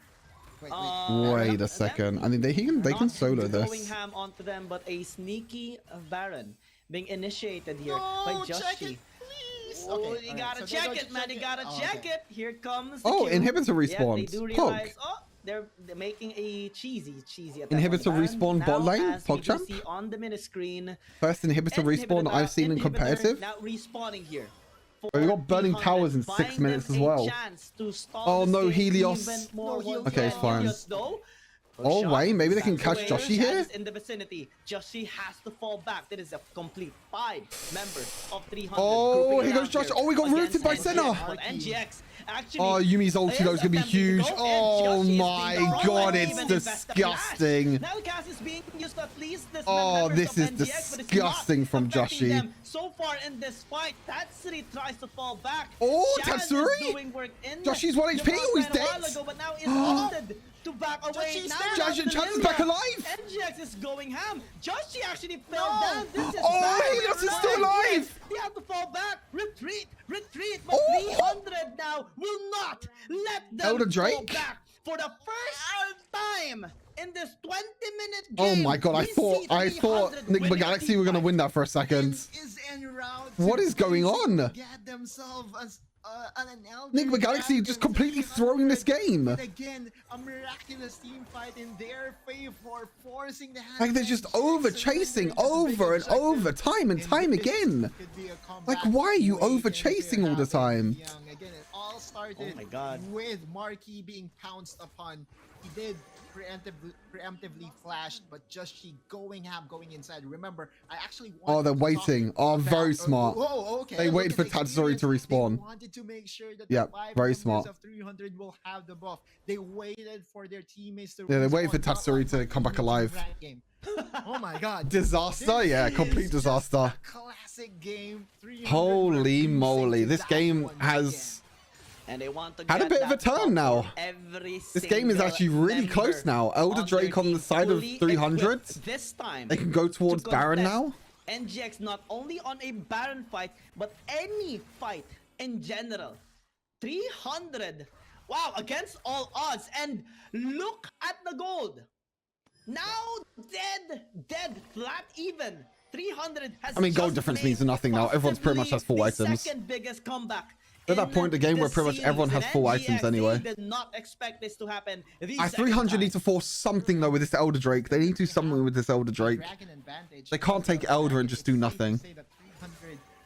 Wait a second. I mean, they can solo this. Going ham onto them, but a sneaky Baron being initiated here by Joshi. Oh, you gotta check it, man. You gotta check it. Here comes. Oh, inhibitor respawn. They do realize. Oh, they're making a cheesy inhibitor respawn bot lane. PogChamp on the mini screen. First inhibitor respawn I've seen in competitive. Now respawning here. Oh, we got burning towers in 6 minutes as well. Oh no, Helios. Okay, it's fine. Oh, wait, maybe they can catch Joshi here? In the vicinity. Joshi has to fall back. That is a complete 5 members of 300. Oh, here goes Joshi. Oh, we got rooted by Senna. NGX actually. Oh, Yumi's ulti though is going to be huge. Oh my god, it's disgusting. Now Gas is being used to at least this. Oh, this is disgusting from Joshi. So far in this fight, Tatsuri tries to fall back. Oh, Tatsuri! Joshi's 1 HP. Oh, he's dead. But now is opted to back away. Joshi is back alive. NGX is going ham. Joshi actually fell down. This is Helios is still alive. They have to fall back. Retreat. But 300 now will not let them Elder Drake fall back for the first time in this 20-minute game. Oh my god, I thought Nigma Galaxy were going to win that for a second. What is going on? Nigma Galaxy just completely throwing this game. Again, a miraculous team fight in their favor, forcing the hand. Like they're just over chasing over and over, time and time again. Like, why are you over chasing all the time? Again, it all started with Marquis being pounced upon. He did preemptively flashed, but just she going inside. Remember, I actually they're waiting. Very smart. Okay. They waited for Tatsuri to respawn. They wanted to make sure that the 5 very smart. Of 300 will have the buff. They waited for their teammates to they waited for Tatsuri to come back alive. Oh my god. Disaster? Yeah, complete disaster. Classic game. Holy moly. This game has and they want to had a bit of a turn now. This game is actually really close now. Elder Drake on the side of 300. This time they can go towards Baron now. NGX not only on a Baron fight, but any fight in general. 300. Wow, against all odds. And look at the gold. Now dead, flat even. 300 has. I mean, gold difference means nothing now. Everyone's pretty much has full items. Second biggest comeback. At that point in the game where pretty much everyone has full items anyway. Did not expect this to happen. 300 need to force something though with this Elder Drake. They need to do something with this Elder Drake. They can't take Elder and just do nothing.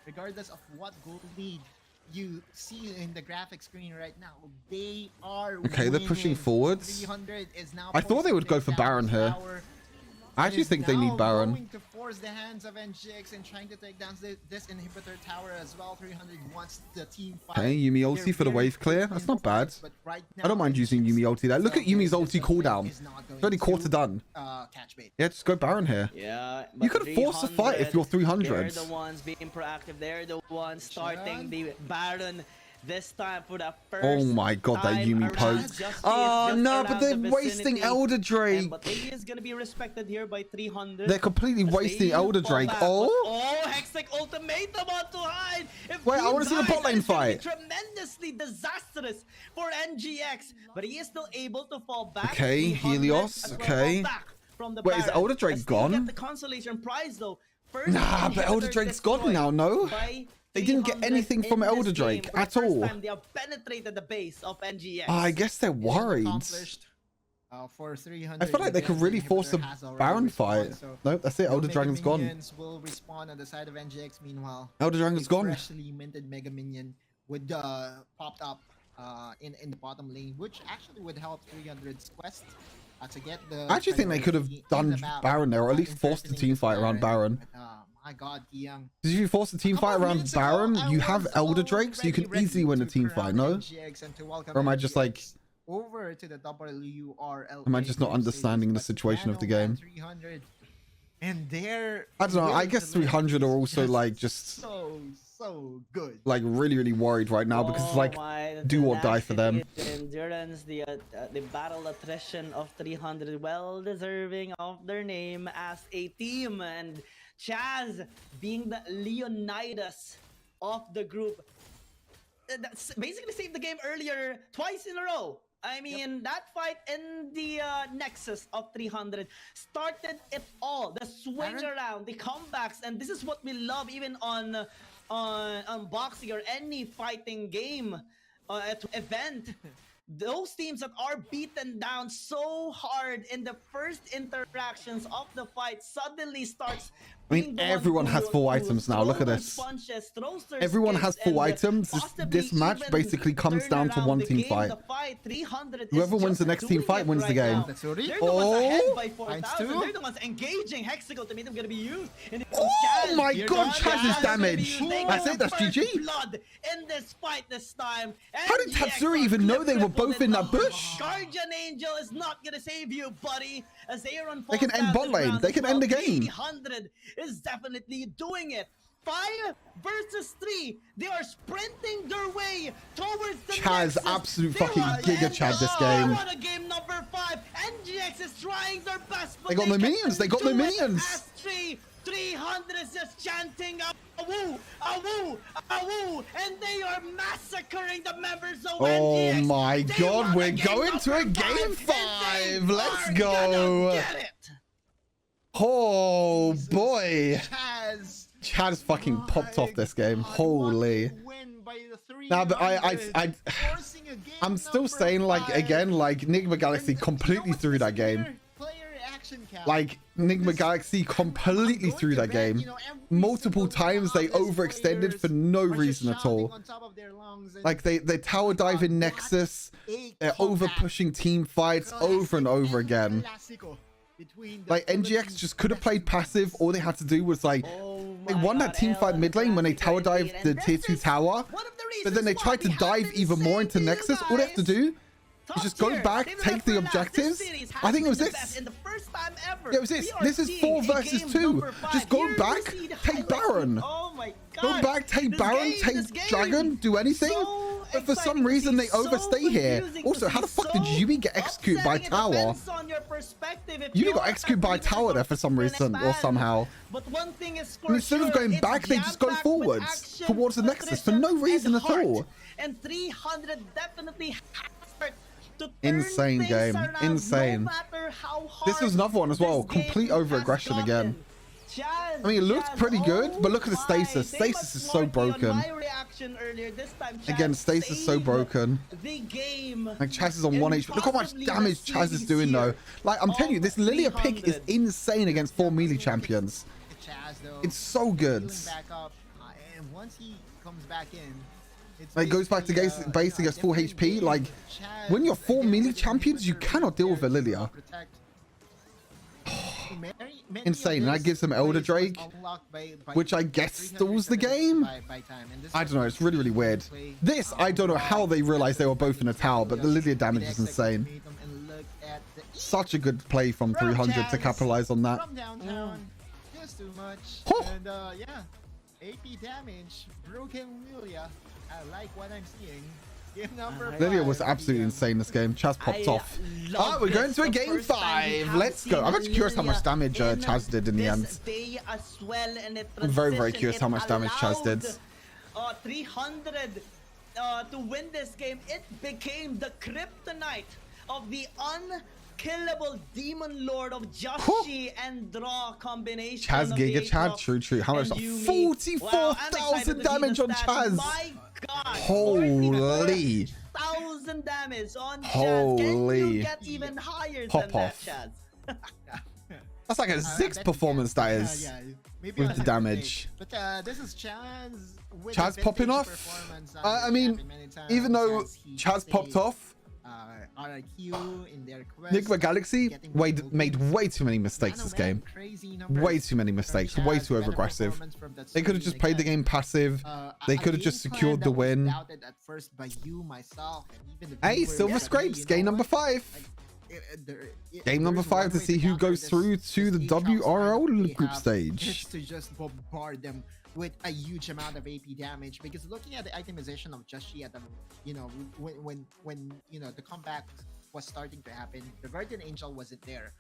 Regardless of what gold lead you see in the graphic screen right now, they are okay. They're pushing forwards. 300 is now I thought they would go for Baron here. I actually think they need Baron. Going to force the hands of NGX and trying to take down this inhibitor tower as well. 300 wants the team fight. Okay, Yuumi ulti for the wave clear. That's not bad. Right now, I don't mind using Yuumi ulti there. Look at Yumi's ulti cooldown. It's already quarter done. Yeah, just go Baron here. Yeah, you could force a fight if you're 300. They're the ones being proactive. They're the ones starting the Baron. This time for the first oh my god, that Yuumi poke. Oh no, but they're wasting Elder Drake. But he is gonna be respected here by 300. They're completely wasting Elder Drake. Oh, Hextech ultimatum on to hide. Wait, I want to see the bot lane fight. Tremendously disastrous for NGX, but he is still able to fall back. Okay, Helios. Okay. Wait, is Elder Drake gone? Get the consolation prize though. Nah, but Elder Drake's gone now. No. They didn't get anything from Elder Drake at all. They have penetrated the base of NGX. I guess they're worried. For 300, I feel like they could really force a Baron fight. Nope, that's it. Elder Dragon's gone. Will respawn on the side of NGX. Meanwhile, Elder Dragon's gone. Freshly minted Mega Minion would popped up in the bottom lane, which actually would help 300's quest to get the. I actually think they could have done Baron there, or at least forced the team fight around Baron. My god, Young. Because if you force the team fight around Baron, you have Elder Drake, so you can easily win a team fight, no? Or am I just like... over to the WRL. Am I just not understanding the situation of the game? And they're... I don't know, I guess 300 are also like just... So good. Like really worried right now because it's like do or die for them. The endurance, the battle attrition of 300, well deserving of their name as a team, and Chaz being the Leonidas of the group. That's basically saved the game earlier twice in a row. I mean, that fight in the Nexus of 300 started it all. The swing around, the comebacks, and this is what we love even on boxing or any fighting game event. those teams that are beaten down so hard in the first interactions of the fight suddenly starts. I mean, everyone has full items now. Look at this. Everyone has full items. This match basically comes down to one team fight. Whoever wins the next team fight wins the game. Oh my God, Chaz's damage. That's it, that's GG. How did Tatsuri even know they were both in that bush? Guardian Angel is not gonna save you, buddy. As Aaron they can end bot lane. They can end the game. 300 is definitely doing it. 5 versus 3. They are sprinting their way towards the Chaz, absolute fucking giga Chad this game. On a game number 5. NGX is trying their best. They got no minions. They got no minions. 300 is just chanting awoo, awoo, awoo, and they are massacring the members of NGX. Oh my God, we're going to a game 5. Let's go. Oh boy. Chaz fucking popped off this game. Holy. Now, but I'm still saying, like, again, like, Nigma Galaxy completely threw that game. Like, Nigma Galaxy completely threw that game. Multiple times they overextended for no reason at all. Like, they tower dive in Nexus. They're over pushing team fights over and over again. Like, NGX just could have played passive. All they had to do was, like, they won that team fight mid lane when they tower dived the tier 2 tower. But then they tried to dive even more into Nexus. All they have to do is just go back, take the objectives. I think it was this. Yeah, it was this. This is 4 versus 2. Just go back, take Baron. Go back, take Baron, take Dragon, do anything. But for some reason, they overstay here. Also, how the fuck did Yumi get executed by Tower? Yumi got executed by Tower there for some reason or somehow. And instead of going back, they just go forwards towards the Nexus for no reason at all. And 300 definitely insane game. Insane. This was another one as well. Complete over-aggression again. I mean, it looked pretty good, but look at the stasis. Stasis is so broken. Again, stasis is so broken. Like, Chaz is on 1 HP. Look how much damage Chaz is doing, though. Like, I'm telling you, this Lilia pick is insane against 4 melee champions. It's so good. Like, it goes back to base against full HP. Like, when you're 4 melee champions, you cannot deal with a Lilia. Insane. And that gives them Elder Drake, which I guess stalls the game. I don't know. It's really, really weird. This, I don't know how they realized they were both in a tower, but the Lilia damage is insane. Such a good play from 300 to capitalize on that. AP damage, broken Lilia. I like what I'm seeing. Lilia was absolutely insane this game. Chaz popped off. Oh, we're going to a game 5. Let's go. I'm actually curious how much damage Chaz did in the end. I'm very, very curious how much damage Chaz did. 300 to win this game. It became the kryptonite of the unkillable demon lord of Joshi and Draw combination. Chaz Giga Chad, true. How much? 44,000 damage on Chaz. My God, holy 1,000 damage on Chaz. Holy. Can you get even higher Pop than off. that, Chaz? That's like a 6 performance that is with the damage. But this is Chaz. Chaz popping off. I mean, even though Chaz popped off, Nigma Galaxy made way too many mistakes this game. Way too many mistakes. Way too over aggressive. They could have just played the game passive. They could have just secured the win. Hey, Silver Scrapes, game number 5. Game number 5 to see who goes through to the WRL Group Stage. To just bombard them with a huge amount of AP damage, because looking at the itemization of Joshi at the, when the comeback was starting to happen, the Guardian Angel wasn't there,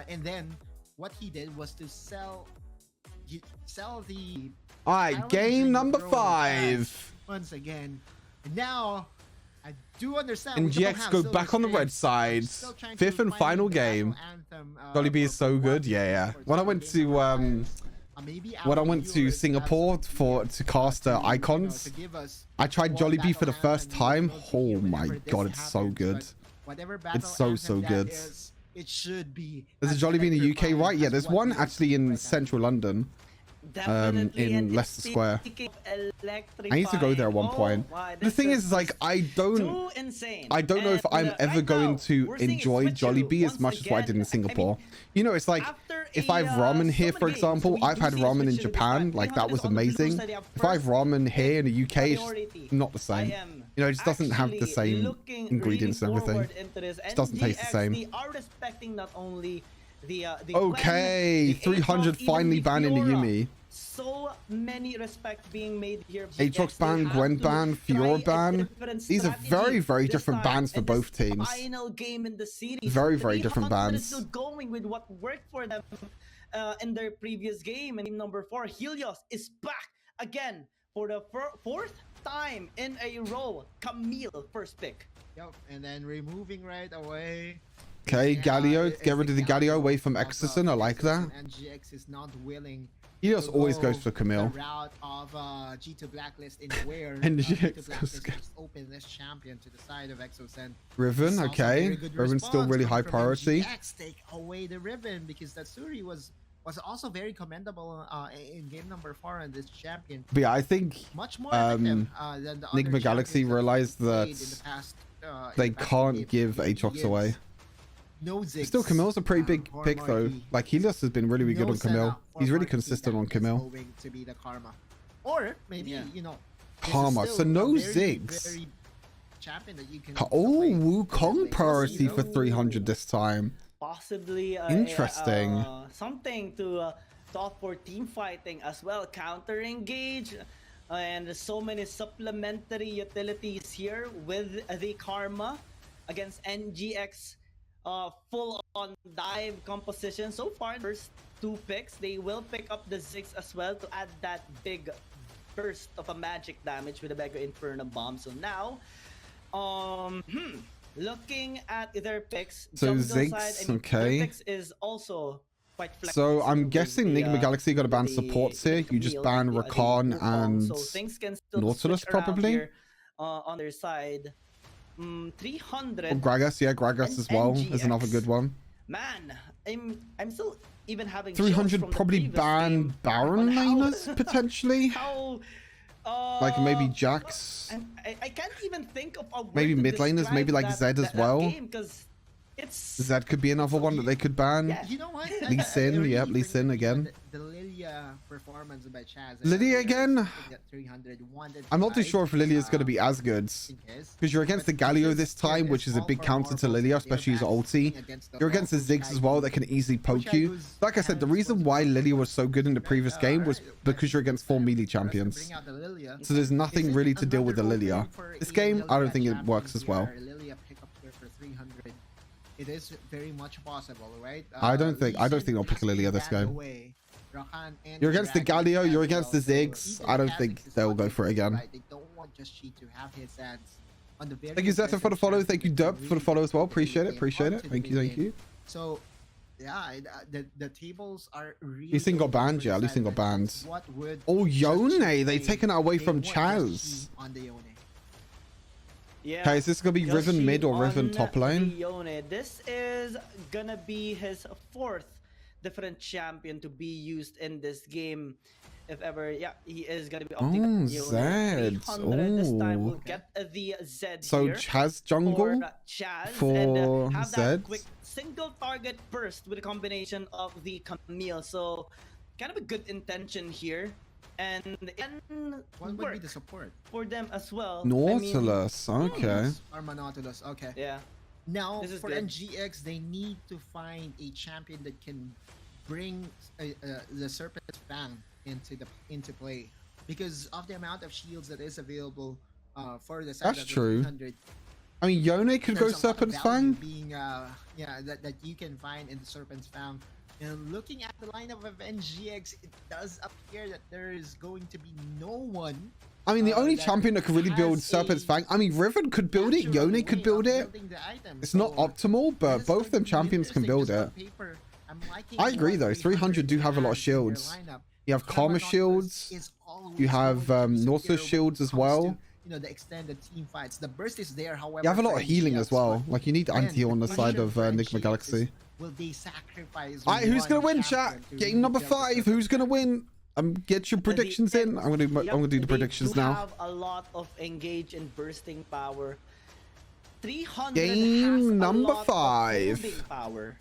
and then what he did was to sell the. All right, game number 5 once again. And now I do understand. And GX go back on the red side. 5th and final game. Dolly B is so good. Yeah. When I went to when I went to Singapore to cast icons, I tried Jollibee for the first time. Oh my god, it's so good. It's so good. It should be. There's a Jollibee in the UK, right? Yeah, there's one actually in central London. In Leicester Square. I need to go there at one point. The thing is, like, I don't know if I'm ever going to enjoy Jollibee as much as what I did in Singapore. You know, it's like, if I have ramen here, for example, I've had ramen in Japan, like that was amazing. If I have ramen here in the UK, it's just not the same. You know, it just doesn't have the same ingredients and everything. It just doesn't taste the same. Okay, 300 finally banned in the Yumi. So many respect being made here. Aatrox ban, Gwen ban, Fiora ban. These are very different bans for both teams. Final game in the series. Very different bans. Still going with what worked for them in their previous game. And team number 4, Helios, is back again for the fourth time in a row. Camille, first pick. Yep, and then removing right away. Okay, Galio, get rid of the Galio away from Exorcism. I like that. NGX is not willing. Helios always goes for Camille. The route of G2 Blacklist in where NGX goes open this champion to the side of Exosen. Riven, okay. Riven's still really high priority. NGX take away the Riven because Tatsuri was also very commendable in game number 4 on this champion. But yeah, I think much more than the Nigma Galaxy realized that they can't give Aatrox away. No Ziggs. Still, Camille's a pretty big pick though. Like, Helios has been really good on Camille. He's really consistent on Camille. Going to be the Karma, or maybe you know, Karma. So no Ziggs. Oh, Wukong priority for 300 this time. Possibly interesting. Something to opt for team fighting as well. Counter engage. And so many supplementary utilities here with the Karma against NGX. Full-on dive composition. So far, first 2 picks, they will pick up the Ziggs as well to add that big burst of a magic damage with the Mega Inferno Bomb. So now, looking at their picks, so Ziggs, side, okay. Their picks is also quite flexible. So I'm guessing Nigma Galaxy got to ban supports here. You just ban Rakan and so things can still Nautilus probably here, on their side. 300. Oh, Gragas, yeah, Gragas as well is another good one. Man, I'm still even having 300 probably ban Baron laners potentially. How like maybe Jax. I can't even think of a word maybe to mid laners, maybe like Zed as well. Zed could be another one that they could ban. Yeah. You know what? Lee Sin, yep, Lee Sin again. The Lilia performance by Chaz. Lilia again? 300, I'm not too sure if Lilia is going to be as good. Because you're against the Galio this time, which is a big counter to Lilia, especially his ulti. You're against the Ziggs as well that can easily poke you. Like I said, the reason why Lilia was so good in the previous game was because you're against 4 melee champions. So there's nothing really to deal with the Lilia. This game, I don't think it works as well. It is very much possible, right? I don't think they'll pick Lilia this game. You're against the Galio, you're against the Ziggs. I don't think they'll go for it again. They don't want just Chi to have his ads on the very. Thank you, Zeta, for the follow. Thank you, Dub, for the follow as well. Appreciate it. Thank you. So, yeah, the tables are really. Lee Sin got banned, yeah. Lee Sin got banned. Oh, Yone, they taken it away from Chaz. On the Yone. Yeah. Okay, is this gonna be Riven mid or Riven top lane? This is gonna be his 4th different champion to be used in this game. If ever, yeah, he is gonna be opting Zed. This time we'll get the Zed so here Chaz jungle for Chaz for and have Zed. that quick single target burst with a combination of the Camille. So kind of a good intention here. And what would be the support for them as well? Nautilus, okay. Arma Nautilus, okay. Yeah. Now for NGX, they need to find a champion that can bring the Serpent's Fang into play, because of the amount of shields that is available for the side. That's true. I mean, Yone could go Serpent's Fang. Being that you can find in the Serpent's Fang. And looking at the lineup of NGX, it does appear that there is going to be no one. I mean, the only champion that could really build Serpent's Fang. I mean, Riven could build it, Yone could build it. It's not optimal, but both of them champions can build it. I agree though, 300 do have a lot of shields. You have Karma shields. You have also shields as well. The extended team fights. The burst is there, however. You have a lot of healing as well. Like, you need anti-heal on the side of Nigma Galaxy. Will they sacrifice? Alright, who's gonna win, chat? Game number 5. Who's gonna win? Get your predictions in. I'm gonna do the predictions now. Have a lot of engage and bursting power. 300 Game number 5. Power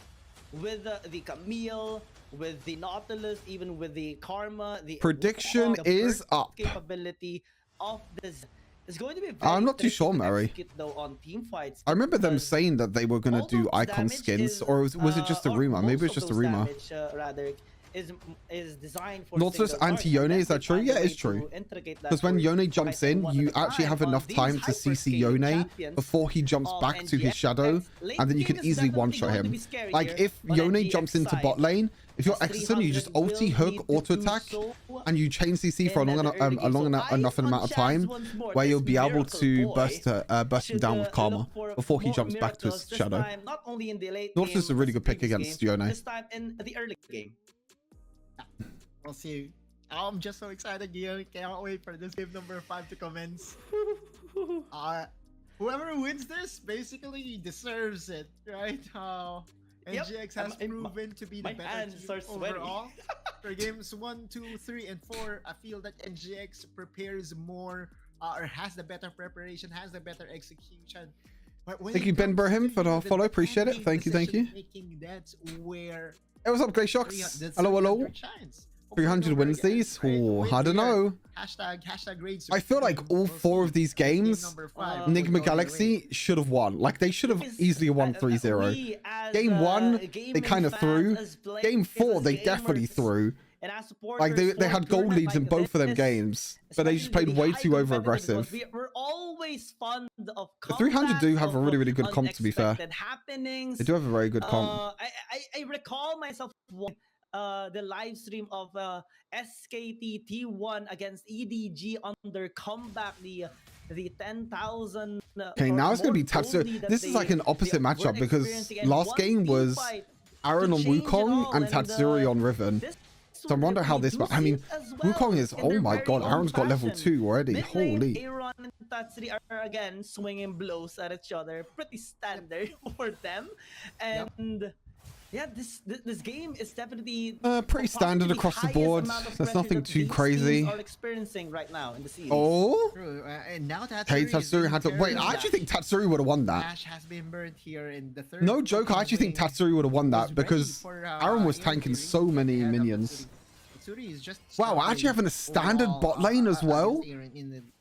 with the Camille, with the Nautilus, even with the Karma. The prediction is up. Capability of this is going to be. I'm not too sure, Mary. Though, on team fights, I remember them saying that they were gonna do icon skins, or was it just a rumor? Maybe it's just a rumor. Rather, is designed for Nautilus anti-Yone, is that true? Yeah, it's true. Because when Yone jumps in, you actually have enough time to CC Yone before he jumps back to his shadow, and then you can easily one-shot him. Like, if Yone jumps into bot lane, if you're Exorcism, you just ulti, hook, auto-attack, and you chain CC for a long enough amount of time, where you'll be able to burst him down with Karma before he jumps back to his shadow. Nautilus is a really good pick against Yone. This time in the early game. We'll see. I'm just so excited, Gio. Can't wait for this game number 5 to commence. Whoever wins this basically deserves it, right? NGX has proven to be the better team overall. For games 1, 2, 3, and 4, I feel that NGX prepares more, or has the better preparation, has the better execution. Thank you, Ben Burham, for the follow. Appreciate it. Thank you. That's where. Hey, what's up, Grey Shocks? Hello. 300 wins these? Oh, I don't know. I feel like all 4 of these games, Nigma Galaxy should have won. Like, they should have easily won 3-0. Game 1, they kind of threw. Game 4, they definitely threw. Like, they had gold leads in both of them games, but they just played way too over-aggressive. We're always fond of the 300 do have a really, really good comp, to be fair. They do have a very good comp. I recall myself the live stream of SKT T1 against EDG under comeback, the 10,000. Okay, now it's gonna be Tatsuri. This is like an opposite matchup because last game was ARAM on Wukong and Tatsuri on Riven. So I wonder how this. I mean, Wukong is. Oh my god, ARAM's got level 2 already. Holy. ARAM and Tatsuri are again swinging blows at each other. Pretty standard for them, and. Yeah, this game is definitely pretty standard across the board. There's nothing too crazy. Are experiencing right now in the series. Oh, and now Tatsuri had to wait. I actually think Tatsuri would have won that. Ash has been burned here in the third. No joke. I actually think Tatsuri would have won that because ARAM was tanking so many minions. Wow, actually having a standard bot lane as well.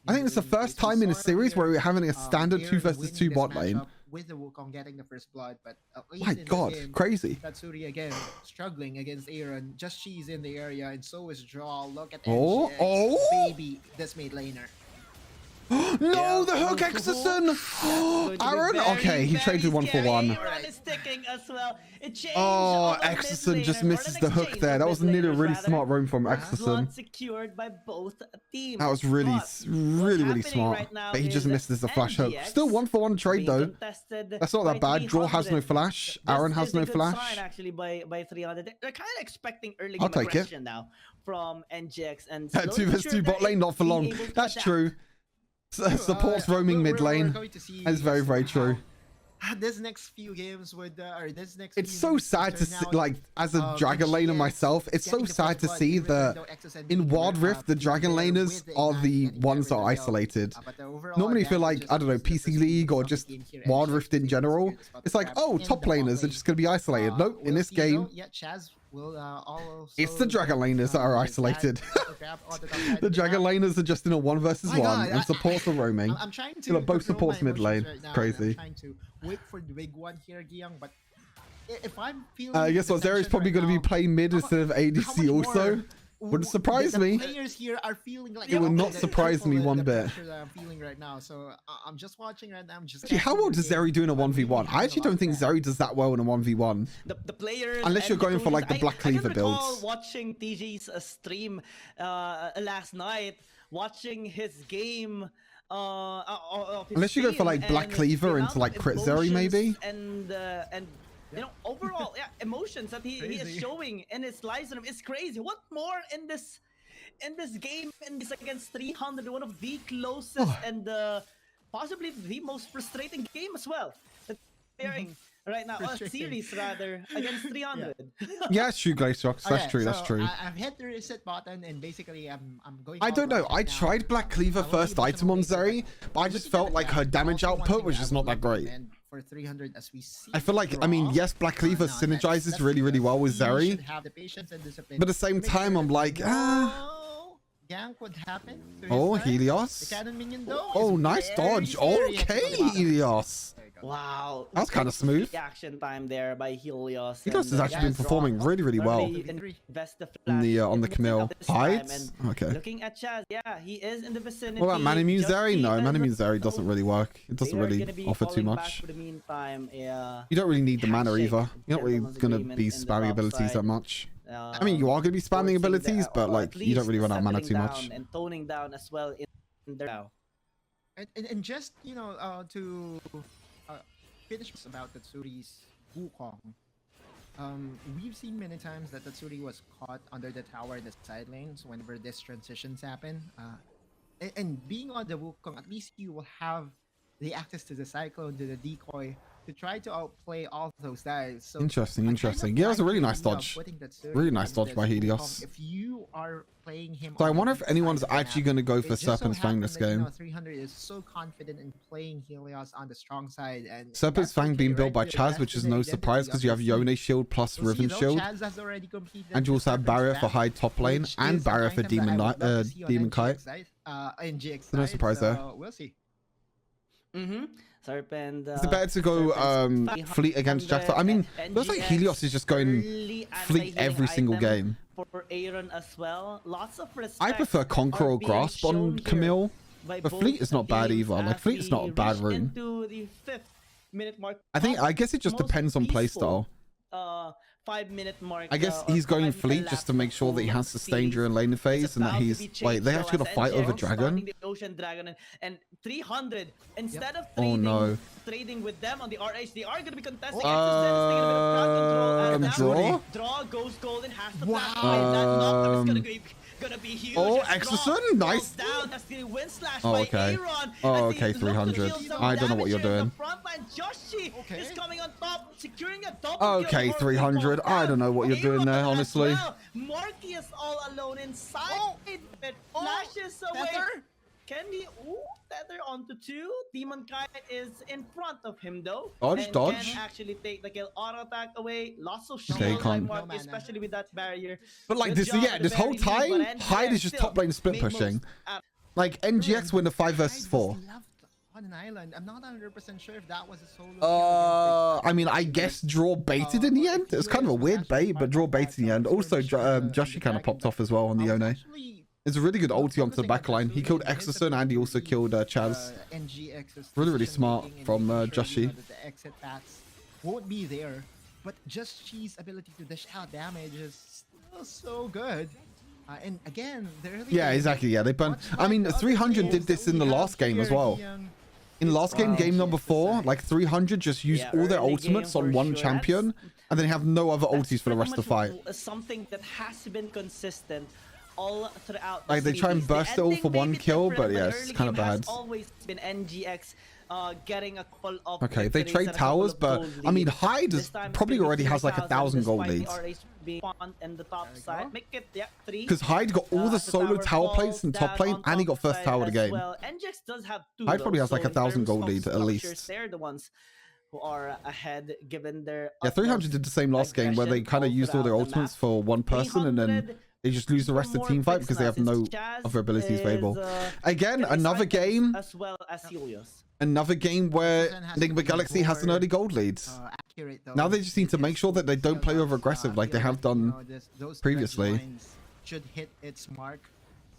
I think it's the first time in a series where we're having a standard 2 versus 2 bot lane. With the Wukong getting the first blood, but my god, game, crazy. Tatsuri again struggling against ARAM. Just she's in the area, and so is Draw. Look at baby, this made laner. No, the hook Exorcism! ARAM? Okay, he traded 1 for 1. Oh, Exorcism just misses the hook there. That was nearly a really smart roam from Exorcism. That was really smart. But he just misses the flash hook. Still 1 for 1 trade though. That's not that bad. Draw has no flash. ARAM has no flash. Actually, by 300, they're kind of expecting early game aggression now from NGX and 2 versus 2 bot lane, not for long. That's true. Supports roaming mid lane. That's very, very true. This next few games with it's so sad to see, like, as a dragon laner myself, it's so sad to see that in Wild Rift the dragon laners are the ones that are isolated. Normally if you're like, I don't know, PC League or just Wild Rift in general, it's like, oh, top laners are just gonna be isolated. Nope, in this game it's the dragon laners that are isolated. The dragon laners are just in a 1 versus 1 and supports are roaming. I'm trying to both supports mid lane. Right Crazy. I'm trying to wait for the big one here, Giyang, but if I'm feeling I guess what Zeri's probably going to be playing mid instead of ADC also. Wouldn't surprise me. Players here are feeling like it would not surprise me one bit. I'm feeling right now, so I'm just watching right now. I'm just actually, how well does Zeri do in a 1v1? I actually don't think Zeri does that well in a 1v1. The players, unless you're going for like the Black Cleaver builds. I watching TG's stream last night, watching his game. Unless you go for like Black Cleaver into like crit Zeri maybe. And You know, overall, yeah, emotions that he is showing in his live stream is crazy. What more in this game, in this against 300, one of the closest and possibly the most frustrating game as well that they're in right now, a series rather, against 300. Yeah, it's true, Glacerox. That's true. That's true. I've hit the reset button, and basically I'm going. I don't know. I tried Black Cleaver first item on Zeri, but I just felt like her damage output was just not that great. For 300, as we see, I feel like, I mean, yes, Black Cleaver synergizes really, really well with Zeri, but at the same time, I'm like, gank would happen. Oh, Helios. The cannon minion, though, oh, nice dodge. Okay, Helios. Wow, that was kind of smooth. Action time there by Helios. Helios has actually been performing really, really well in the on the Camille. Hides? Okay. Looking at Chaz, yeah, he is in the vicinity. What about Manimune Zeri? No, Manimune Zeri doesn't really work. It doesn't really offer too much. For the meantime, yeah. You don't really need the mana either. You're not really gonna be spamming abilities that much. I mean, you are gonna be spamming abilities, but like you don't really run out of mana too much. And toning down as well in there now. And just, you know, to finish about Tatsuri's Wukong. We've seen many times that Tatsuri was caught under the tower in the side lanes whenever these transitions happen. And being on the Wukong, at least you will have the access to the Cyclone, to the decoy, to try to outplay all those guys. So interesting. Yeah, it was a really nice dodge. Really nice dodge by Helios. If you are playing him, so I wonder if anyone's actually going to go for Serpent's Fang this game. 300 is so confident in playing Helios on the strong side, and Serpent's Fang being built by Chaz, which is no surprise because you have Yone Shield plus Riven Shield, and you also have Barrier for high top lane and Barrier for Demon Kite. No surprise there. We'll see. Serpent. Is it better to go Fleet against Jack? I mean, it looks like Helios is just going Fleet every single game. For ARAM as well. Lots of respect. I prefer Conquer or Grasp on Camille, but Fleet is not bad either. Like, Fleet is not a bad rune. I guess it just depends on playstyle. 5-minute mark. I guess he's going Fleet just to make sure that he has sustained during laning phase and that he's... Wait, they actually got to fight over Dragon? The Ocean Dragon and 300, instead of trading with them on the RH, they are going to be contesting Draw goes golden, has to flash. That knockdown is going to be huge. Oh, Exorson, nice. Down, that's the wind slash oh, okay. Oh, okay, 300. I don't know what you're doing. Joshi is coming on top, securing a double. Okay, 300. I don't know what you're doing there, honestly. Marky is all alone inside. Flashes away. Can he? Ooh, Tether onto 2. Demon Kite is in front of him though. Dodge. Can actually take the kill. Auto attack away. Lots of shield especially with that barrier. But like this, this whole time, Hyde is just top lane split pushing. Like NGX win the 5 versus 4. On an island, I'm not 100% sure if that was a solo. I mean, I guess draw baited in the end. It was kind of a weird bait, but draw baited in the end. Also, Joshi kind of popped off as well on the Yone. It's a really good ulti onto the backline. He killed Exorson and he also killed Chaz. Really, really smart from Joshi. The exit paths won't be there, but just Chi's ability to dish out damage is still so good. And again, exactly. Yeah, they burned. I mean, 300 did this in the last game as well. In last game, game number 4, like 300 just used all their ultimates on one champion, and then have no other ultis for the rest of the fight. Something that has been consistent all throughout. Like they try and burst it all for one kill, but yeah, it's kind of bad. Always been NGX getting a couple of. Okay, they trade towers, but I mean, Hyde probably already has like 1,000 gold leads. Because Hyde got all the solo tower plates in top lane, and he got first tower of the game. Hyde probably has like 1,000 gold lead at least. They're the ones who are ahead, given their. Yeah, 300 did the same last game where they kind of used all their ultimates for one person, and then they just lose the rest of the team fight because they have no other abilities available. Again, another game. As well as Helios. Another game where Nigma Galaxy has an early gold lead. Now they just need to make sure that they don't play over aggressive like they have done previously. Should hit its mark,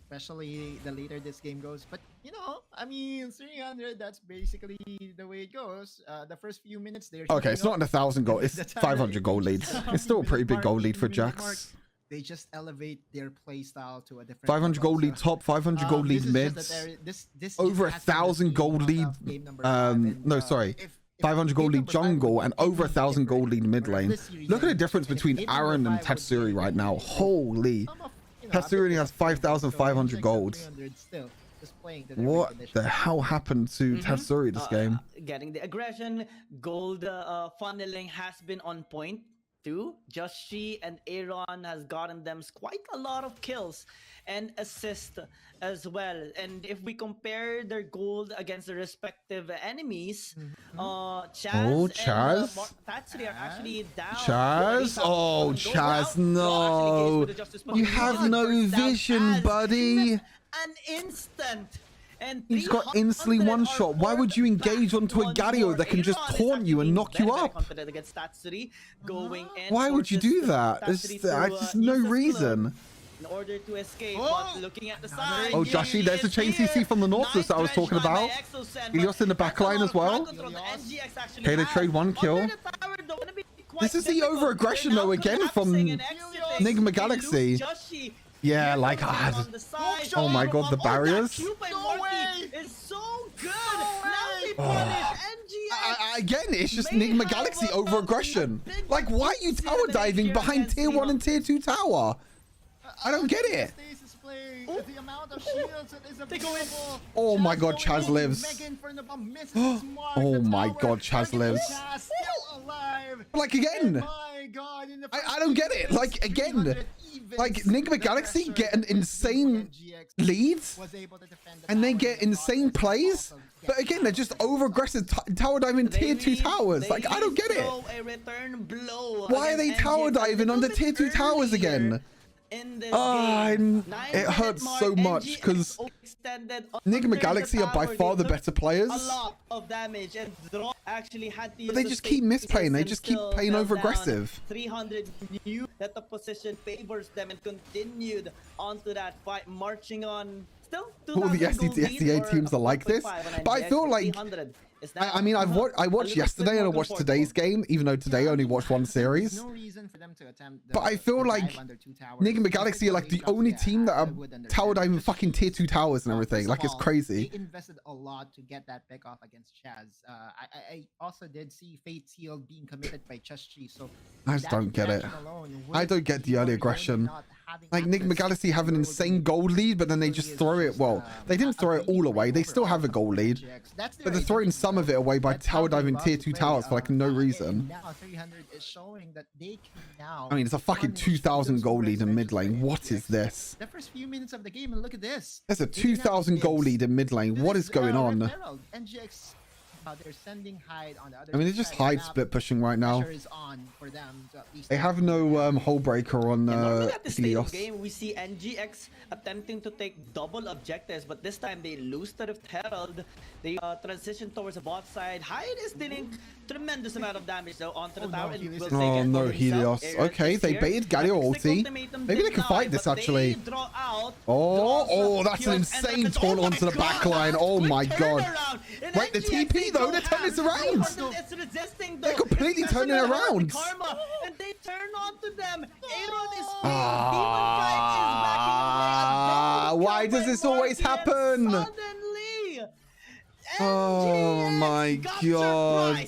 especially the later this game goes. But you know, I mean, 300. That's basically the way it goes. The first few minutes there. Okay, it's not 1,000 gold. It's 500 gold leads. It's still a pretty big gold lead for Jax. They just elevate their playstyle to a different 500 gold lead top, 500 gold lead mids, over 1,000 gold lead. No, sorry, 500 gold lead jungle and over 1,000 gold lead mid lane. Look at the difference between ARAM and Tatsuri right now. Holy. Tatsuri has 5,500 gold. What the hell happened to Tatsuri this game? Getting the aggression, gold funneling has been on point too. Just she and Aaron has gotten them quite a lot of kills and assists as well. And if we compare their gold against the respective enemies, Chaz and Tatsuri are actually down. Chaz? Oh, Chaz, no. You have no vision, buddy. An instant. And he's got instantly one shot. Why would you engage onto a Galio that can just taunt you and knock you up? Why would you do that? There's just no reason. In order to escape, looking at the side. Oh, Joshi, there's a chain CC from the Northwest that I was talking about. Helios in the backline as well. Okay, they trade one kill. This is the over-aggression though again from Nigma Galaxy. Yeah, like, oh my god, the barriers. It's so good. Again, it's just Nigma Galaxy over-aggression. Like, why are you tower diving behind tier 1 and tier 2 tower? I don't get it. Oh my god, Chaz lives. Oh my god, Chaz lives. Like, again. I don't get it. Like, again. Like, Nigma Galaxy get an insane lead and they get insane plays, but again, they're just over-aggressive tower diving tier 2 towers. Like, I don't get it. Why are they tower diving on the tier 2 towers again? It hurts so much because Nigma Galaxy are by far the better players. But they just keep misplaying. They just keep playing over aggressive. 300 knew that the position favors them and continued onto that fight, marching on. Still, all the SDA teams are like this, but I feel like. I mean, I watched yesterday and I watched today's game, even though today I only watched one series. But I feel like Nigma Galaxy are like the only team that are tower diving fucking tier 2 towers and everything. Like, it's crazy. They invested a lot to get that pick off against Chaz. I also did see Fate Seal being committed by Cheschi, so I just don't get it. I don't get the early aggression. Like, Nigma Galaxy have an insane gold lead, but then they just throw it. Well, they didn't throw it all away. They still have a gold lead, but they're throwing some of it away by tower diving tier 2 towers for like no reason. I mean, it's a fucking 2,000 gold lead in mid lane. What is this? The first few minutes of the game, and look at this. There's a 2,000 gold lead in mid lane. What is going on? They're sending Hyde on the other. I mean, they're just Hyde split pushing right now. They have no hole breaker on Helios. Game we see NGX attempting to take double objectives, but this time they lose to Rift Herald. They transition towards the bot side. Hyde is dealing tremendous amount of damage though onto the tower. Oh no, Helios. Okay, they baited Galio ulti. Maybe they can fight this actually. Oh, that's an insane taunt onto the backline. Oh my god. Wait, the TP though, they're turning this around. They're completely turning it around. And they turn onto them. Why does this always happen? Oh my god.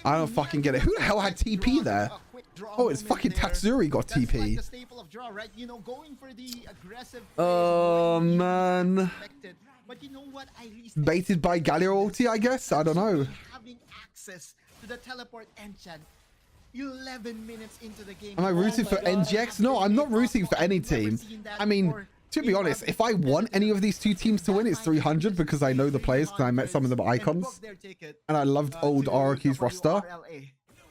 I don't fucking get it. Who the hell had TP there? Oh, it's fucking Tatsuri got TP. Oh man. But you know what? Baited by Galio ulti, I guess. I don't know. Having access to the teleport engine 11 minutes into the game. Am I rooting for NGX? No, I'm not rooting for any team. I mean, to be honest, if I want any of these two teams to win, it's 300 because I know the players because I met some of them icons. And I loved old RQ's roster.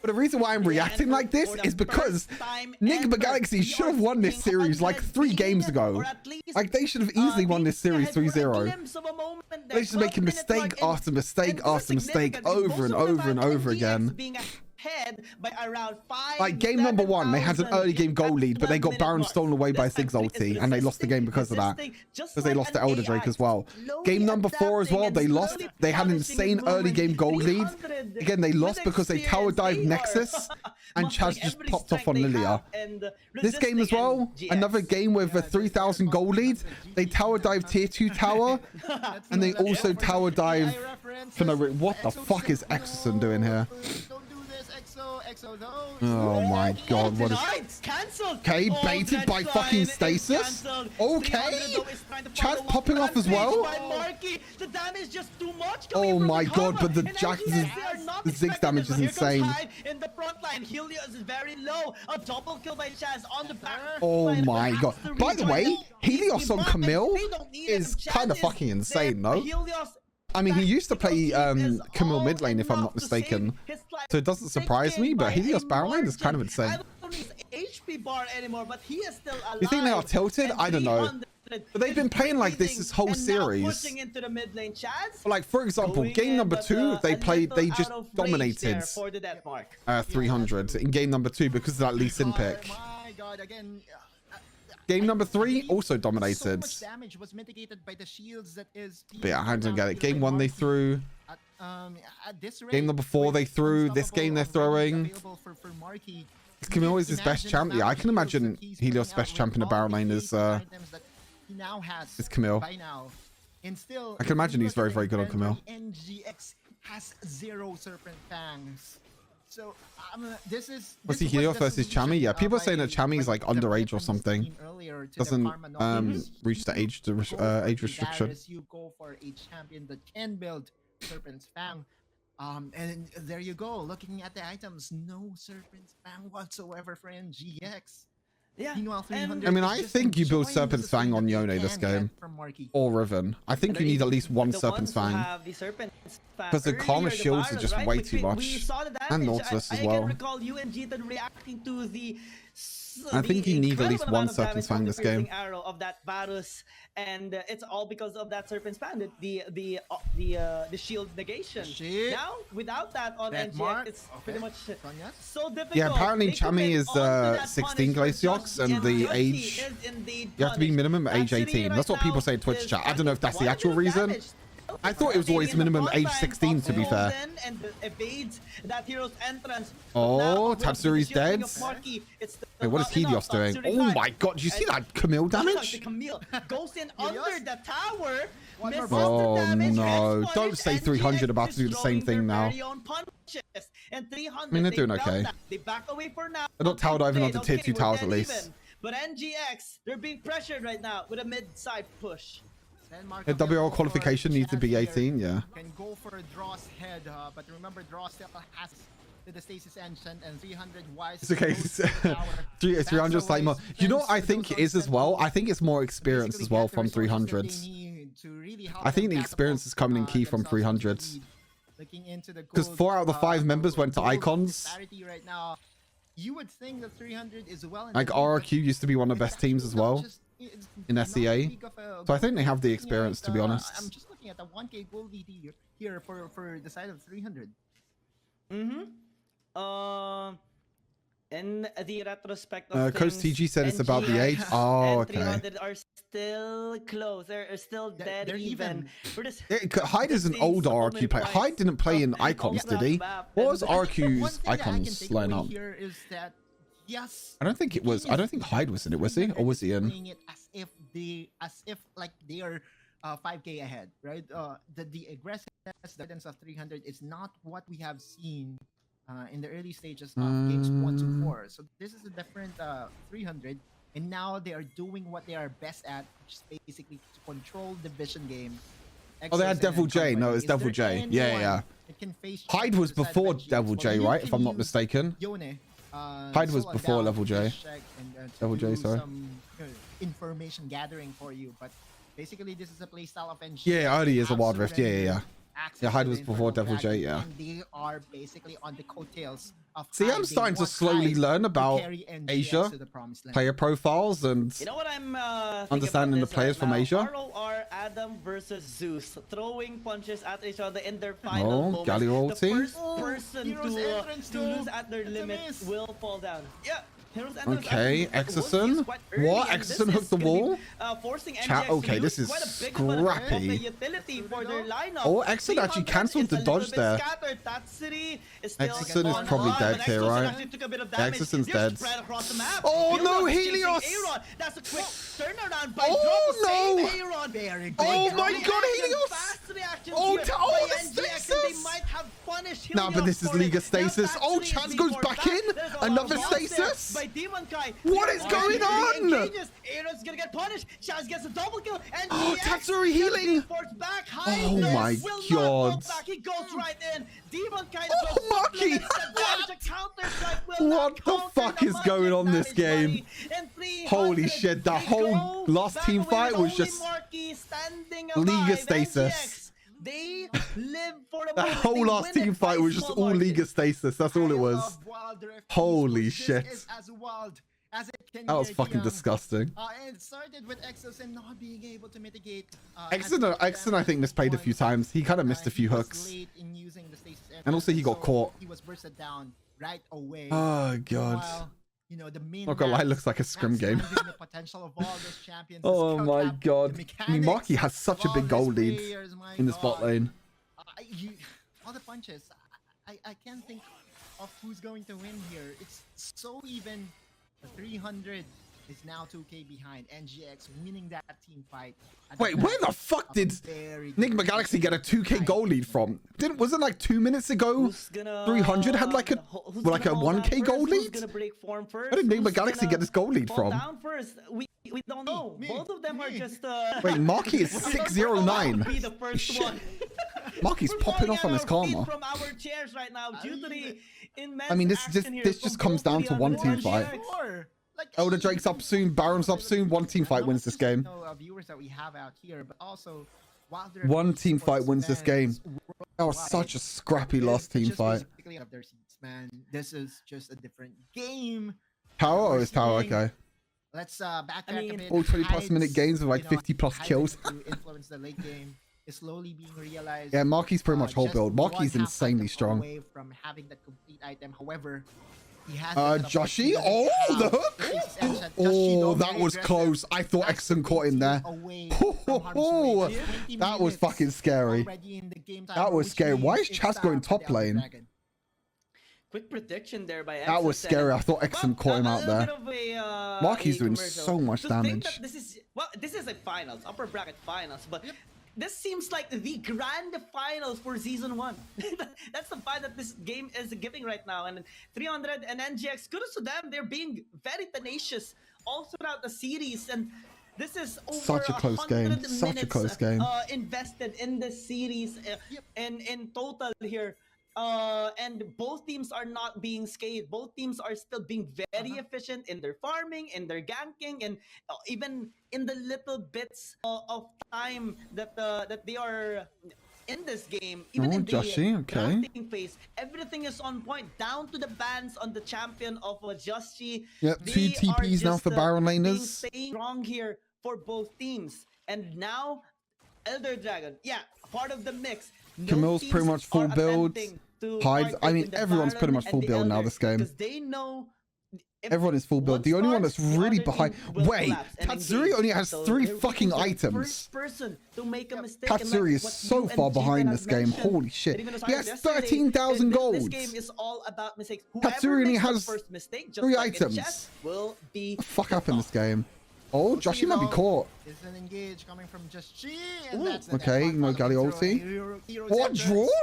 But the reason why I'm reacting like this is because Nigma Galaxy should have won this series like 3 games ago. Like, they should have easily won this series 3-0. They just making mistake after mistake after mistake over and over and over again. Like, game number 1, they had an early game goal lead, but they got Baron stolen away by Ziggs ulti, and they lost the game because of that. Because they lost to Elder Drake as well. Game number 4 as well, they lost. They had an insane early game goal lead. Again, they lost because they tower dived Nexus, and Chaz just popped off on Lilia. This game as well, another game with a 3,000 goal lead. They tower dive tier 2 tower, and they also tower dive difference. For no reason. What the fuck is Exoson doing here? Don't do this, Exo, no. Oh my god, what is... Cancelled. Okay, baited by fucking Stasis. Okay. Chad's popping off as well. The damage is just too much. Oh my god, but the Ziggs damage is insane. In the front line, Helios is very low. A double kill by Chaz on the back. Oh my god. By the way, Helios on Camille is kind of fucking insane, no? I mean, he used to play Camille mid lane, if I'm not mistaken. So it doesn't surprise me, but Helios Baron lane is kind of insane. I don't know his HP bar anymore, but he is still alive. You think they are tilted? I don't know. But they've been playing like this whole series. Into the mid lane, like, for example, game number 2, they just dominated 300 in game number 2 because of that Lee Sin pick. Game number 3 also dominated. So much damage was mitigated by the shields that is. But yeah, I don't get it. Game 1 they threw. Game number 4 they threw. This game they're throwing. Camille is his best champ. Yeah, I can imagine Helios' best champ in the Baron lane is Camille. I can imagine he's very, very good on Camille. NGX has 0 Serpent Fangs. So this is. Was he Helios versus Chami? Yeah, people are saying that Chami is like underage or something. Doesn't reach the age restriction. You go for a champion that can build Serpent's Fang. And there you go. Looking at the items, no Serpent's Fang whatsoever for NGX. Yeah. I mean, I think you build Serpent's Fang on Yone this game. Or Riven. I think you need at least one Serpent's Fang. Because the Karma shields are just way too much. And Nautilus as well. I think you need at least one Serpent's Fang this game. Arrow of that Varus, and it's all because of that Serpent's Fang, the shield negation. Now, without that on NGX, it's pretty much so difficult. Yeah, apparently Chami is 16 Glaciox, and the age, you have to be minimum age 18. That's what people say in Twitch chat. I don't know if that's the actual reason. I thought it was always minimum age 16, to be fair. Oh, Tatsuri's dead. Wait, what is Helios doing? Oh my god, do you see that Camille damage? Goes in under the tower. Oh no, don't say 300 about to do the same thing now. I mean, they're doing okay. They're not tower diving onto tier 2 towers at least. But NGX, they're being pressured right now with a mid-side push. The WRL qualification needs to be 18, yeah. Can go for a Draw's head, but remember Draw still has the stasis engine and 300 wise. It's okay. 300 slightly more. You know what I think it is as well? I think it's more experience as well from 300s. I think the experience is coming in key from 300s. Because 4 out of the 5 members went to Icons. You would think that 300 is well. Like RRQ used to be one of the best teams as well in SEA. So I think they have the experience, to be honest. I'm just looking at the 1K gold VD here for the side of 300. In the retrospect of Coach TG said it's about the age. Oh, okay. 300 are still close. They're still dead even. Hyde is an old RQ player. Hyde didn't play in Icons, did he? What was RQ's Icons lineup? Yes. I don't think it was. I don't think Hyde was in it, was he? Or was he in? It as if like they are 5K ahead, right? The aggressiveness, the guidance of 300 is not what we have seen in the early stages of games 1 to 4. So this is a different 300, and now they are doing what they are best at, which is basically to control the vision game. Oh, they had Devil J. No, it's Devil J. Yeah. Hyde was before Devil J, right? If I'm not mistaken. Hyde was before Level J. Devil J, sorry. Some information gathering for you, but basically this is a playstyle of NG. Yeah, early is a Wild Rift. Yeah. Yeah, Hyde was before Devil J, yeah. And they are basically on the coattails of. See, I'm starting to slowly learn about Asia player profiles and understanding the players from Asia. ROR Adam versus Zeus throwing punches at each other in their final moments. Galliol the team. first person to lose at their limit will fall down. Yeah. Okay, Exerson. What? Exerson hooked the wall? Chat. Okay, this is scrappy. Oh, Exerson actually cancelled the dodge there. Exerson is probably dead here, right? Exerson's dead. Oh no, Helios! Oh no! Oh my god, Helios! Oh, the stasis! Nah, but this is Liga stasis. Oh, Chaz goes back in. Another stasis. What is going on? Aaron's gonna get punished. Chaz gets a double kill. And oh, Tatsuri healing. Oh my god. He goes right in. Demon kind of Maki. What the fuck is going on this game? Holy shit, the whole last team fight was just Liga stasis. They live for the whole last team fight was just all Liga stasis. That's all it was. Holy shit. That was fucking disgusting. And it started with Exos not being able to mitigate. Exon, I think, misplayed a few times. He kind of missed a few hooks. And also he got caught. He was bursted down right away. Oh, God. While, you know, the main not gonna lie, it looks like a scrim game. The potential of all those champions. Oh my god. I mean, Maki has such a big goal lead in the spot lane. All the punches. I can't think of who's going to win here. It's so even. 300 is now 2k behind. NGX winning that team fight. Wait, where the fuck did Nigma Galaxy get a 2k goal lead from? Wasn't like 2 minutes ago 300 had like a 1k goal lead? Where did Nigma Galaxy get this goal lead from? We don't know. Both of them are just wait, Maki is 609. Maki's popping off on his karma. From our chairs right now due to the I mean, this just comes down to one team fight. Elder Drake's up soon, Baron's up soon. One team fight wins this game. Viewers that we have out here, but also one team fight wins this game. That was such a scrappy last team fight. Man, this is just a different game. Tower or is Tower okay? Let's backtrack a bit. All 20+ minute games with like 50+ kills. Influence the late game. Is slowly being realized. Yeah, Marky's pretty much whole build. Marky's insanely strong. Away from having the complete item. However, he has Joshi. Oh, the hook. Oh, that was close. I thought Exxon caught him there. Oh, that was fucking scary. That was scary. Why is Chaz going top lane? Quick prediction there by That was scary. I thought Exxon caught him out there. Marky's doing so much damage. This is like finals, upper bracket finals, but this seems like the grand finals for season 1. That's the vibe that this game is giving right now. And 300 and NGX, kudos to them. They're being very tenacious all throughout the series. And this is over such a close game. Such a close game. Invested in the series in total here. And both teams are not being scathed. Both teams are still being very efficient in their farming, in their ganking, and even in the little bits of time that they are in this game. Even in the ganking phase, everything is on point, down to the bans on the champion of Joshi. Yep, 2 TPs now for Baron laners. Staying strong here for both teams. And now, Elder Dragon, yeah, part of the mix. Camille's pretty much full build. Hides. I mean, everyone's pretty much full build now this game. They know everyone is full build. The only one that's really behind. Wait, Tatsuri only has 3 fucking items. Tatsuri is so far behind this game. Holy shit. He has 13,000 golds. Tatsuri only has 3 items. What the fuck happened in this game? Oh, Joshi might be caught. Is an engage coming from Joshi. Okay, no Gali ulti. What?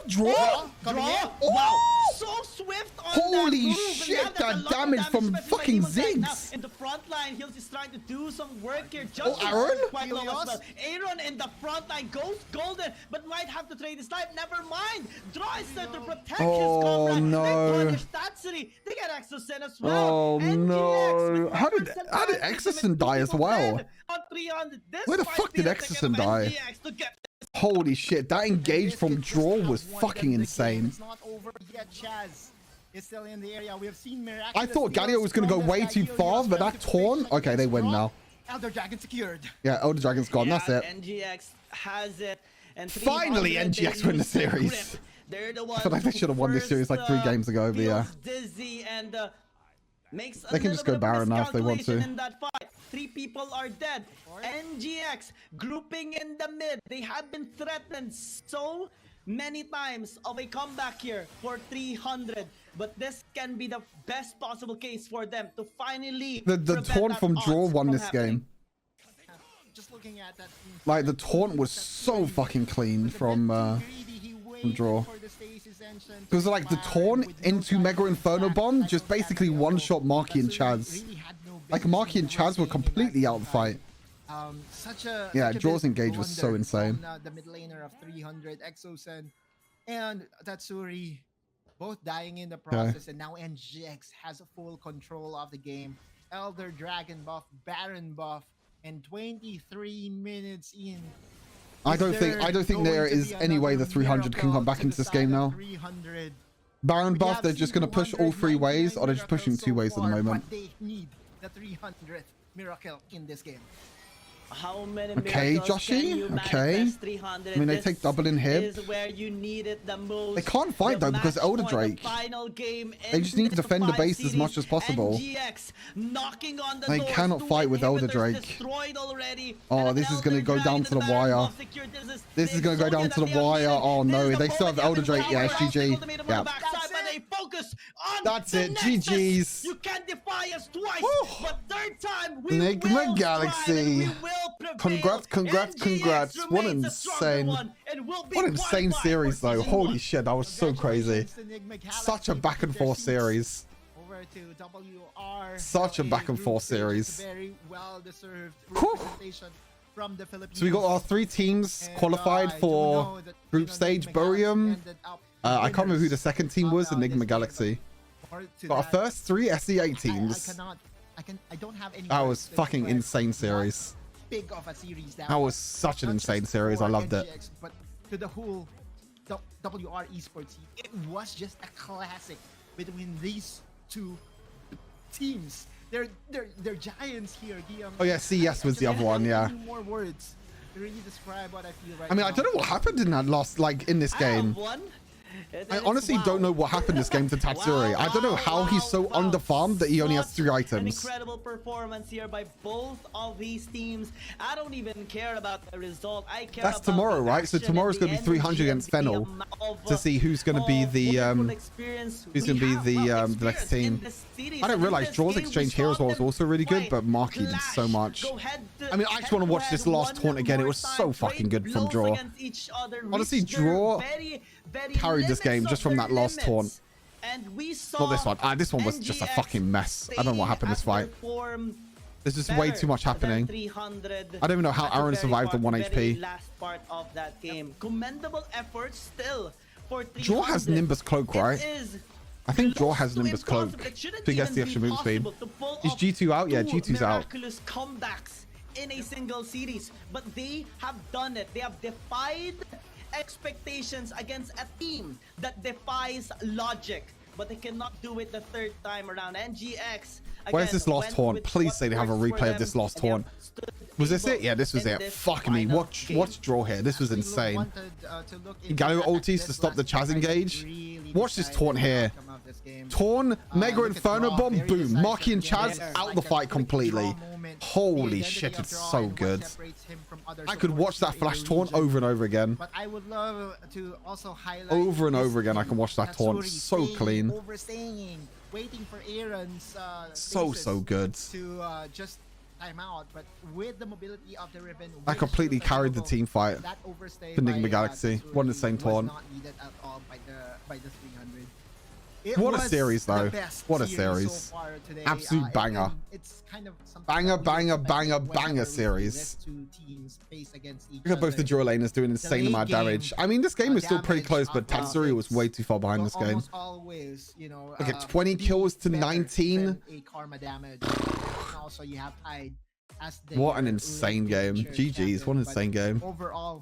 Draw? Oh! Wow! So swift on holy shit, that damage from fucking Ziggs. In the front line, he's just trying to do some work here. Aaron? Aaron in the front line goes golden, but might have to trade his life. Never mind. Draw is there to protect his comrade. No. They punish Tatsuri. They get Exosen as well. Oh no. How did Exosen die as well? Where the fuck did Exosen die? Holy shit, that engage from draw was fucking insane. It's not over yet, Chaz. Is still in the area. We have seen I thought Galio was going to go way too far, but that taunt... Okay, they win now. Elder Dragon secured. Yeah, Elder Dragon's gone. That's it. NGX has it. And finally, NGX win the series. They're the ones I feel like they should have won this series like 3 games ago, but yeah. Dizzy and Makes they can just go Baron now if they want to. In that fight. 3 people are dead. NGX grouping in the mid. They have been threatened so many times of a comeback here for 300, but this can be the best possible case for them to finally the taunt from Draw won this game. Just looking at that, like the taunt was so fucking clean from Draw, because like the taunt into Mega Inferno Bomb just basically one-shot Marky and Chaz. Like Marky and Chaz were completely out of the fight. Draw's engage was so insane. The mid laner of 300, Exosen and Tatsuri both dying in the process, and now NGX has full control of the game. Elder Dragon buff, Baron buff, and 23 minutes in. I don't think there is any way the 300 can come back into this game now. Baron buff, they're just going to push all 3 ways, or they're just pushing 2 ways at the moment. But they need the 300th miracle in this game. How many Joshy? Okay. I mean, they take double in hit. They can't fight though because Elder Drake. They just need to defend the base as much as possible. They cannot fight with Elder Drake. Oh, this is going to go down to the wire. This is going to go down to the wire. Oh no, they still have Elder Drake. Yeah, GG. Yeah. That's it. GG's. You can defy us twice, but third time we Nigma Galaxy. Congrats. What an insane series though. Holy shit, that was so crazy. Such a back and forth series. Such a back and forth series. Very well deserved representation from the Philippines. So we got our 3 teams qualified for group stage. Burium. I can't remember who the second team was. Enigma Galaxy. Got our first 3 SE8 teams. I don't have any. That was fucking insane series. Big of a series that was such an insane series. I loved it. But to the whole WR Esports, it was just a classic between these 2 teams. They're giants here. Oh yeah, CS was the other one. Yeah. More words to really describe what I feel right now. I mean, I don't know what happened in that last, like in this game. I honestly don't know what happened this game to Tatsuri. I don't know how he's so underfarmed that he only has 3 items. Incredible performance here by both of these teams. I don't even care about the result. I care That's about tomorrow, right? So tomorrow's going to be 300 against Fennel to see who's going to be the next team. I didn't realize Draw's Exchange Heroes was also really good, but Marky did so much. I mean, I just want to watch this last taunt again. It was so fucking good from Draw. Honestly, Draw carried this game just from that last taunt. Not this one. This one was just a fucking mess. I don't know what happened this fight. There's just way too much happening. I don't even know how ARAM survived on 1 HP. Last part of that game. Commendable effort still for Draw has Nimbus Cloak, right? I think Draw has Nimbus Cloak. So he gets the extra move speed. Is G2 out? Yeah, G2's out. Miraculous comebacks in a single series, but they have done it. They have defied expectations against a team that defies logic, but they cannot do it the 3rd time around. NGX. Where's this last taunt? Please say they have a replay of this last taunt. Was this it? Yeah, this was it. Fuck me. Watch Draw here. This was insane. Galio ultis to stop the Chaz engage. Watch this taunt here. Taunt, Mega Inferno Bomb, boom. Marky and Chaz out the fight completely. Holy shit, it's so good. I could watch that flash taunt over and over again. But I would love to also highlight over and over again. I can watch that taunt. So clean. Overstaying, waiting for Aaron's so good. To just time out, but with the mobility of the ribbon, I completely carried the team fight for Nigma Galaxy. Won the same taunt. Not needed at all by the 300. What a series though. What a series. So absolute banger. It's kind of banger series. Look at both the dual laners doing insane amount of damage. I mean, this game is still pretty close, but Tatsuri was way too far behind this game. Always, you know, look at 20 kills to 19. Karma damage. Also, you have Tide as what an insane game. GG's. What an insane game. Overall,